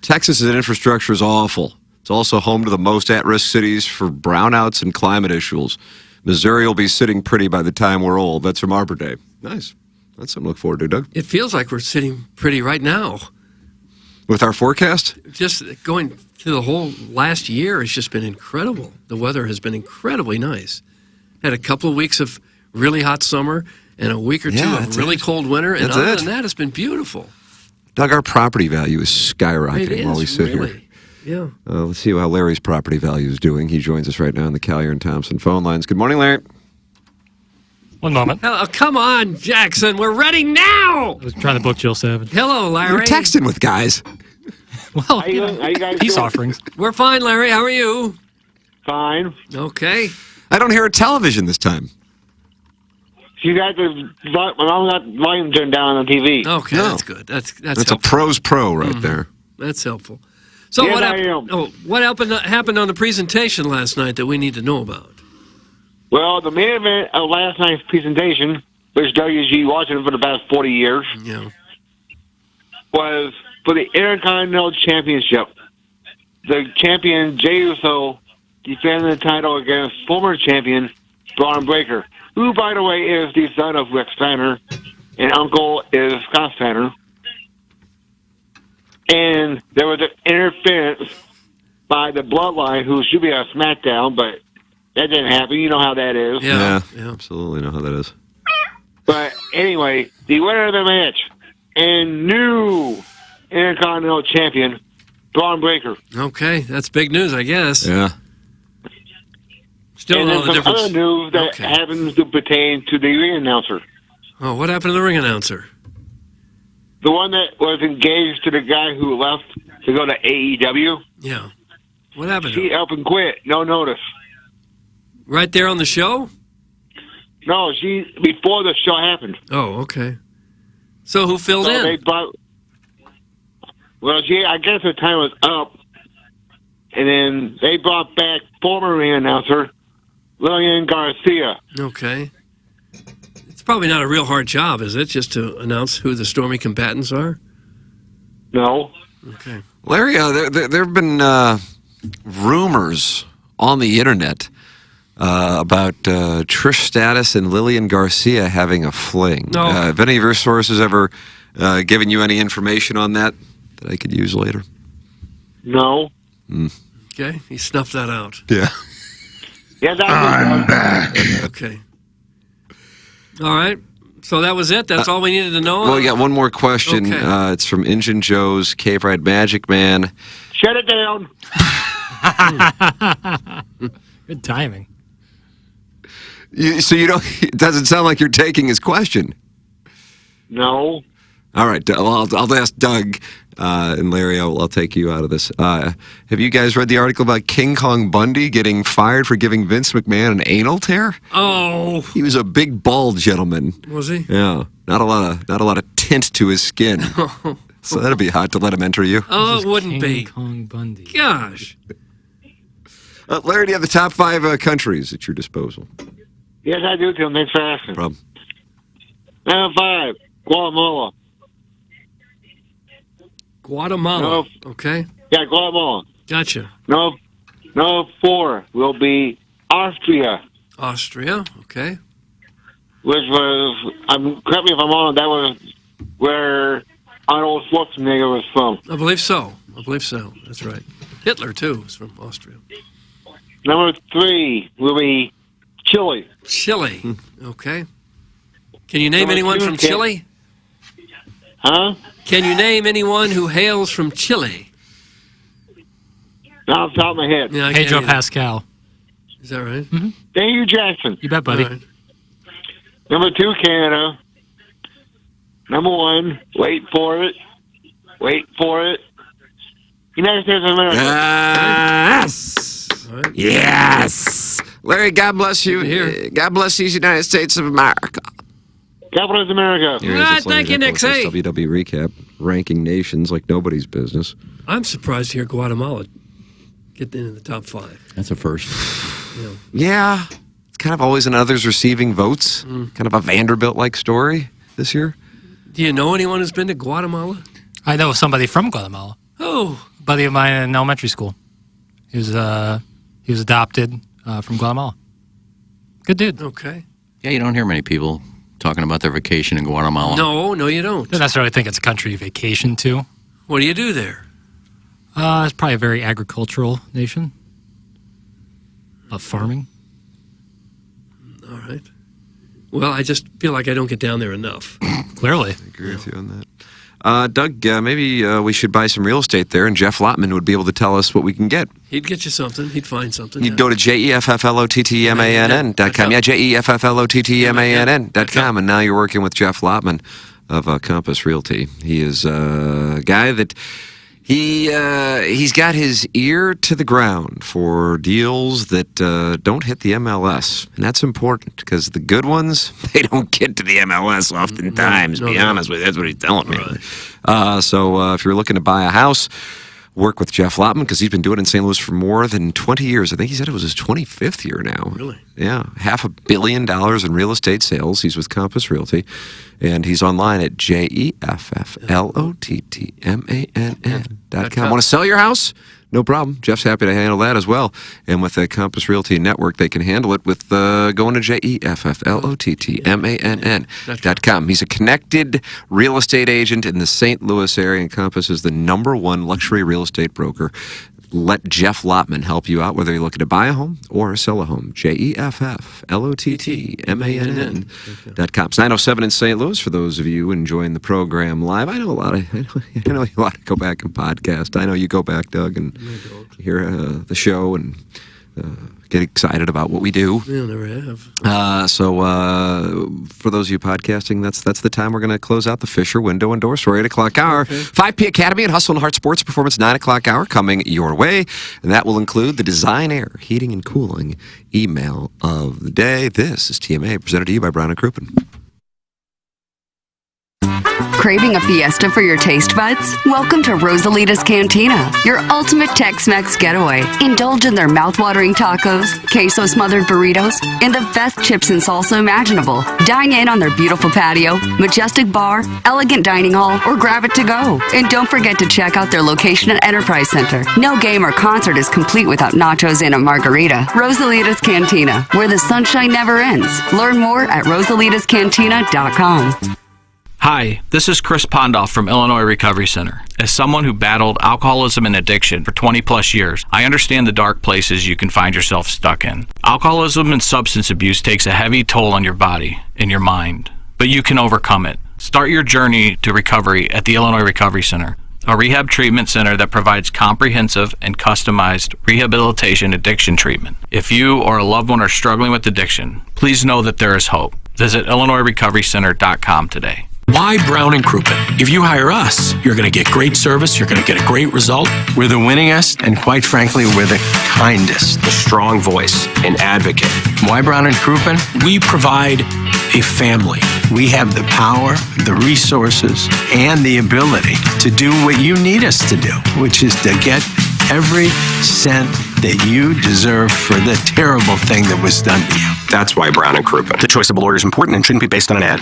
Texas's infrastructure is awful. It's also home to the most at-risk cities for brownouts and climate issues. Missouri will be sitting pretty by the time we're old. That's from Arbor Day. Nice. That's something to look forward to, Doug. It feels like we're sitting pretty right now. With our forecast? Just going through the whole last year has just been incredible. The weather has been incredibly nice. Had a couple of weeks of really hot summer and a week or two of really cold winter. And other than that, it's been beautiful. Doug, our property value is skyrocketing while we sit here. Yeah. Let's see how Larry's property value is doing. He joins us right now on the Collier and Thompson phone lines. Good morning, Larry. One moment. Hello, come on, Jackson. We're ready now. I was trying to book Jill Savage. Hello, Larry. You're texting with guys. Well, how you guys peace doing? offerings. We're fine, Larry. How are you? Fine. Okay. I don't hear a television this time. You guys have got volume turned down on the TV. Okay, that's good. That's That's a helpful. pro's pro right there. That's helpful. So Yes, what I am. what happened on the presentation last night that we need to know about? Well, the main event of last night's presentation, which WG watching for the past 40 years, was for the Intercontinental Championship. The champion, Jey Uso, defending the title against former champion, Braun Breaker, who, by the way, is the son of Rick Steiner, and uncle is Scott Steiner. And there was an interference by the Bloodline, who should be on SmackDown, but that didn't happen. You know how that is. Yeah, absolutely know how that is. But anyway, the winner of the match and new Intercontinental Champion, Braun Breaker. Okay, that's big news, I guess. Yeah. Still and know then the some difference. other news that happens to pertain to the ring announcer. Oh, what happened to the ring announcer? The one that was engaged to the guy who left to go to AEW. Yeah. What happened? She up and quit. No notice. Right there on the show? No, she before the show happened. Oh, okay. So who filled in? They brought, well, I guess her time was up, and then they brought back former ring announcer Lillian Garcia. Okay. It's probably not a real hard job, is it? Just to announce who the Stormy combatants are? No. Okay. Larry, there have been rumors on the internet about Trish Stratus and Lillian Garcia having a fling. No. Have any of your sources ever giving you any information on that I could use later? No. Okay, he snuffed that out. Yeah. Yeah, that's Okay. All right. So that was it? That's all we needed to know? Well, we got one more question. Okay. It's from Engine Joe's Cave Ride Magic Man. Shut it down. Good timing. So you don't. It doesn't sound like you're taking his question. No. All right. Well, I'll ask Doug and Larry. I'll take you out of this. Have you guys read the article about King Kong Bundy getting fired for giving Vince McMahon an anal tear? Oh. He was a big, bald gentleman. Was he? Yeah. Not a lot of tint to his skin. So that'd be hot to let him enter you. Oh, it wouldn't be. King Kong Bundy. Gosh. Larry, do you have the top 5 countries at your disposal? Yes, I do, Tim. Thanks for asking. Problem. Number 5, Guatemala. Guatemala. Okay. Yeah, Guatemala. Gotcha. Number 4 will be Austria, Austria. Okay. which was, correct me if I'm wrong, that was where Arnold Schwarzenegger was from. I believe so. That's right. Hitler, too, is from Austria. Number 3 will be Chile. Chile. Okay. Can you name Number anyone 2, from Chile? Huh? Can you name anyone who hails from Chile? Not off the top of my head. Yeah, I Pedro can't either. Pascal. Is that right? Mm-hmm. Daniel Jackson. You bet, buddy. All right. Number 2, Canada. Number 1, wait for it. United States of America. Yes. Right. Yes. Larry, God bless you. Here. God bless these United States of America. God bless America. Here is Ah, this Larry thank you, Nicholas, Nixie. WW recap, ranking nations like nobody's business. I'm surprised to hear Guatemala get into the top 5. That's a first. Yeah. It's kind of always an others receiving votes. Kind of a Vanderbilt-like story this year. Do you know anyone who's been to Guatemala? I know somebody from Guatemala. Oh. A buddy of mine in elementary school. He was adopted from Guatemala. Good dude. Okay. Yeah, you don't hear many people talking about their vacation in Guatemala. No, you don't. Don't necessarily think it's a country you vacation to. What do you do there? It's probably a very agricultural nation. Of farming. All right. Well, I just feel like I don't get down there enough. Clearly. I agree with you on that. Doug, maybe we should buy some real estate there, and Jeff Lotman would be able to tell us what we can get. He'd get you something. He'd find something. You'd go to JEFFLOTTMANN.com. Yeah, JEFFLOTTMANN.com. And now you're working with Jeff Lotman of Compass Realty. He is a guy that he's got his ear to the ground for deals that don't hit the MLS. And that's important because the good ones, they don't get to the MLS oftentimes, to be honest with you. That's what he's telling me. So if you're looking to buy a house, work with Jeff Lotman because he's been doing it in St. Louis for more than 20 years. I think he said it was his 25th year now. Really? Yeah. $500 million in real estate sales. He's with Compass Realty. And he's online at JEFFLOTTMANN.com. Want to sell your house? No problem. Jeff's happy to handle that as well. And with the Compass Realty Network, they can handle it with going to JEFFLOTTMANN.com. He's a connected real estate agent in the St. Louis area, and Compass is the #1 luxury real estate broker. Let Jeff Lotman help you out, whether you're looking to buy a home or sell a home. JEFFLOTTMANN.com. It's 9:07 in St. Louis for those of you enjoying the program live. I know a lot of go back and podcast. I know you go back, Doug, and hear the show and get excited about what we do. Yeah, never have. So for those of you podcasting, that's the time we're going to close out the Fisher Window and Door Store 8 o'clock hour. 5P Academy and Hustle and Heart Sports Performance 9 o'clock hour coming your way. And that will include the Design Air Heating and Cooling email of the day. This is TMA presented to you by Brown & Crouppen. Craving a fiesta for your taste buds? Welcome to Rosalita's Cantina, your ultimate Tex-Mex getaway. Indulge in their mouth-watering tacos, queso-smothered burritos, and the best chips and salsa imaginable. Dine in on their beautiful patio, majestic bar, elegant dining hall, or grab it to go. And don't forget to check out their location at Enterprise Center. No game or concert is complete without nachos and a margarita. Rosalita's Cantina, where the sunshine never ends. Learn more at rosalitascantina.com. Hi, this is Chris Pondoff from Illinois Recovery Center. As someone who battled alcoholism and addiction for 20 plus years, I understand the dark places you can find yourself stuck in. Alcoholism and substance abuse takes a heavy toll on your body and your mind, but you can overcome it. Start your journey to recovery at the Illinois Recovery Center, a rehab treatment center that provides comprehensive and customized rehabilitation addiction treatment. If you or a loved one are struggling with addiction, please know that there is hope. Visit IllinoisRecoveryCenter.com today. Why Brown and Crouppen? If you hire us, you're going to get great service, you're going to get a great result. We're the winningest, and quite frankly, we're the kindest. A strong voice, an advocate. Why Brown and Crouppen? We provide a family. We have the power, the resources, and the ability to do what you need us to do, which is to get every cent that you deserve for the terrible thing that was done to you. That's why Brown and Crouppen. The choice of a lawyer is important and shouldn't be based on an ad.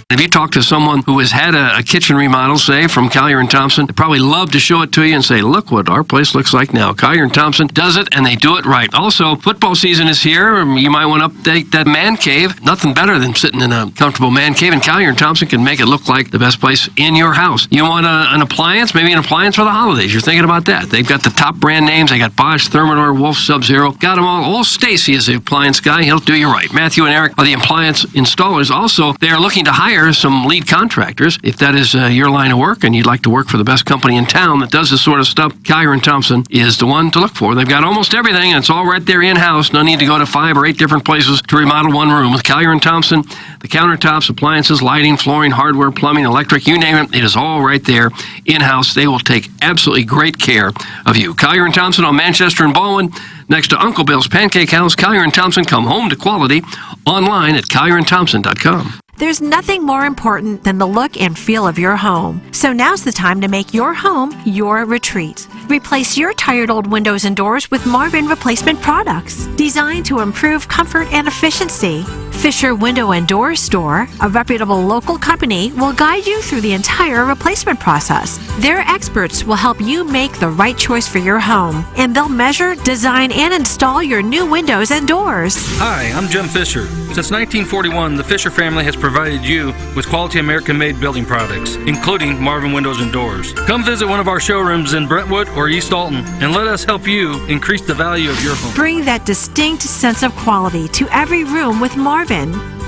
If you talk to someone who has had a kitchen remodel, say, from Collier & Thompson, they'd probably love to show it to you and say, look what our place looks like now. Collier & Thompson does it, and they do it right. Also, football season is here. You might want to update that man cave. Nothing better than sitting in a comfortable man cave, and Collier & Thompson can make it look like the best place in your house. You want an appliance? Maybe an appliance for the holidays. You're thinking about that. They've got the top brand names. They got Bosch, Thermador, Wolf, Sub-Zero. Got them all. Old Stacy is the appliance guy. He'll do you right. Matthew and Eric are the appliance installers. Also, they are looking to hire some lead contractors. If that is your line of work and you'd like to work for the best company in town that does this sort of stuff, Collier & Thompson is the one to look for. They've got almost everything, and it's all right there in-house. No need to go to 5 or 8 different places to remodel one room. With Collier & Thompson, the countertops, appliances, lighting, flooring, hardware, plumbing, electric, you name it, it is all right there in-house. They will take absolutely great care of you. Collier & Thompson on Manchester and Baldwin, next to Uncle Bill's Pancake House. Collier & Thompson, come home to quality. Online at CollierandThompson.com. There's nothing more important than the look and feel of your home. So now's the time to make your home your retreat. Replace your tired old windows and doors with Marvin replacement products designed to improve comfort and efficiency. Fisher Window and Door Store, a reputable local company, will guide you through the entire replacement process. Their experts will help you make the right choice for your home, and they'll measure, design, and install your new windows and doors. Hi, I'm Jim Fisher. Since 1941, the Fisher family has provided you with quality American-made building products, including Marvin Windows and Doors. Come visit one of our showrooms in Brentwood or East Alton, and let us help you increase the value of your home. Bring that distinct sense of quality to every room with Marvin.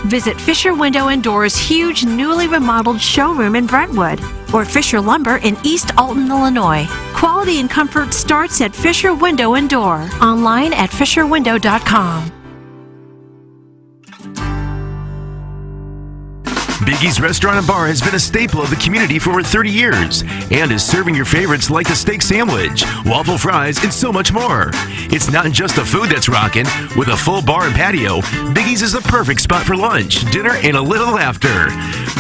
Visit Fisher Window and Doors' huge newly remodeled showroom in Brentwood or Fisher Lumber in East Alton, Illinois. Quality and comfort starts at Fisher Window and Door. Online at fisherwindow.com. Biggie's Restaurant and Bar has been a staple of the community for over 30 years and is serving your favorites like the steak sandwich, waffle fries, and so much more. It's not just the food that's rocking. With a full bar and patio, Biggie's is the perfect spot for lunch, dinner, and a little laughter.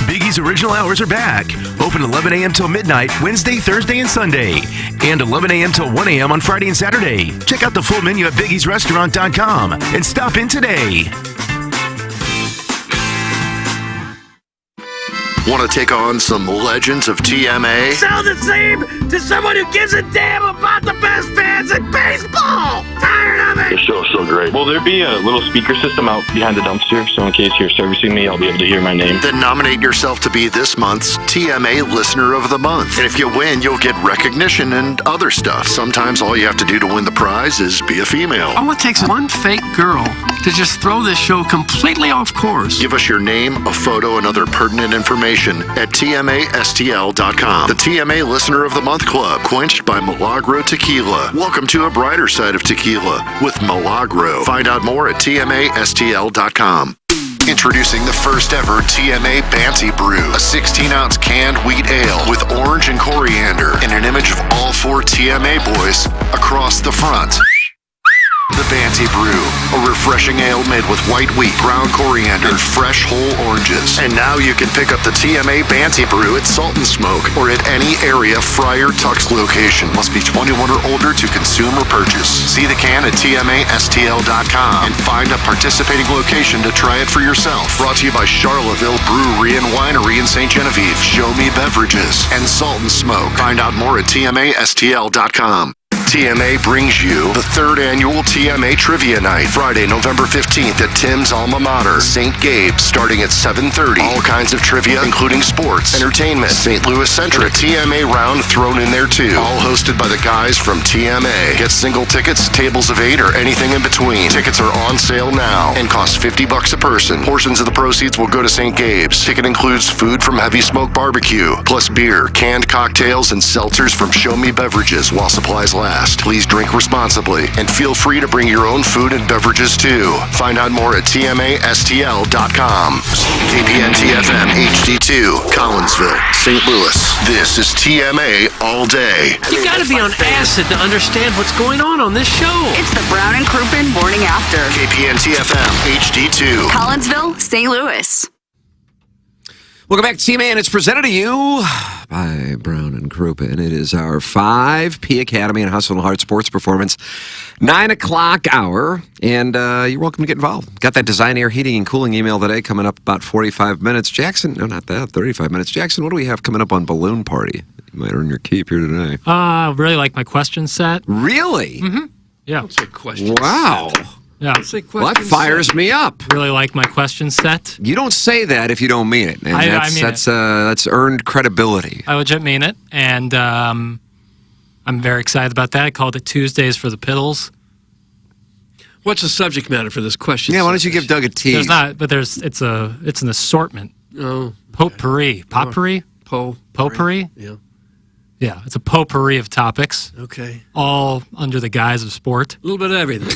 Biggie's original hours are back. Open 11 a.m. till midnight, Wednesday, Thursday, and Sunday. And 11 a.m. till 1 a.m. on Friday and Saturday. Check out the full menu at biggiesrestaurant.com and stop in today. Want to take on some legends of TMA? Sound the same to someone who gives a damn about the best fans in baseball! Tired of it! The show's so great. Will there be a little speaker system out behind the dumpster so in case you're servicing me, I'll be able to hear my name? Then nominate yourself to be this month's TMA Listener of the Month. And if you win, you'll get recognition and other stuff. Sometimes all you have to do to win the prize is be a female. All it takes is one fake girl to just throw this show completely off course. Give us your name, a photo, and other pertinent information at TMASTL.com. The TMA Listener of the Month Club, quenched by Milagro Tequila. Welcome to a brighter side of tequila with Milagro. Find out more at TMASTL.com. Introducing the first ever TMA Banty Brew, a 16-ounce canned wheat ale with orange and coriander and an image of all 4 TMA boys across the front. The Banty Brew, a refreshing ale made with white wheat, ground coriander, and fresh whole oranges. And now you can pick up the TMA Banty Brew at Salt and Smoke or at any area Friar Tuck's location. Must be 21 or older to consume or purchase. See the can at TMASTL.com and find a participating location to try it for yourself. Brought to you by Charleville Brewery and Winery in St. Genevieve, Show Me Beverages, and Salt and Smoke. Find out more at TMASTL.com. TMA brings you the 3rd annual TMA Trivia Night, Friday, November 15th at Tim's alma mater, St. Gabe's, starting at 7:30. All kinds of trivia, including sports, entertainment, St. Louis-centric, TMA round thrown in there too. All hosted by the guys from TMA. Get single tickets, tables of 8, or anything in between. Tickets are on sale now and cost $50 a person. Portions of the proceeds will go to St. Gabe's. Ticket includes food from Heavy Smoke Barbecue, plus beer, canned cocktails, and seltzers from Show Me Beverages while supplies last. Please drink responsibly and feel free to bring your own food and beverages too. Find out more at TMASTL.com. KPN-TFM HD2, Collinsville, St. Louis. This is TMA All Day. You got to be on acid to understand what's going on this show. It's the Brown and Crouppen Morning After. KPN-TFM HD2. Collinsville, St. Louis. Welcome back to TMA, and it's presented to you by Brown and Crouppen. It is our 5P Academy and Hustle and Heart Sports Performance 9 o'clock hour, and you're welcome to get involved. Got that design, air, heating, and cooling email today coming up about 45 minutes. Jackson, no, not that, 35 minutes. Jackson, what do we have coming up on Balloon Party? You might earn your keep here today. I really like my question set. Really? Mm-hmm. Yeah. What's a question Wow. set? Yeah. Well, that fires me up. Really like my question set. You don't say that if you don't mean it. And I mean that's earned credibility. I legit mean it, and I'm very excited about that. I called it Tuesdays for the Piddles. What's the subject matter for this question? Yeah, why don't you give Doug a tease? There's not, but it's an assortment. Oh. Potpourri. Potpourri? Potpourri? Yeah. Yeah, it's a potpourri of topics. Okay. All under the guise of sport. A little bit of everything.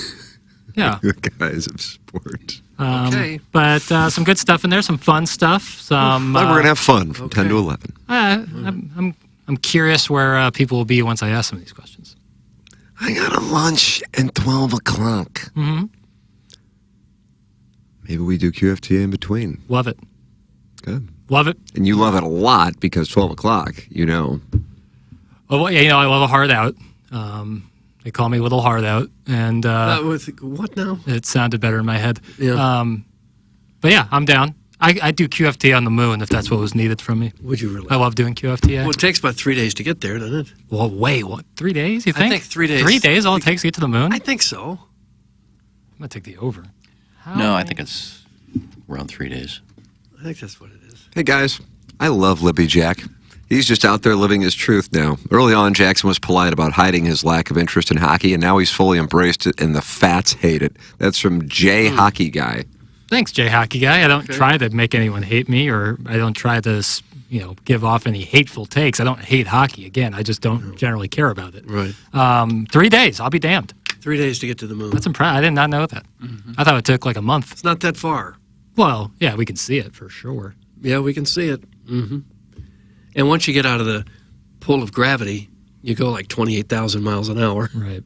Yeah. The guise of sport. Okay. But some good stuff in there, some fun stuff. Some. We're gonna have fun from 10 to 11. I'm curious where people will be once I ask some of these questions. I got a lunch at 12 o'clock. Mm-hmm. Maybe we do QFTA in between. Love it. Good. Love it. And you love it a lot because 12 o'clock, you know. Well, yeah, I love a hard out. They call me Little Hard Out, and what now? It sounded better in my head. Yeah. But yeah, I'm down. I do QFTA on the moon if that's what was needed from me. Would you really? I love doing QFTA. Well, it takes about 3 days to get there, doesn't it? Well, wait, what? 3 days? You think? I think 3 days. 3 days? All it takes to get to the moon? I think so. I'm gonna take the over. No, I think it's around 3 days. I think that's what it is. Hey, guys, I love Libby Jack. He's just out there living his truth now. Early on, Jackson was polite about hiding his lack of interest in hockey, and now he's fully embraced it, and the Fats hate it. That's from Jay Hockey Guy. Thanks, Jay Hockey Guy. I don't try to make anyone hate me, or I don't try to, give off any hateful takes. I don't hate hockey. Again, I just don't generally care about it. Right. 3 days. I'll be damned. 3 days to get to the moon. That's impressive. I did not know that. Mm-hmm. I thought it took like a month. It's not that far. Well, yeah, we can see it for sure. Yeah, we can see it. Mm-hmm. And once you get out of the pull of gravity, you go like 28,000 miles an hour. Right.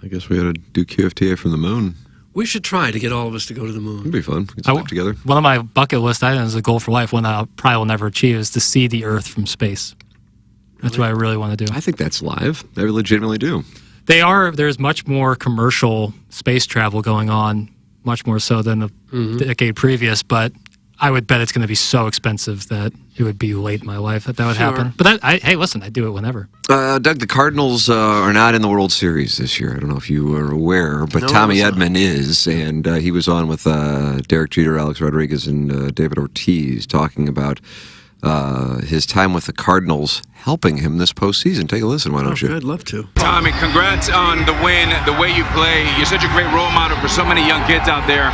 I guess we ought to do QFTA from the moon. We should try to get all of us to go to the moon. It'd be fun. We can stick together. One of my bucket list items, a goal for life, one that I probably will never achieve, is to see the Earth from space. That's what I really want to do. I think that's live. I legitimately do. There's much more commercial space travel going on, much more so than the decade previous, but I would bet it's going to be so expensive that it would be late in my life that would happen. But hey, listen, I'd do it whenever. Doug, the Cardinals are not in the World Series this year. I don't know if you were aware, but Tommy Edman is, and he was on with Derek Jeter, Alex Rodriguez, and David Ortiz talking about his time with the Cardinals helping him this postseason. Take a listen, why don't you? I'd love to. Tommy, congrats on the win, the way you play. You're such a great role model for so many young kids out there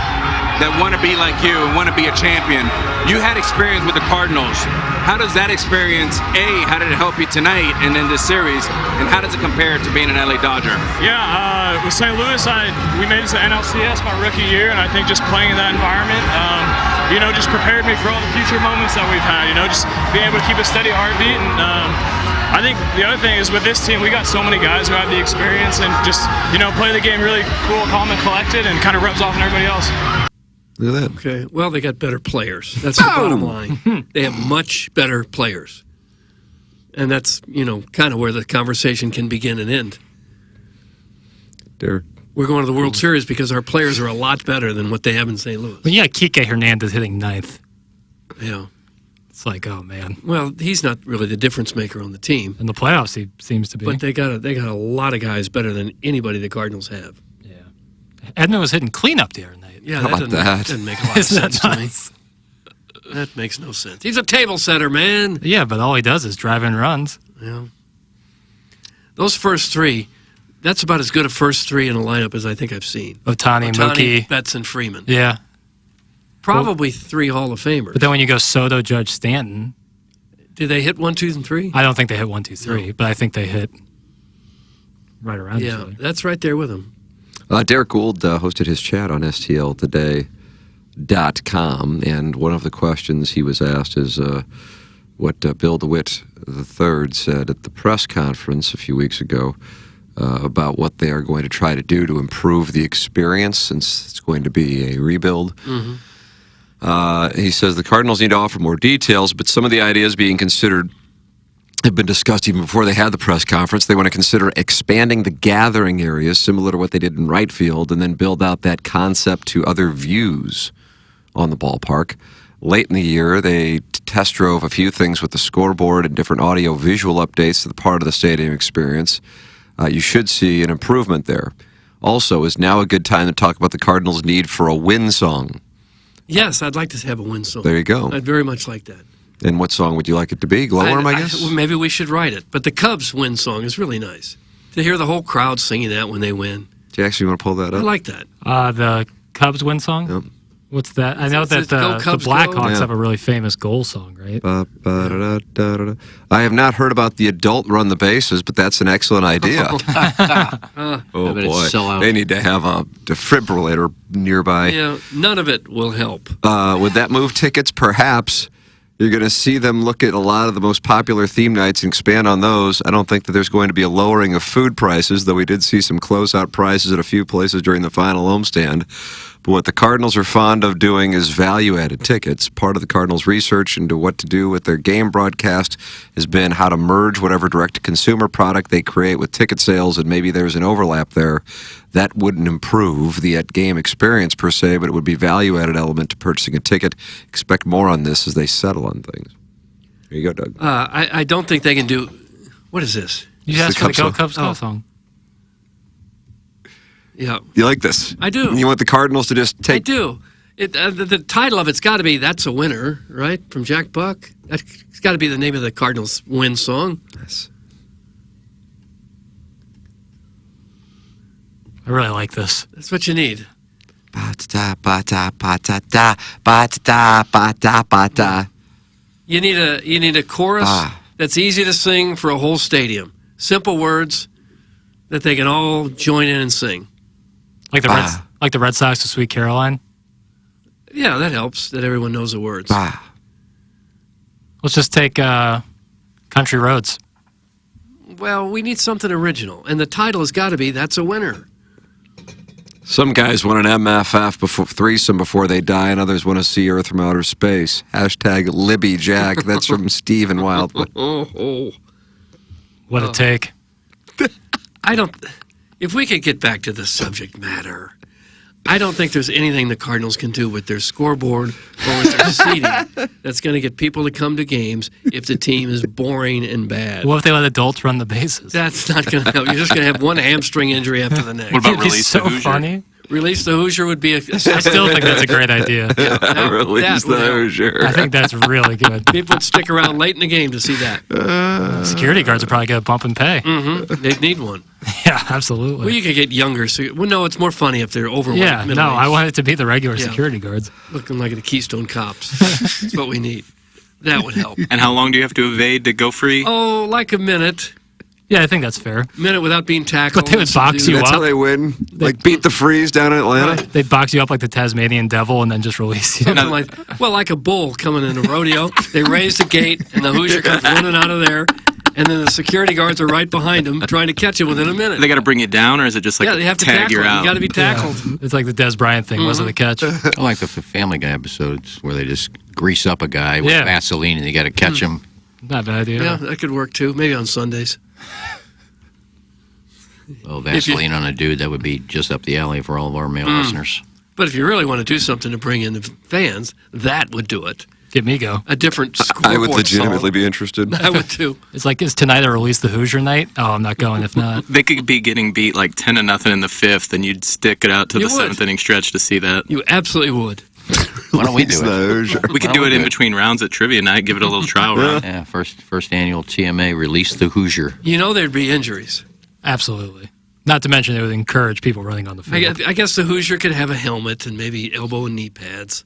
that want to be like you and want to be a champion. You had experience with the Cardinals. How does that experience, how did it help you tonight and in this series, and how does it compare to being an LA Dodger? Yeah, with St. Louis, we made it to NLCS my rookie year, and I think just playing in that environment, just prepared me for all the future moments that we've had, just being able to keep a steady heartbeat. And I think the other thing is with this team, we got so many guys who have the experience and just, play the game really cool, calm, and collected, and kind of rubs off on everybody else. Look at that. Okay, well, they got better players. That's the bottom line. They have much better players. And that's, kind of where the conversation can begin and end. Derek. We're going to the World Series because our players are a lot better than what they have in St. Louis. Well, yeah, Kike Hernandez hitting ninth. Yeah. It's like, oh man. Well, he's not really the difference maker on the team. In the playoffs, he seems to be. But they got a lot of guys better than anybody the Cardinals have. Edmund was hitting cleanup the other night. Yeah, that doesn't make a lot of Isn't that sense to me. nuts? That makes no sense. He's a table setter, man. Yeah, but all he does is drive in runs. Yeah. Those first three, that's about as good a first three in a lineup as I think I've seen. Ohtani, Mookie, Betts, and Freeman. Yeah. Probably 3 Hall of Famers. But then when you go Soto, Judge, Stanton. Did they hit 1, 2, and 3? I don't think they hit 1, 2, 3, but I think they hit right around each Yeah, other. that's right there with him. Derek Gould hosted his chat on STLtoday.com, and one of the questions he was asked is what Bill DeWitt III said at the press conference a few weeks ago about what they are going to try to do to improve the experience since it's going to be a rebuild. He says the Cardinals need to offer more details, but some of the ideas being considered have been discussed even before they had the press conference. They want to consider expanding the gathering areas, similar to what they did in right field, and then build out that concept to other views on the ballpark. Late in the year, they test drove a few things with the scoreboard and different audio-visual updates to the part of the stadium experience. You should see an improvement there. Also, is now a good time to talk about the Cardinals' need for a win song. Yes, I'd like to have a win song. There you go. I'd very much like that. And what song would you like it to be? Glowworm, I guess? Well, maybe we should write it. But the Cubs win song is really nice. To hear the whole crowd singing that when they win. Jackson, you want to pull that up? I like that. The Cubs win song? Yep. What's that? I know that Go the Cubs, Blackhawks go? have a really famous goal song, right? Ba-da-da-da-da. I have not heard about the adult run the bases, but that's an excellent idea. Oh, bet it's boy. sell out. They need to have a defibrillator nearby. Yeah, none of it will help. Would that move tickets? Perhaps. You're going to see them look at a lot of the most popular theme nights and expand on those. I don't think that there's going to be a lowering of food prices, though we did see some closeout prices at a few places during the final homestand. But what the Cardinals are fond of doing is value-added tickets. Part of the Cardinals' research into what to do with their game broadcast has been how to merge whatever direct-to-consumer product they create with ticket sales, and maybe there's an overlap there. That wouldn't improve the game experience per se, but it would be a value-added element to purchasing a ticket. Expect more on this as they settle on things. Here you go, Doug. I don't think they can do... What is this? You asked for the Go Cubs Go song. Yeah. You like this? I do. You want the Cardinals to just take... I do. The title of it's got to be "That's a Winner," right? From Jack Buck. It's got to be the name of the Cardinals' win song. Yes. I really like this. That's what you need. You need a chorus that's easy to sing for a whole stadium. Simple words that they can all join in and sing. Like the Red Sox to Sweet Caroline? Yeah, that helps, that everyone knows the words. Let's just take Country Roads. Well, we need something original, and the title has got to be "That's a Winner." Some guys want an MFF threesome before they die, and others want to see Earth from outer space. Hashtag Libby Jack. That's from Steve in Wildwood. What a take. If we could get back to the subject matter, I don't think there's anything the Cardinals can do with their scoreboard or with their seating that's going to get people to come to games if the team is boring and bad. What if they let adults run the bases? That's not going to help. You're just going to have one hamstring injury after the next. What about It'd be Release so the Hoosier? funny. Release the Hoosier would be a... I still think that's a great idea. Release the Hoosier. I think that's really good. People would stick around late in the game to see that. Security guards would probably get a bump in pay. Mm-hmm. They'd need one. Yeah, absolutely. Well, you could get younger. Well, no, it's more funny if they're overweight. Yeah, no, middle-aged. I want it to be the regular security guards. Looking like the Keystone Cops. That's what we need. That would help. And how long do you have to evade to go free? Oh, like a minute. Yeah, I think that's fair. Minute without being tackled. But they would box you That's up. how they win. Like beat the Freeze down in Atlanta. They box you up like the Tasmanian devil and then just release you. Something like a bull coming in a rodeo. They raise the gate, and the Hoosier comes running out of there, and then the security guards are right behind him, trying to catch him within a minute. They got to bring you down, or is it just like Yeah, they have to tag tackle you him. out? You got to be tackled. Yeah. It's like the Des Bryant thing. Was it the catch? I like the Family Guy episodes where they just grease up a guy with Yeah. Vaseline and you got to catch him. Not a bad idea. Yeah, that could work too. Maybe on Sundays. Well, Vaseline on a dude, that would be just up the alley for all of our male listeners. But if you really want to do something to bring in the fans, that would do it. Get me go. a different I scoreboard would legitimately song. be interested. I would too. It's like, is tonight a release the Hoosier night? Oh, I'm not going if not. They could be getting beat like 10-0 in the fifth, and you'd stick it out to You the would. seventh inning stretch to see that. You absolutely would. Why don't we do it? We could do it in between rounds at trivia night. Give it a little trial round. Yeah, first annual TMA Release the Hoosier. You know there'd be injuries. Absolutely. Not to mention it would encourage people running on the field. I guess the Hoosier could have a helmet and maybe elbow and knee pads.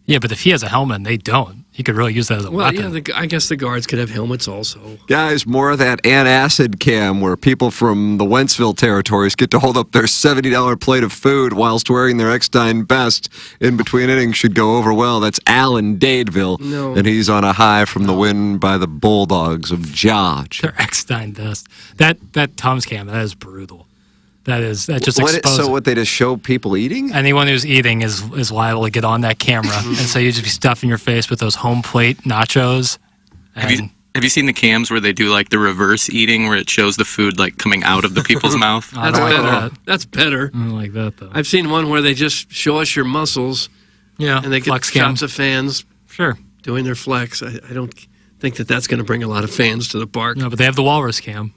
Yeah, but if he has a helmet and they don't, he could really use that as a Well, weapon. yeah, I guess the guards could have helmets also. Guys, more of that antacid cam where people from the Wentzville territories get to hold up their $70 plate of food whilst wearing their Eckstein best in between innings should go over well. That's Alan Dadeville. No. And he's on a high from the win by the Bulldogs of Josh. Their Eckstein dust. That Tums cam, that is brutal. That just What- exposes. so what, they just show people eating? Anyone who's eating is liable to get on that camera. And so you just be stuffing your face with those home plate nachos. Have you seen the cams where they do like the reverse eating, where it shows the food like coming out of the people's mouth? That's better. That's better. I don't like that though. I've seen one where they just show us your muscles. Yeah, and they get flex cam. shots of fans. Sure. Doing their flex. I don't think that's going to bring a lot of fans to the park. No, but they have the walrus cam.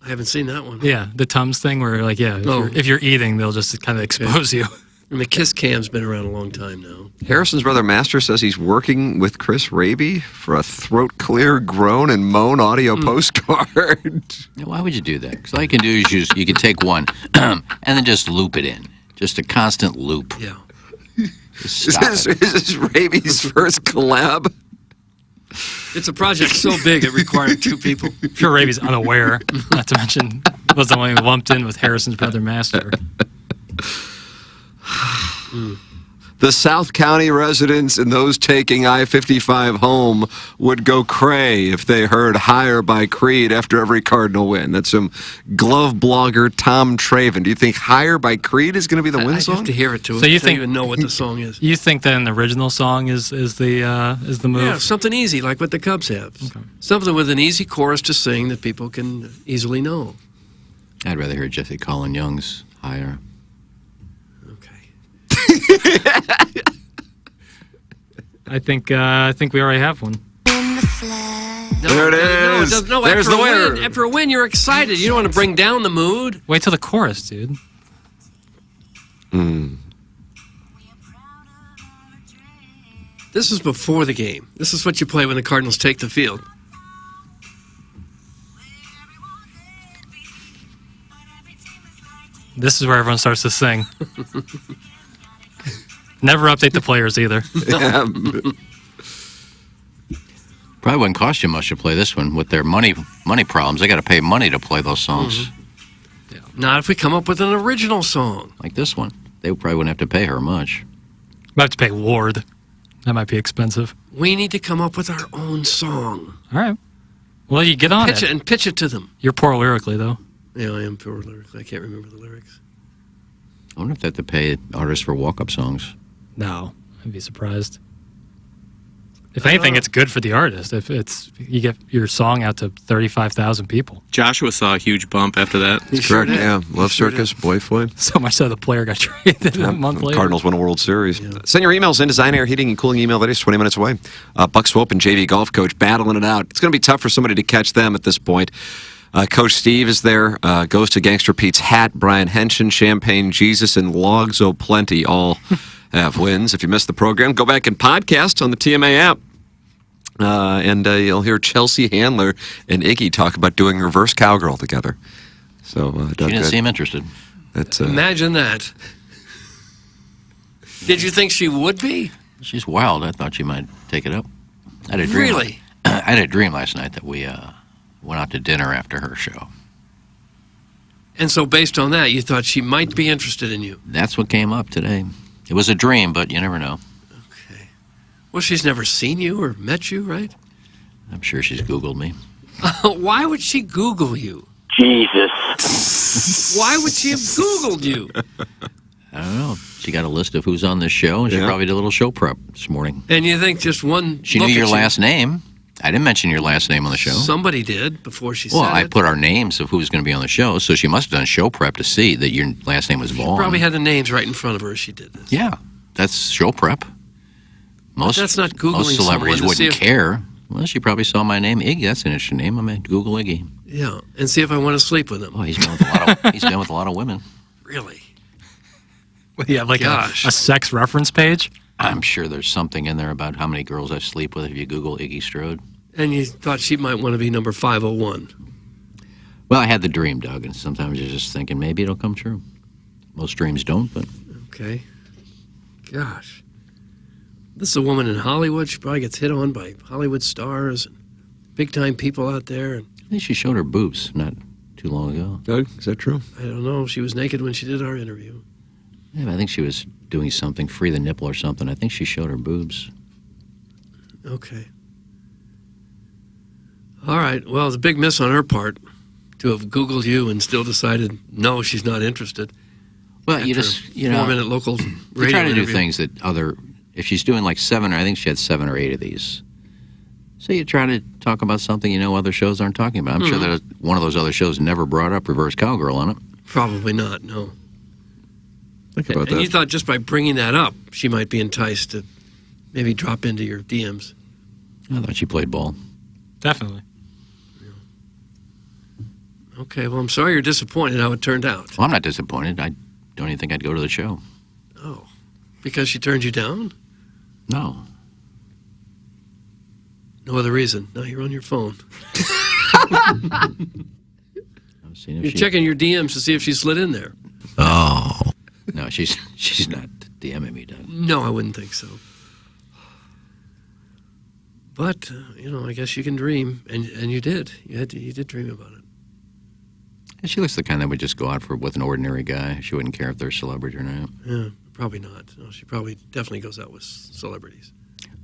I haven't seen that one. Yeah, the Tums thing where if you're eating, they'll just kind of expose you. And the Kiss cam's been around a long time now. Harrison's brother Master says he's working with Chris Raby for a throat clear, groan, and moan audio postcard. Yeah, why would you do that? Because all you can do is you can take one and then just loop it in. Just a constant loop. Yeah. Stop Is this Raby's first collab? It's a project so big it required two people. I'm sure Raby's unaware, not to mention was the one who lumped in with Harrison's brother Master. The South County residents and those taking I-55 home would go cray if they heard Higher by Creed after every Cardinal win. That's some glove blogger Tom Traven. Do you think Higher by Creed is going to be the win I song? have to hear it to So you to think- even know what the song is. You think that an original song is the move? Yeah, something easy like what the Cubs have. Something with an easy chorus to sing that people can easily know. I'd rather hear Jesse Colin Young's Higher. I think we already have one. There it is. No, There's after the a winner. win, after a win, you're excited. You don't want to bring down the mood. Wait till the chorus, dude. This is before the game. This is what you play when the Cardinals take the field. This is where everyone starts to sing. Never update the players either. Probably wouldn't cost you much to play this one with their money problems. They got to pay money to play those songs. Not if we come up with an original song. Like this one. They probably wouldn't have to pay her much. Might have to pay Ward. That might be expensive. We need to come up with our own song. All right. Well, you get on Pitch it and pitch it to them. You're poor lyrically, though. Yeah, I am poor lyrically. I can't remember the lyrics. I wonder if they have to pay artists for walk-up songs. No, I'd be surprised. If anything, it's good for the artist. If you get your song out to 35,000 people. Joshua saw a huge bump after that. Correct, yeah. Love Circus, Boy Floyd. So much so the player got traded a month later. Cardinals won a World Series. Send your emails in. Design Air Heating and Cooling email that is 20 minutes away. Buck Swope and JV Golf Coach battling it out. It's going to be tough for somebody to catch them at this point. Coach Steve is there. Goes to Gangster Pete's hat. Brian Henshin, Champagne Jesus, and Logs O'Plenty all have wins. If you missed the program, go back and podcast on the TMA app. And you'll hear Chelsea Handler and Iggy talk about doing reverse cowgirl together. So She didn't seem interested. That's Imagine that. Did you think she would be? She's wild. I thought she might take it up. I had a dream. Really? I had a dream last night that we went out to dinner after her show. And so based on that, you thought she might be interested in you. That's what came up today. It was a dream, but you never know. Well, she's never seen you or met you, right? I'm sure she's Googled me. Why would she Google you? Jesus. Why would she have Googled you? I don't know. She got a list of who's on this show, and she probably did a little show prep this morning. And you think just one She look knew your at you- last name. I didn't mention your last name on the show. Somebody did before she Well, said I it. put our names of who's going to be on the show, so she must have done show prep to see that your last name was Vaughn. Probably had the names right in front of her as she did this. Yeah, that's show prep. that's not Googling most celebrities someone to see wouldn't if- care. Well, she probably saw my name, Iggy. That's an interesting name. I'm going to Google Iggy. Yeah, and see if I want to sleep with him. Oh, he's been with a lot of women. Really? Yeah, like a Gosh. sex reference page. I'm sure there's something in there about how many girls I sleep with if you Google Iggy Strode. And you thought she might want to be number 501. Well, I had the dream, Doug, and sometimes you're just thinking maybe it'll come true. Most dreams don't, but Okay. Gosh. This is a woman in Hollywood. She probably gets hit on by Hollywood stars and big-time people out there. And I think she showed her boobs not too long ago. Doug, is that true? I don't know. She was naked when she did our interview. Yeah, but I think she was doing something, free the nipple or something. I think she showed her boobs. Okay. All right. Well, it's a big miss on her part to have Googled you and still decided, no, she's not interested. Well, you After just, a 4-minute local you radio try to do interview. things that if she's doing like 7, I think she had 7 or 8 of these. So you try to talk about something other shows aren't talking about. I'm sure that one of those other shows never brought up Reverse Cowgirl on it. Probably not, no. Think about And that. you thought just by bringing that up, she might be enticed to maybe drop into your DMs. I thought she played ball. Definitely. Okay, well, I'm sorry you're disappointed how it turned out. Well, I'm not disappointed. I don't even think I'd go to the show. Oh, because she turned you down? No. No other reason. Now you're on your phone. You're checking your DMs to see if she slid in there. Oh. No, she's not DMing me, Doug. No, I wouldn't think so. But, I guess you can dream, and you did. You did dream about it. And she looks the kind that would just go out with an ordinary guy. She wouldn't care if they're a celebrity or not. Yeah, probably not. No, she probably definitely goes out with celebrities.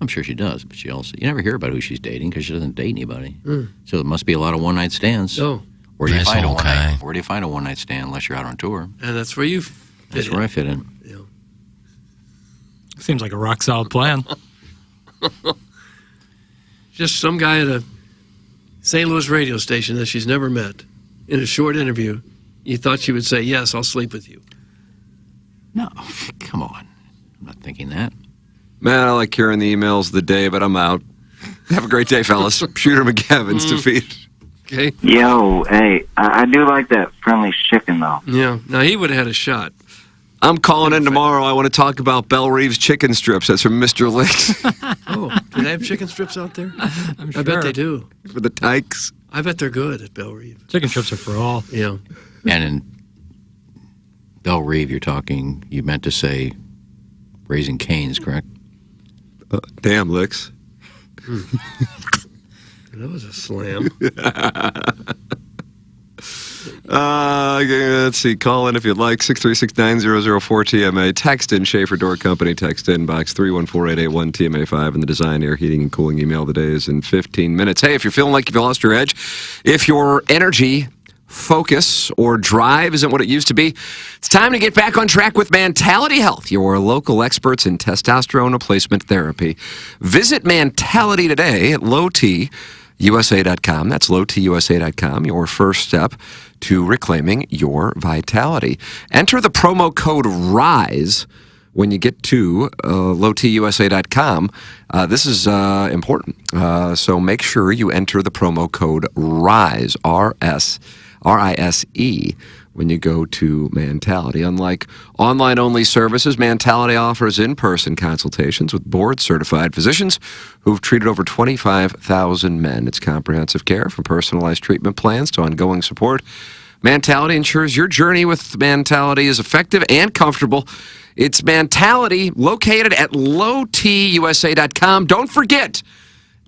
I'm sure she does, but you never hear about who she's dating because she doesn't date anybody. Mm. So it must be a lot of one-night stands. Oh. Where do you Nice find a old one-night? guy. Where do you find a one-night stand unless you're out on tour? And that's where you fit That's in. where I fit in. Seems like a rock solid plan. Just some guy at a St. Louis radio station that she's never met. In a short interview, you thought she would say, yes, I'll sleep with you. No, come on. I'm not thinking that. Man, I like hearing the emails of the day, but I'm out. Have a great day, fellas. Shooter McGavin's defeat. Okay. Yo, hey, I do like that friendly chicken, though. Yeah. Now, he would have had a shot. I'm calling in tomorrow. I want to talk about Belle Reeves chicken strips. That's from Mr. Licks. Oh, do they have chicken strips out there? I bet they do. For the tykes. I bet they're good at Belle Reeve. Chicken strips are for all. Yeah. And in Belle Reeve, you meant to say Raising Cane's, correct? Damn, Licks. That was a slam. Let's see. Call in if you'd like. 636-9004-TMA. Text in Schaefer Door Company. Text inbox 314-881-TMA5. And the Design Air Heating and Cooling email of the day is in 15 minutes. Hey, if you're feeling like you've lost your edge, if your energy, focus, or drive isn't what it used to be, it's time to get back on track with Mentality Health, your local experts in testosterone replacement therapy. Visit Mentality today at lowtusa.com. That's lowtusa.com, your first step to reclaiming your vitality. Enter the promo code RISE when you get to lowtusa.com. This is important. So make sure you enter the promo code RISE, R-I-S-E, when you go to Mentality. Unlike online-only services, Mentality offers in-person consultations with board-certified physicians who've treated over 25,000 men. It's comprehensive care from personalized treatment plans to ongoing support. Mentality ensures your journey with Mentality is effective and comfortable. It's Mentality, located at lowtusa.com. Don't forget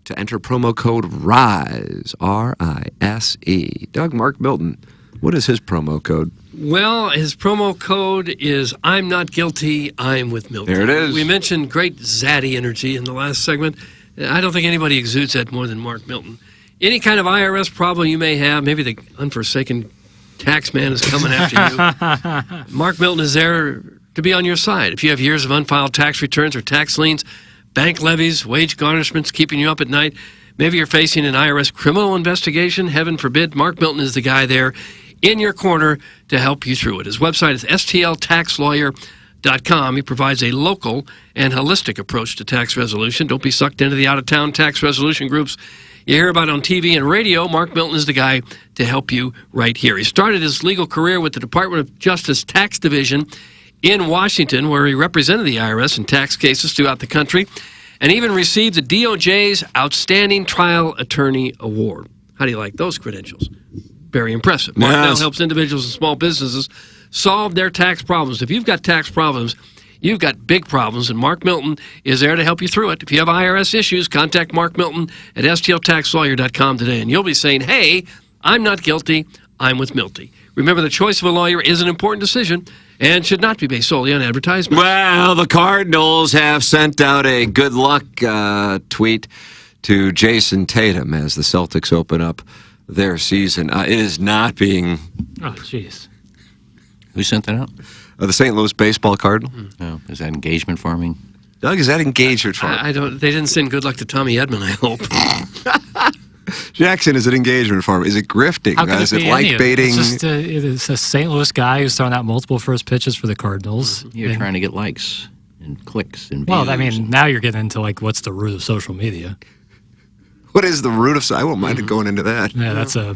to enter promo code RISE, R-I-S-E. Doug, Mark Milton, what is his promo code? Well, his promo code is I'm not guilty, I'm with Milton. There it is. We mentioned great zaddy energy in the last segment. I don't think anybody exudes that more than Mark Milton. Any kind of IRS problem you may have, maybe the unforsaken tax man is coming after you. Mark Milton is there to be on your side. If you have years of unfiled tax returns or tax liens, bank levies, wage garnishments keeping you up at night, maybe you're facing an IRS criminal investigation, heaven forbid, Mark Milton is the guy there in your corner to help you through it. His website is stltaxlawyer.com. He provides a local and holistic approach to tax resolution. Don't be sucked into the out-of-town tax resolution groups you hear about on TV and radio. Mark Milton is the guy to help you right here. He started his legal career with the Department of Justice Tax Division in Washington, where he represented the IRS in tax cases throughout the country, and even received the DOJ's Outstanding Trial Attorney Award. How do you like those credentials? Very impressive. Mark now helps individuals and small businesses solve their tax problems. If you've got tax problems, you've got big problems, and Mark Milton is there to help you through it. If you have IRS issues, contact Mark Milton at stltaxlawyer.com today, and you'll be saying, hey, I'm not guilty, I'm with Milty. Remember, the choice of a lawyer is an important decision and should not be based solely on advertisement. Well, the Cardinals have sent out a good luck tweet to Jason Tatum as the Celtics open up their season. It is not being... Oh, jeez. Who sent that out? The St. Louis Baseball Cardinal. Oh, is that engagement farming? Doug, is that engagement farming? I don't. They didn't send good luck to Tommy Edman, I hope. Jackson, is it engagement farming? Is it grifting? How could Is it it be like any of it? baiting? It's a St. Louis guy who's throwing out multiple first pitches for the Cardinals. You're trying to get likes and clicks and views. Well, I mean, now you're getting into like what's the root of social media. What is the root of... I won't mind going into that. Yeah, that's a...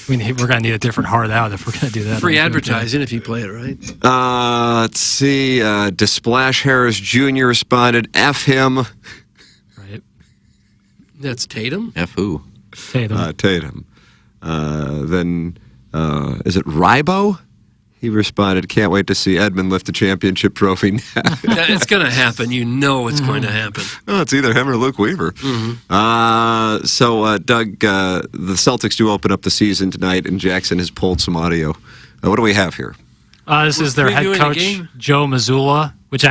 we're going to need a different heart out if we're going to do that. Free advertising if you play it right. Let's see. Desplash Harris Jr. responded, F him. Right. That's Tatum? F who? Tatum. Tatum. Then, is it Rybo? He responded, can't wait to see Edmund lift the championship trophy. It's going to happen. You know it's going to happen. Oh, it's either him or Luke Weaver. So, Doug, the Celtics do open up the season tonight, and Jackson has pulled some audio. What do we have here? This is their head coach, Joe Mazzulla, which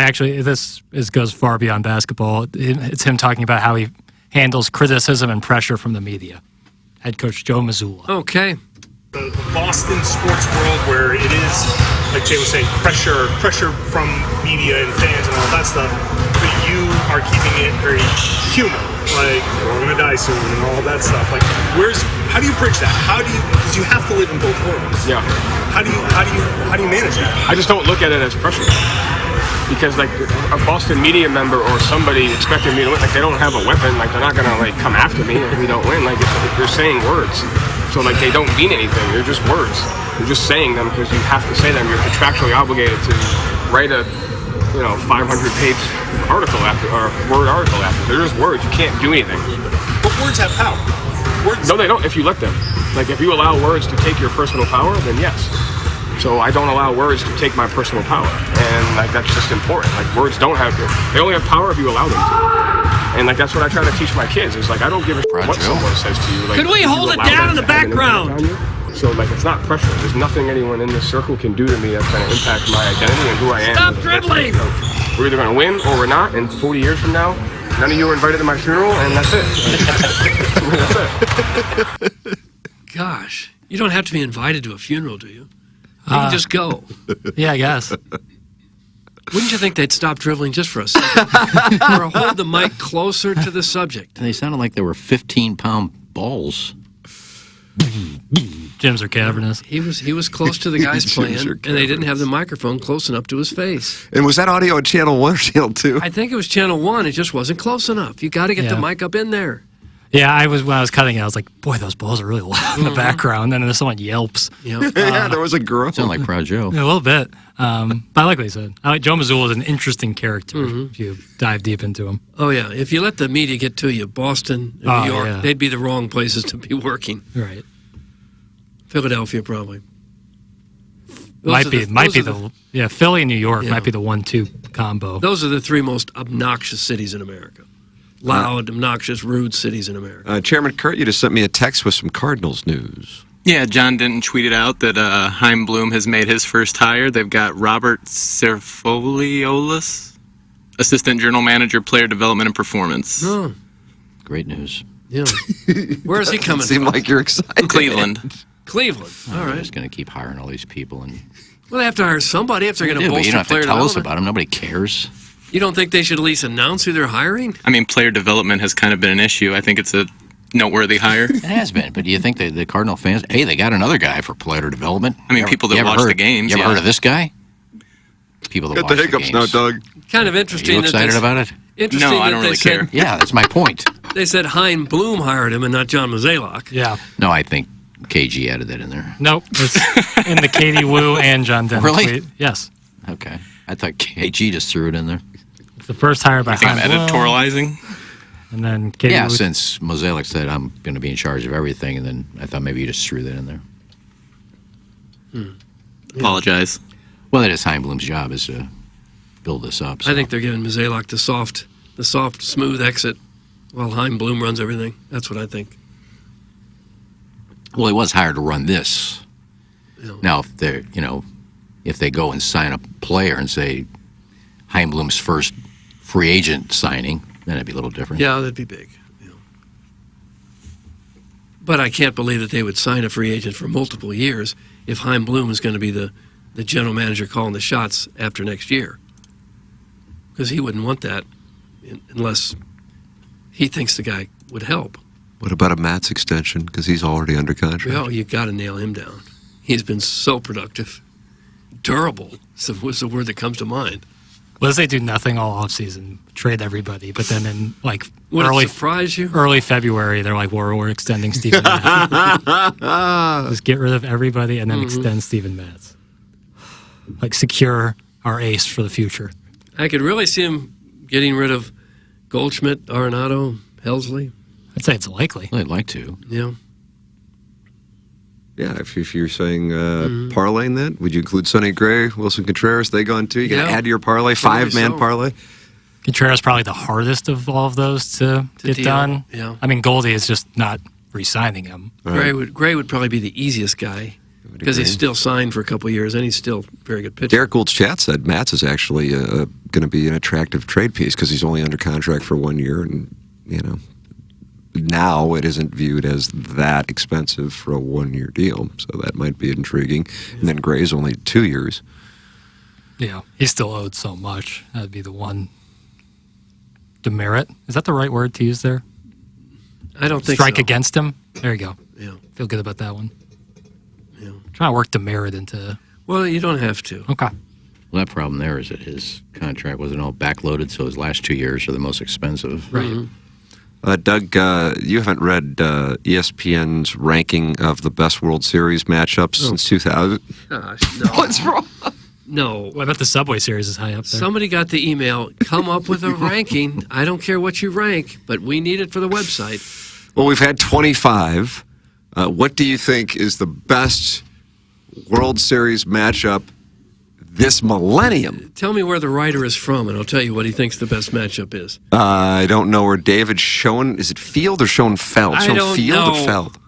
goes far beyond basketball. It's him talking about how he handles criticism and pressure from the media. Head coach Joe Mazzulla. Okay. The Boston sports world, where it is, like Jay was saying, pressure from media and fans and all that stuff, but you are keeping it very human, like we're gonna die soon and all that stuff. Like, how do you bridge that? Because you have to live in both worlds. Yeah. How do you manage that? I just don't look at it as pressure. Because like a Boston media member or somebody expecting me to win, like they don't have a weapon, like they're not gonna like come after me if we don't win. Like they're saying words. So like they don't mean anything. They're just words. You're just saying them because you have to say them. You're contractually obligated to write a 500-page article or word article after. They're just words. You can't do anything. But words have power. Words. No, they don't. If you let them. Like if you allow words to take your personal power, then yes. So I don't allow words to take my personal power, and like that's just important. Like words don't have. They only have power if you allow them to. And like that's what I try to teach my kids is like I don't give a what someone says to you. Like, could we hold it down in the background? So like it's not pressure. There's nothing anyone in this circle can do to me that's going to impact my identity and who I am. Stop dribbling! We're either going to win or we're not. And 40 years from now, none of you are invited to my funeral, and that's it. That's it. Gosh, you don't have to be invited to a funeral, do you? You can just go. Yeah, I guess. Wouldn't you think they'd stop dribbling just for a second? Or hold the mic closer to the subject? They sounded like they were 15-pound balls. Gyms are cavernous. He was close to the guys playing, and they didn't have the microphone close enough to his face. And was that audio on Channel 1 or Channel 2? I think it was Channel 1. It just wasn't close enough. You got to get the mic up in there. Yeah, when I was cutting it, I was like, boy, those balls are really loud in the background. And then someone yelps. Yep. Yeah, there was a girl. Sound like Proud Joe. Yeah, a little bit. But I like what he said. Joe Mazzulla is an interesting character if you dive deep into him. Oh, yeah. If you let the media get to you, Boston and New York, they'd be the wrong places to be working. Right. Philadelphia, probably. Philly and New York might be the 1-2 combo. Those are the three most obnoxious cities in America. Loud, obnoxious, rude cities in America. Chairman Kurt, you just sent me a text with some Cardinals news. Yeah, John Denton tweeted out that Chaim Bloom has made his first hire. They've got Robert Serfoliolis, assistant general manager, player development and performance. Oh. Great news. Yeah. Where is he coming Seem from? like you're excited. Cleveland. Cleveland. All right. They're just going to keep hiring all these people. Well, they have to hire somebody if they're going to bolster but you don't have player to tell us development. about them. Nobody cares. You don't think they should at least announce who they're hiring? I mean, player development has kind of been an issue. I think it's a noteworthy hire. It has been, but do you think the Cardinal fans, hey, they got another guy for player development? I mean, people that watch the games. You ever heard of this guy? people that Got watch the hiccups games. now, Doug. Kind of Are interesting. you that excited they- about it? Interesting No, I that don't they really said, care. Yeah, that's my point. They said Hein Bloom hired him and not John Mozeliak. Yeah. No, I think KG added that in there. Nope. It's in the Katie Wu and John Denton Really? tweet. Yes. Okay. I thought KG just threw it in there. It's the first hire by I think I'm Hein Bloom, editorializing. and then Katie Yeah, Wu. since Mozeliak said I'm going to be in charge of everything, and then I thought maybe you just threw that in there. Apologize. Well, that is Heimblum's job is to build this up. I think they're giving Mozeliak the soft, smooth exit while Hein Bloom runs everything. That's what I think. Well, he was hired to run this. Now, if they're, if they go and sign a player and say Heimblum's first free agent signing, then it'd be a little different. Yeah, that'd be big. Yeah. But I can't believe that they would sign a free agent for multiple years if Hein Bloom is going to be the general manager calling the shots after next year. Because he wouldn't want that unless he thinks the guy would help. What about a Matt's extension? Because he's already under contract. Well, you got to nail him down. He's been so productive. Durable was the word that comes to mind. What if they do nothing all offseason, trade everybody, but then in like Would it surprise you? early February, they're like, we're extending Steven Matz. Just get rid of everybody and then extend Steven Matz. Like secure our ace for the future. I could really see him getting rid of Goldschmidt, Arenado, Helsley. I'd say it's likely. Well, I'd like to. Yeah. Yeah, if you're saying parlaying that, would you include Sonny Gray, Wilson Contreras? They gone too? You can add to your parlay, five-man parlay? Contreras probably the hardest of all of those to get deal, done. yeah. I mean, Goldie is just not re-signing him. Gray would probably be the easiest guy because he's still signed for a couple of years and he's still a very good pitcher. Derek Gould's chat said Matz is actually going to be an attractive trade piece because he's only under contract for 1 year, and now it isn't viewed as that expensive for a 1-year deal, so that might be intriguing. And then Gray's only 2 years. Yeah, he's still owed so much. That'd be the one demerit. Is that the right word to use there? I don't think Strike so. against him? There you go. Yeah. Feel good about that one. Yeah. Trying to work demerit into... Well, you don't have to. Okay. Well, that problem there is that his contract wasn't all backloaded, so his last 2 years are the most expensive. Right. Doug, you haven't read ESPN's ranking of the best World Series matchups since 2000? Gosh, no. What's wrong? No. What about the Subway Series is high up there? Somebody got the email, come up with a ranking. I don't care what you rank, but we need it for the website. Well, we've had 25. What do you think is the best World Series matchup this millennium? Tell me where the writer is from, and I'll tell you what he thinks the best matchup is. I don't know where David is it Field or Schoenfeld? I don't Schoenfield know. or Feld?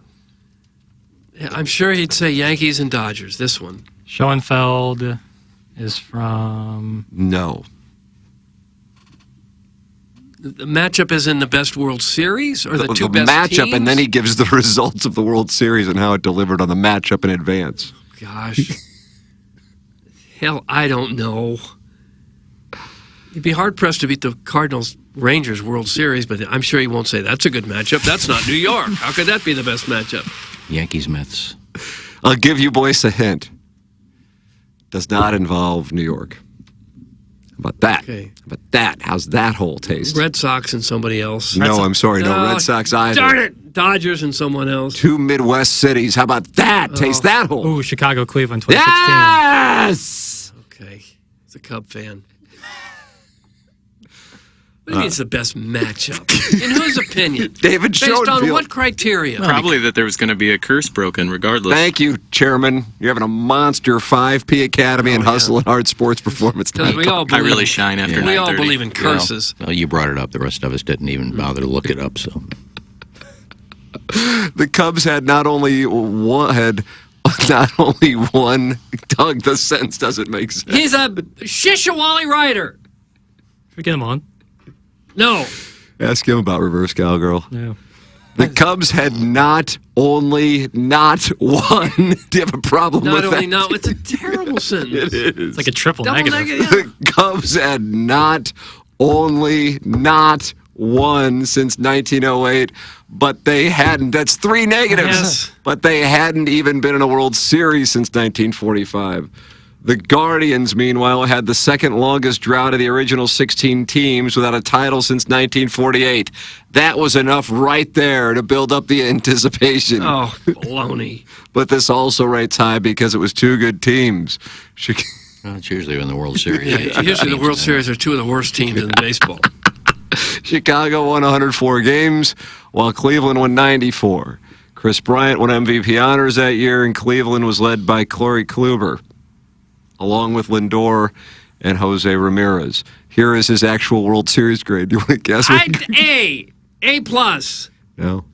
I'm sure he'd say Yankees and Dodgers, this one. Schoenfeld is from... No. The matchup is in the best World Series or the two best matchup, teams? and then he gives the results of the World Series and how it delivered on the matchup in advance. Gosh. Hell, I don't know. You'd be hard-pressed to beat the Cardinals-Rangers World Series, but I'm sure he won't say, that's a good matchup. That's not New York. How could that be the best matchup? Yankees-Mets. I'll give you boys a hint. Does not involve New York. How about that? Okay. How about that? How's that whole taste? Red Sox and somebody else. No, I'm sorry. No, Red Sox either. Darn it! Dodgers and someone else. Two Midwest cities. How about that? Taste that whole. Ooh, Chicago, Cleveland, 2016. Yes! Okay. He's a Cub fan. What do you mean it's the best matchup? In whose opinion? David Based on Schoenfield. what criteria? Probably that there was going to be a curse broken regardless. Thank you, Chairman. You're having a monster 5P Academy and Hustle and Hard Sports Performance. Because we all I believe, really shine after we all 9:30. believe in curses. Well, you brought it up. The rest of us didn't even bother to look it up, so... The Cubs had not only one. Doug, the sentence doesn't make sense. He's a Shishawali writer. Should we get him on? No. Ask him about reverse cowgirl. Yeah. The Cubs had not only not one. Do you have a problem Not with only that? not. It's a terrible sentence. It is. It's like a triple Double negative. negative. The Cubs had not only not won since 1908, but they hadn't. That's three negatives. Yes. But they hadn't even been in a World Series since 1945. The Guardians, meanwhile, had the second longest drought of the original 16 teams without a title since 1948. That was enough right there to build up the anticipation. Oh, baloney. But this also rates high because it was two good teams. Well, it's usually in the World Series. Yeah, usually the World Series are two of the worst teams in baseball. Chicago won 104 games, while Cleveland won 94. Chris Bryant won MVP honors that year, and Cleveland was led by Corey Kluber, along with Lindor and Jose Ramirez. Here is his actual World Series grade. Do you want to guess? A plus, No.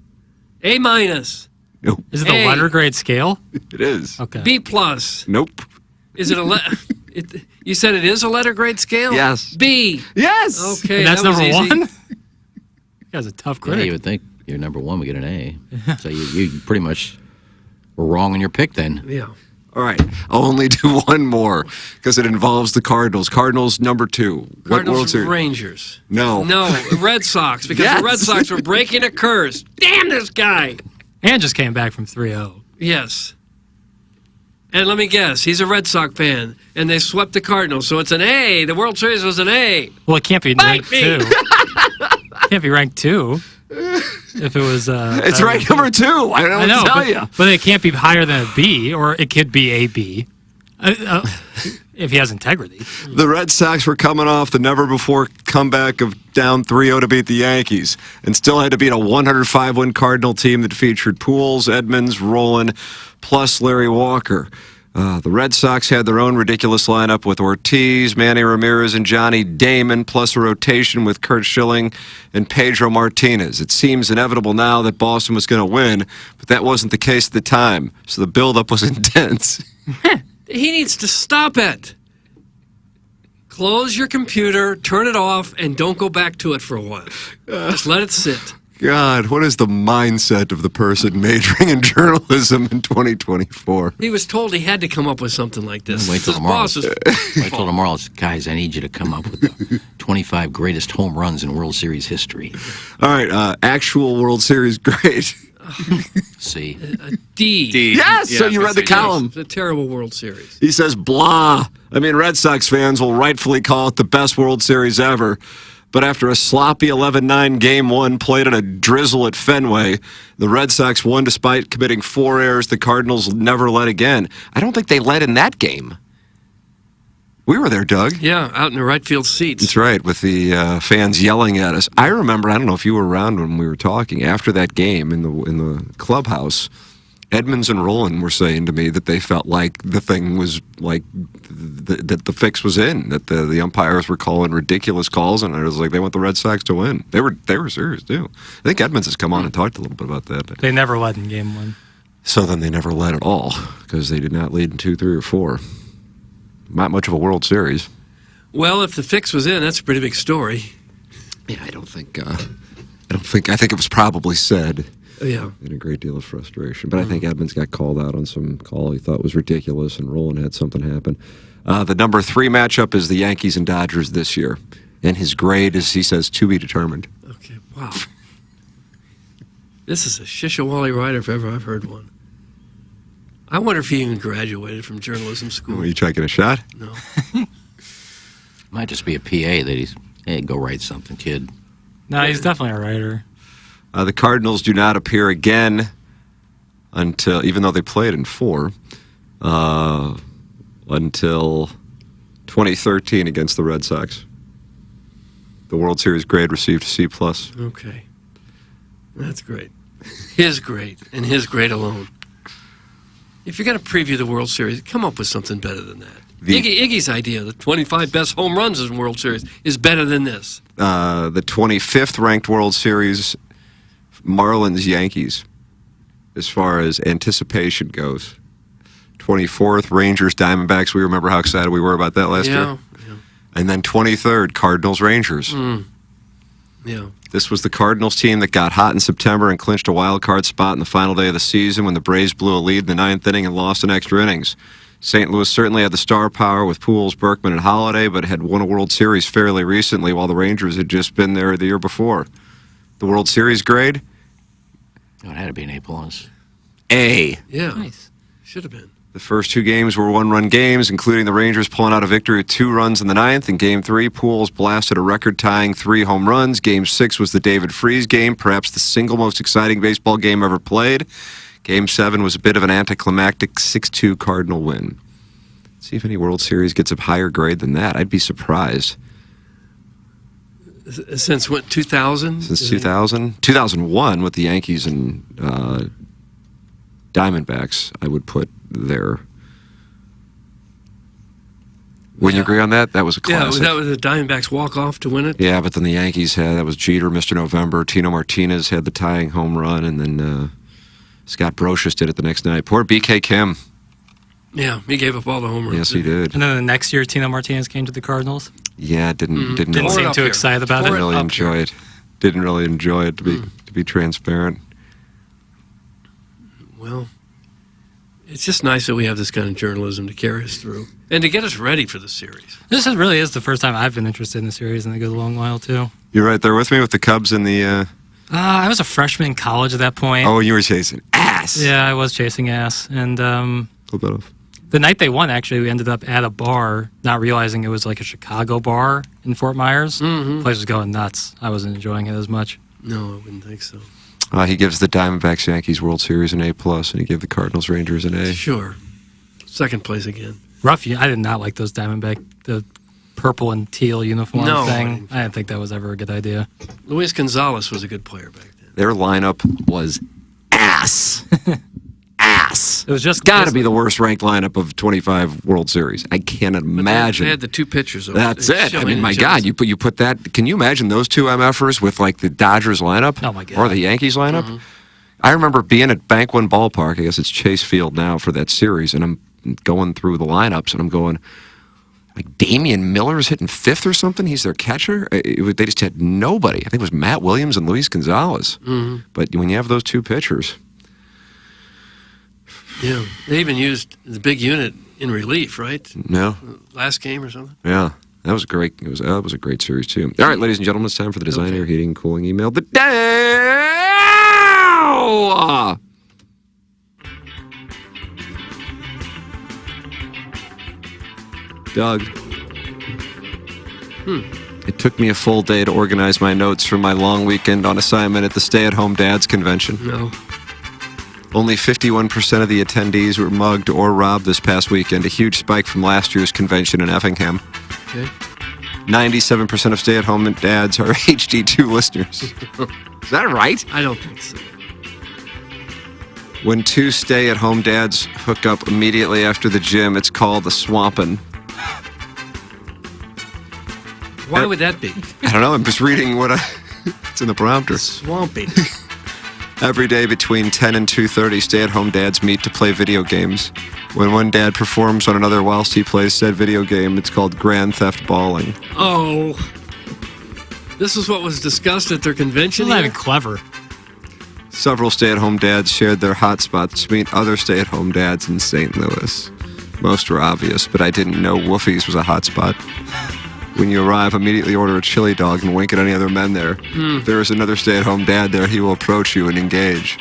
A minus, Nope. Is it the letter grade scale? It is. Okay. B plus. Nope. Is it you said it is a letter grade scale? Yes. B. Yes. Okay, And that's that was number easy. one? You guys are tough Yeah, critic. you would think you're number one, we get an A. So you pretty much were wrong in your pick then. Yeah. All right. I'll only do one more because it involves the Cardinals. Cardinals number 2. What World Cardinals Series? Rangers. No. No, Red Sox, because Yes. the Red Sox were breaking a curse. Damn this guy. And just came back from 3-0. Yes. And let me guess, he's a Red Sox fan, and they swept the Cardinals, so it's an A. The World Series was an A. Well, it can't be ranked me. 2. It can't be ranked 2. If it was... It's ranked number 2. I don't know what to tell you. But it can't be higher than a B, or it could be a B. If he has integrity. The Red Sox were coming off the never-before comeback of down 3-0 to beat the Yankees and still had to beat a 105-win Cardinal team that featured Pujols, Edmonds, Rolen, plus Larry Walker. The Red Sox had their own ridiculous lineup with Ortiz, Manny Ramirez, and Johnny Damon, plus a rotation with Curt Schilling and Pedro Martinez. It seems inevitable now that Boston was going to win, but that wasn't the case at the time, so the buildup was intense. He needs to stop it. Close your computer, turn it off, and don't go back to it for a while. Just let it sit. God, what is the mindset of the person majoring in journalism in 2024? He was told he had to come up with something like this. Wait till His tomorrow. boss is Wait till tomorrow. Guys, I need you to come up with the 25 greatest home runs in World Series history. All right, actual World Series grade. C. D. Yes, so you read the column. It's a terrible World Series. He says, blah. I mean, Red Sox fans will rightfully call it the best World Series ever. But after a sloppy 11-9 Game 1 played in a drizzle at Fenway, the Red Sox won despite committing 4 errors the Cardinals never led again. I don't think they led in that game. We were there, Doug. Yeah, out in the right field seats. That's right, with the fans yelling at us. I remember, I don't know if you were around when we were talking, after that game in the clubhouse, Edmonds and Rolen were saying to me that they felt like the thing was like that the fix was in, that the umpires were calling ridiculous calls, and I was like, they want the Red Sox to win. They were serious too. I think Edmonds has come on and talked a little bit about that. They never led in Game 1. So then they never led at all because they did not lead in 2, 3, or 4. Not much of a World Series. Well, if the fix was in, that's a pretty big story. Yeah, I think it was probably said. Yeah. In a great deal of frustration. But I think Edmonds got called out on some call he thought was ridiculous, and Rolen had something happen. The number 3 matchup is the Yankees and Dodgers this year. And his grade is, he says, to be determined. Okay, wow. This is a Shishawali writer if ever I've heard one. I wonder if he even graduated from journalism school. Are you taking a shot? No. Might just be a PA that he's, hey, go write something, kid. No, he's definitely a writer. The Cardinals do not appear again until, even though they played in 4, until 2013 against the Red Sox. The World Series grade received C+. Okay. That's great. His grade, and his grade alone. If you're going to preview the World Series, come up with something better than that. Iggy's idea, the 25 best home runs in the World Series, is better than this. The 25th ranked World Series, Marlins-Yankees, as far as anticipation goes. 24th, Rangers-Diamondbacks. We remember how excited we were about that last year. Yeah. And then 23rd, Cardinals-Rangers. Yeah. This was the Cardinals team that got hot in September and clinched a wild card spot in the final day of the season when the Braves blew a lead in the 9th inning and lost in extra innings. St. Louis certainly had the star power with Pujols, Berkman, and Holiday, but had won a World Series fairly recently, while the Rangers had just been there the year before. The World Series grade? Oh, it had to be an A+. A. Yeah. Nice. Should have been. The first two games were one-run games, including the Rangers pulling out a victory with 2 runs in the 9th. In Game 3, Pujols blasted a record-tying 3 home runs. Game 6 was the David Freese game, perhaps the single most exciting baseball game ever played. Game 7 was a bit of an anticlimactic 6-2 Cardinal win. Let's see if any World Series gets a higher grade than that. I'd be surprised. Since what, 2000? Since 2000? 2001 with the Yankees and Diamondbacks, I would put there. Wouldn't you agree on that? That was a classic. Yeah, that was the Diamondbacks walk-off to win it? Yeah, but then the Yankees that was Jeter, Mr. November. Tino Martinez had the tying home run, and then Scott Brocious did it the next night. Poor B.K. Kim. Yeah, he gave up all the home runs. Yes, he did. And then the next year, Tino Martinez came to the Cardinals. Yeah, didn't seem too excited about it. Didn't really enjoy it. Didn't really enjoy it, to be transparent. Well, it's just nice that we have this kind of journalism to carry us through and to get us ready for the series. This really is the first time I've been interested in the series in a good long while, too. You're right there with me with the Cubs and the... I was a freshman in college at that point. Oh, you were chasing ass. Yeah, I was chasing ass. And a little bit of... The night they won, actually, we ended up at a bar, not realizing it was like a Chicago bar in Fort Myers. Mm-hmm. The place was going nuts. I wasn't enjoying it as much. No, I wouldn't think so. He gives the Diamondbacks Yankees World Series an A+, and he gave the Cardinals Rangers an A. Sure. Second place again. Rough. I did not like those the purple and teal uniform thing. I didn't think that was ever a good idea. Luis Gonzalez was a good player back then. Their lineup was ass. Ass. It was just got to be the worst ranked lineup of 25 World Series. I can't imagine. They had the 2 pitchers. That's it. I mean, my God, you put that. Can you imagine those 2 MFers with like the Dodgers lineup? Oh my God. Or the Yankees lineup? Mm-hmm. I remember being at Bank One Ballpark. I guess it's Chase Field now for that series, and I'm going through the lineups, and I'm going, like Damian Miller's hitting 5th or something. He's their catcher. They just had nobody. I think it was Matt Williams and Luis Gonzalez. Mm-hmm. But when you have those 2 pitchers. Yeah, they even used the big unit in relief, right? No. Last game or something? Yeah, that was great. That was a great series, too. All right, ladies and gentlemen, it's time for the Design Air Heating and Cooling email of the day. Doug. It took me a full day to organize my notes from my long weekend on assignment at the Stay-at-Home Dads Convention. No. Only 51% of the attendees were mugged or robbed this past weekend, a huge spike from last year's convention in Effingham. Okay. 97% of stay-at-home dads are HD2 listeners. Is that right? I don't think so. When 2 stay-at-home dads hook up immediately after the gym, it's called a swampin'. Why would that be? I don't know. I'm just reading it's in the prompter. Swamping. Every day between 10 and 2:30, stay-at-home dads meet to play video games. When one dad performs on another whilst he plays said video game, it's called Grand Theft Balling. Oh. This is what was discussed at their convention? It's not even clever. Several stay-at-home dads shared their hotspots to meet other stay-at-home dads in St. Louis. Most were obvious, but I didn't know Woofie's was a hotspot. When you arrive, immediately order a chili dog and wink at any other men there. If there is another stay-at-home dad there, he will approach you and engage.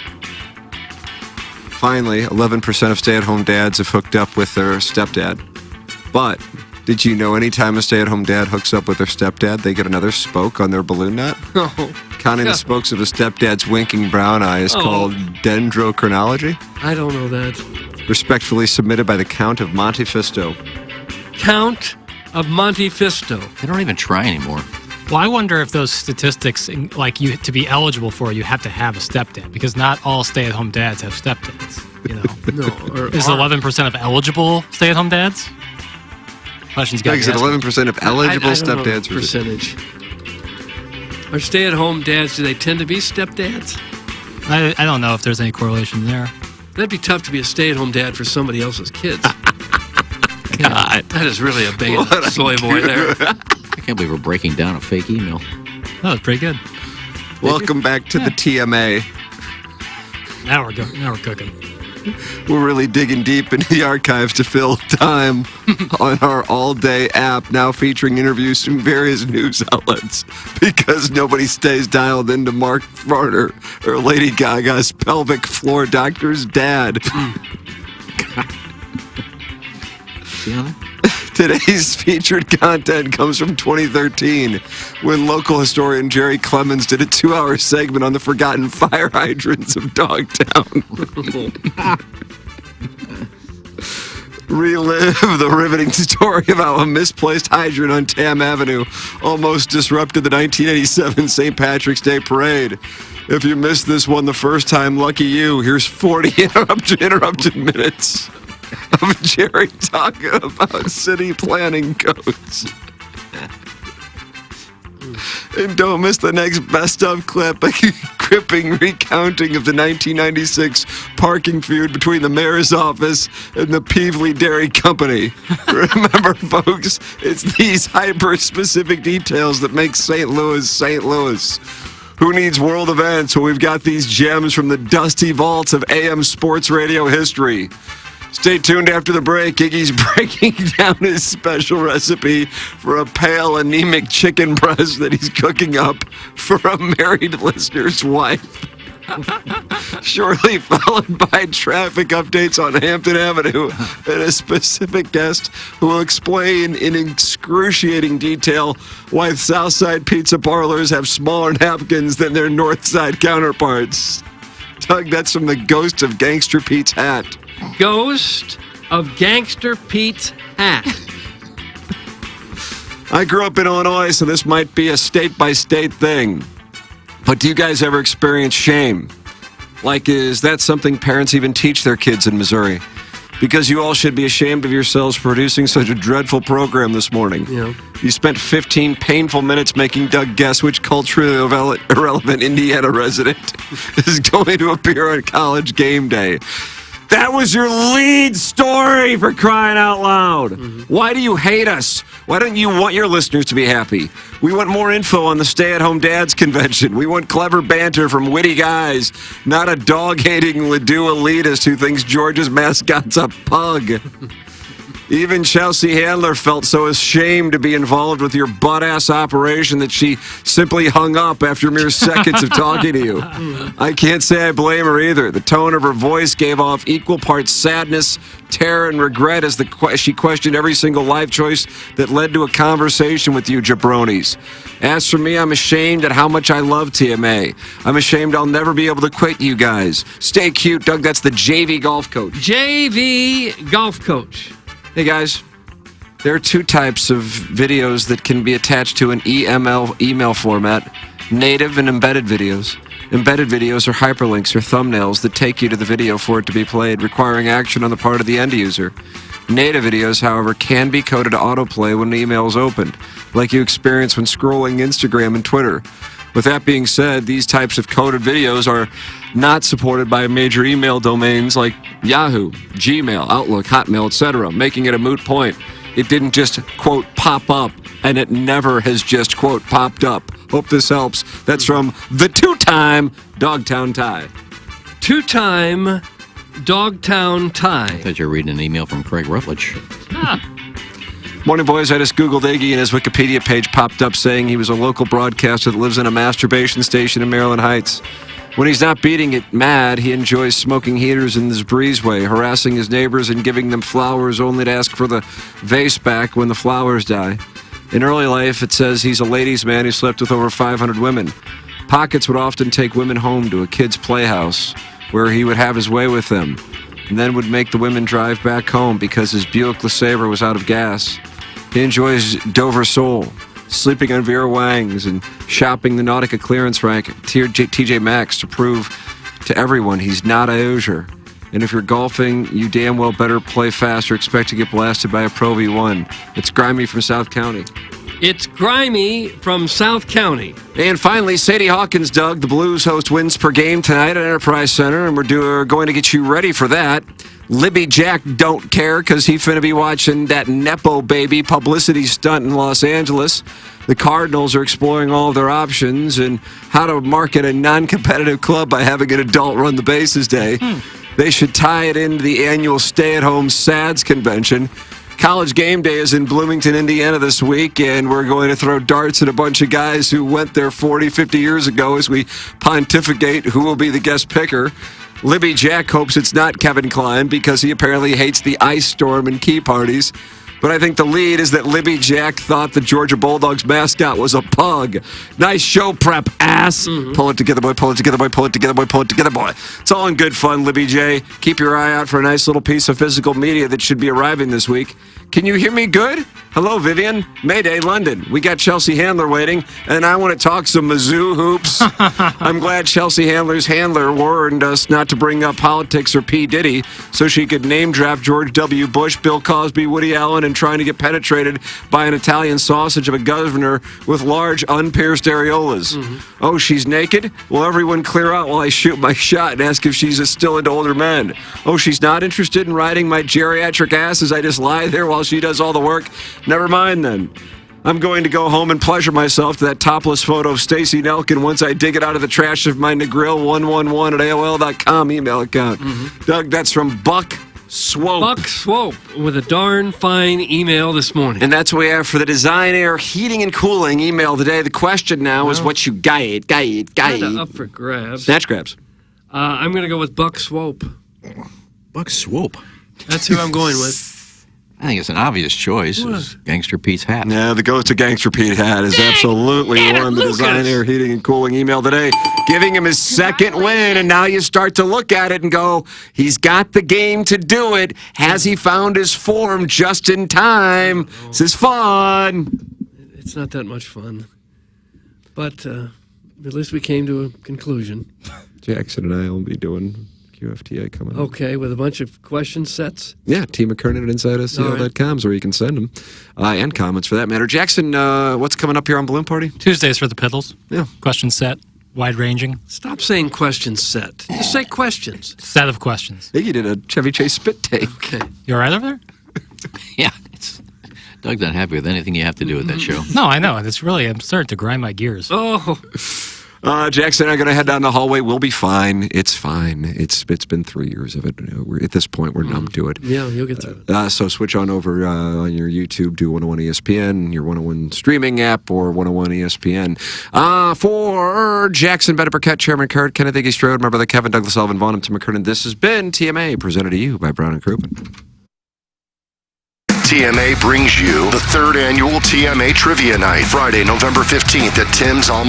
Finally, 11% of stay-at-home dads have hooked up with their stepdad. But did you know any time a stay-at-home dad hooks up with their stepdad, they get another spoke on their balloon nut? Oh. Counting the spokes of a stepdad's winking brown eye is called dendrochronology. I don't know that. Respectfully submitted by the Count of Montefisto. Count of Montefisto. They don't even try anymore. Well, I wonder if those statistics, like you to be eligible for, you have to have a stepdad, because not all stay-at-home dads have stepdads. You know, No. is 11% of eligible stay-at-home dads? Question's got. Like I said, 11% of eligible I don't know stepdads. the percentage. Are stay-at-home dads, do they tend to be stepdads? I don't know if there's any correlation there. That'd be tough to be a stay-at-home dad for somebody else's kids. God. That is really a beta soy boy there. I can't believe we're breaking down a fake email. That was pretty good. Welcome back to the TMA. Now we're cooking. We're really digging deep into the archives to fill time on our all-day app, now featuring interviews from various news outlets, because nobody stays dialed into Mark Varner or Lady Gaga's pelvic floor doctor's dad. See how that? Today's featured content comes from 2013, when local historian Jerry Clemens did a 2-hour segment on the forgotten fire hydrants of Dogtown. Relive the riveting story of how a misplaced hydrant on Tam Avenue almost disrupted the 1987 St. Patrick's Day Parade. If you missed this one the first time, lucky you. Here's 40 interrupted minutes of Jerry talking about city planning codes. And don't miss the next best of clip, a gripping recounting of the 1996 parking feud between the mayor's office and the Peevely Dairy Company. Remember, folks, it's these hyper-specific details that make St. Louis St. Louis. Who needs world events? Well, we've got these gems from the dusty vaults of AM sports radio history. Stay tuned after the break. Iggy's breaking down his special recipe for a pale, anemic chicken breast that he's cooking up for a married listener's wife. Shortly followed by traffic updates on Hampton Avenue and a specific guest who will explain in excruciating detail why Southside pizza parlors have smaller napkins than their Northside counterparts. Doug, that's from the Ghost of Gangster Pete's hat. Ghost of Gangster Pete's hat. I grew up in Illinois, so this might be a state-by-state thing. But do you guys ever experience shame? Like, is that something parents even teach their kids in Missouri? Because you all should be ashamed of yourselves for producing such a dreadful program this morning. Yeah. You spent 15 painful minutes making Doug guess which culturally irrelevant Indiana resident is going to appear on College Game Day. That was your lead story, for crying out loud. Mm-hmm. Why do you hate us? Why don't you want your listeners to be happy? We want more info on the Stay-at-Home Dads Convention. We want clever banter from witty guys, not a dog-hating Ladue elitist who thinks Georgia's mascot's a pug. Even Chelsea Handler felt so ashamed to be involved with your butt-ass operation that she simply hung up after mere seconds of talking to you. I can't say I blame her either. The tone of her voice gave off equal parts sadness, terror, and regret as she questioned every single life choice that led to a conversation with you jabronis. As for me, I'm ashamed at how much I love TMA. I'm ashamed I'll never be able to quit you guys. Stay cute, Doug. That's the JV golf coach. JV golf coach. Hey guys, there are two types of videos that can be attached to an email format, native and embedded videos. Embedded videos are hyperlinks or thumbnails that take you to the video for it to be played, requiring action on the part of the end user. Native videos, however, can be coded to autoplay when an email is opened, like you experience when scrolling Instagram and Twitter. With that being said, these types of coded videos are not supported by major email domains like Yahoo, Gmail, Outlook, Hotmail, etc., making it a moot point. It didn't just, quote, pop up, and it never has just, quote, popped up. Hope this helps. That's from the two-time Dogtown Tie. Two-time Dogtown Tie. I thought you were reading an email from Craig Rutledge. Morning, boys. I just Googled Iggy, and his Wikipedia page popped up saying he was a local broadcaster that lives in a masturbation station in Maryland Heights. When he's not beating it mad, he enjoys smoking heaters in his breezeway, harassing his neighbors and giving them flowers only to ask for the vase back when the flowers die. In early life, it says he's a ladies' man who slept with over 500 women. Pockets would often take women home to a kid's playhouse, where he would have his way with them, and then would make the women drive back home because his Buick LeSabre was out of gas. He enjoys Dover Sole, sleeping on Vera Wang's, and shopping the Nautica clearance rack at TJ Maxx to prove to everyone he's not a Hoosier. And if you're golfing, you damn well better play fast or expect to get blasted by a Pro V1. It's Grimy from South County. It's Grimy from South County. And finally, Sadie Hawkins, Doug, the Blues host Wins Per Game tonight at Enterprise Center, and we're going to get you ready for that. Libby Jack don't care because he finna be watching that Nepo baby publicity stunt in Los Angeles. The Cardinals are exploring all of their options and how to market a non-competitive club by having an adult run the bases day. They should tie it into the annual stay-at-home SADS convention. College game day is in Bloomington, Indiana this week, and we're going to throw darts at a bunch of guys who went there 40, 50 years ago as we pontificate who will be the guest picker. Libby Jack hopes it's not Kevin Klein because he apparently hates the ice storm and key parties. But I think the lead is that Libby Jack thought the Georgia Bulldogs mascot was a pug. Nice show prep, ass. Pull it together, boy. Pull it together, boy. Pull it together, boy. Pull it together, boy. It's all in good fun, Libby J. Keep your eye out for a nice little piece of physical media that should be arriving this week. Can you hear me good? Hello, Vivian. Mayday, London. We got Chelsea Handler waiting, and I want to talk some Mizzou hoops. I'm glad Chelsea Handler's handler warned us not to bring up politics or P. Diddy so she could name draft George W. Bush, Bill Cosby, Woody Allen, and trying to get penetrated by an Italian sausage of a governor with large, unpierced areolas. Oh, she's naked? Will everyone clear out while I shoot my shot and ask if she's still into older men? Oh, she's not interested in riding my geriatric ass as I just lie there while she does all the work? Never mind then. I'm going to go home and pleasure myself to that topless photo of Stacey Nelkin once I dig it out of the trash of my Negril111 at AOL.com email account. Doug, that's from Buck Swope. Buck Swope with a darn fine email this morning. And that's what we have for the Design Air Heating and Cooling email today. The question now is what you guide. Kinda up for grabs. Snatch grabs. I'm going to go with Buck Swope. Buck Swope. That's who I'm going with. I think it's an obvious choice. It's Gangster Pete's hat. Yeah, the go-to Gangster Pete hat is absolutely won the Design Air Heating and Cooling email today, giving him his second win. And now you start to look at it and go, he's got the game to do it. Has he found his form just in time? This is fun. It's not that much fun. But at least we came to a conclusion. Jackson and I will be doing QFTA coming up. Okay, with a bunch of question sets? Yeah, T. McKernan at InsideSEO.com is where you can send them. And comments for that matter. Jackson, what's coming up here on Balloon Party? Tuesdays for the Piddles. Yeah. Question set, wide-ranging. Stop saying question set. Just say questions. Set of questions. I think you did a Chevy Chase spit take. Okay. You all right over there? Yeah. Doug's not happy with anything you have to do with that show. No, I know. It's really, I'm starting to grind my gears. Oh. Jackson and I are going to head down the hallway. We'll be fine. It's fine. It's been 3 years of it. At this point, we're numb to it. Yeah, you'll get through it. So switch on over on your YouTube, do 101 ESPN, your 101 streaming app, or 101 ESPN. For Jackson, Bennett Burkett, Chairman Kurt, Kenneth Iggy Strode, my brother Kevin, Douglas Elvin, Vaughn, and Tim McKernan, this has been TMA, presented to you by Brown and Crouppen. TMA brings you the third annual TMA Trivia Night, Friday, November 15th at Tim's Alma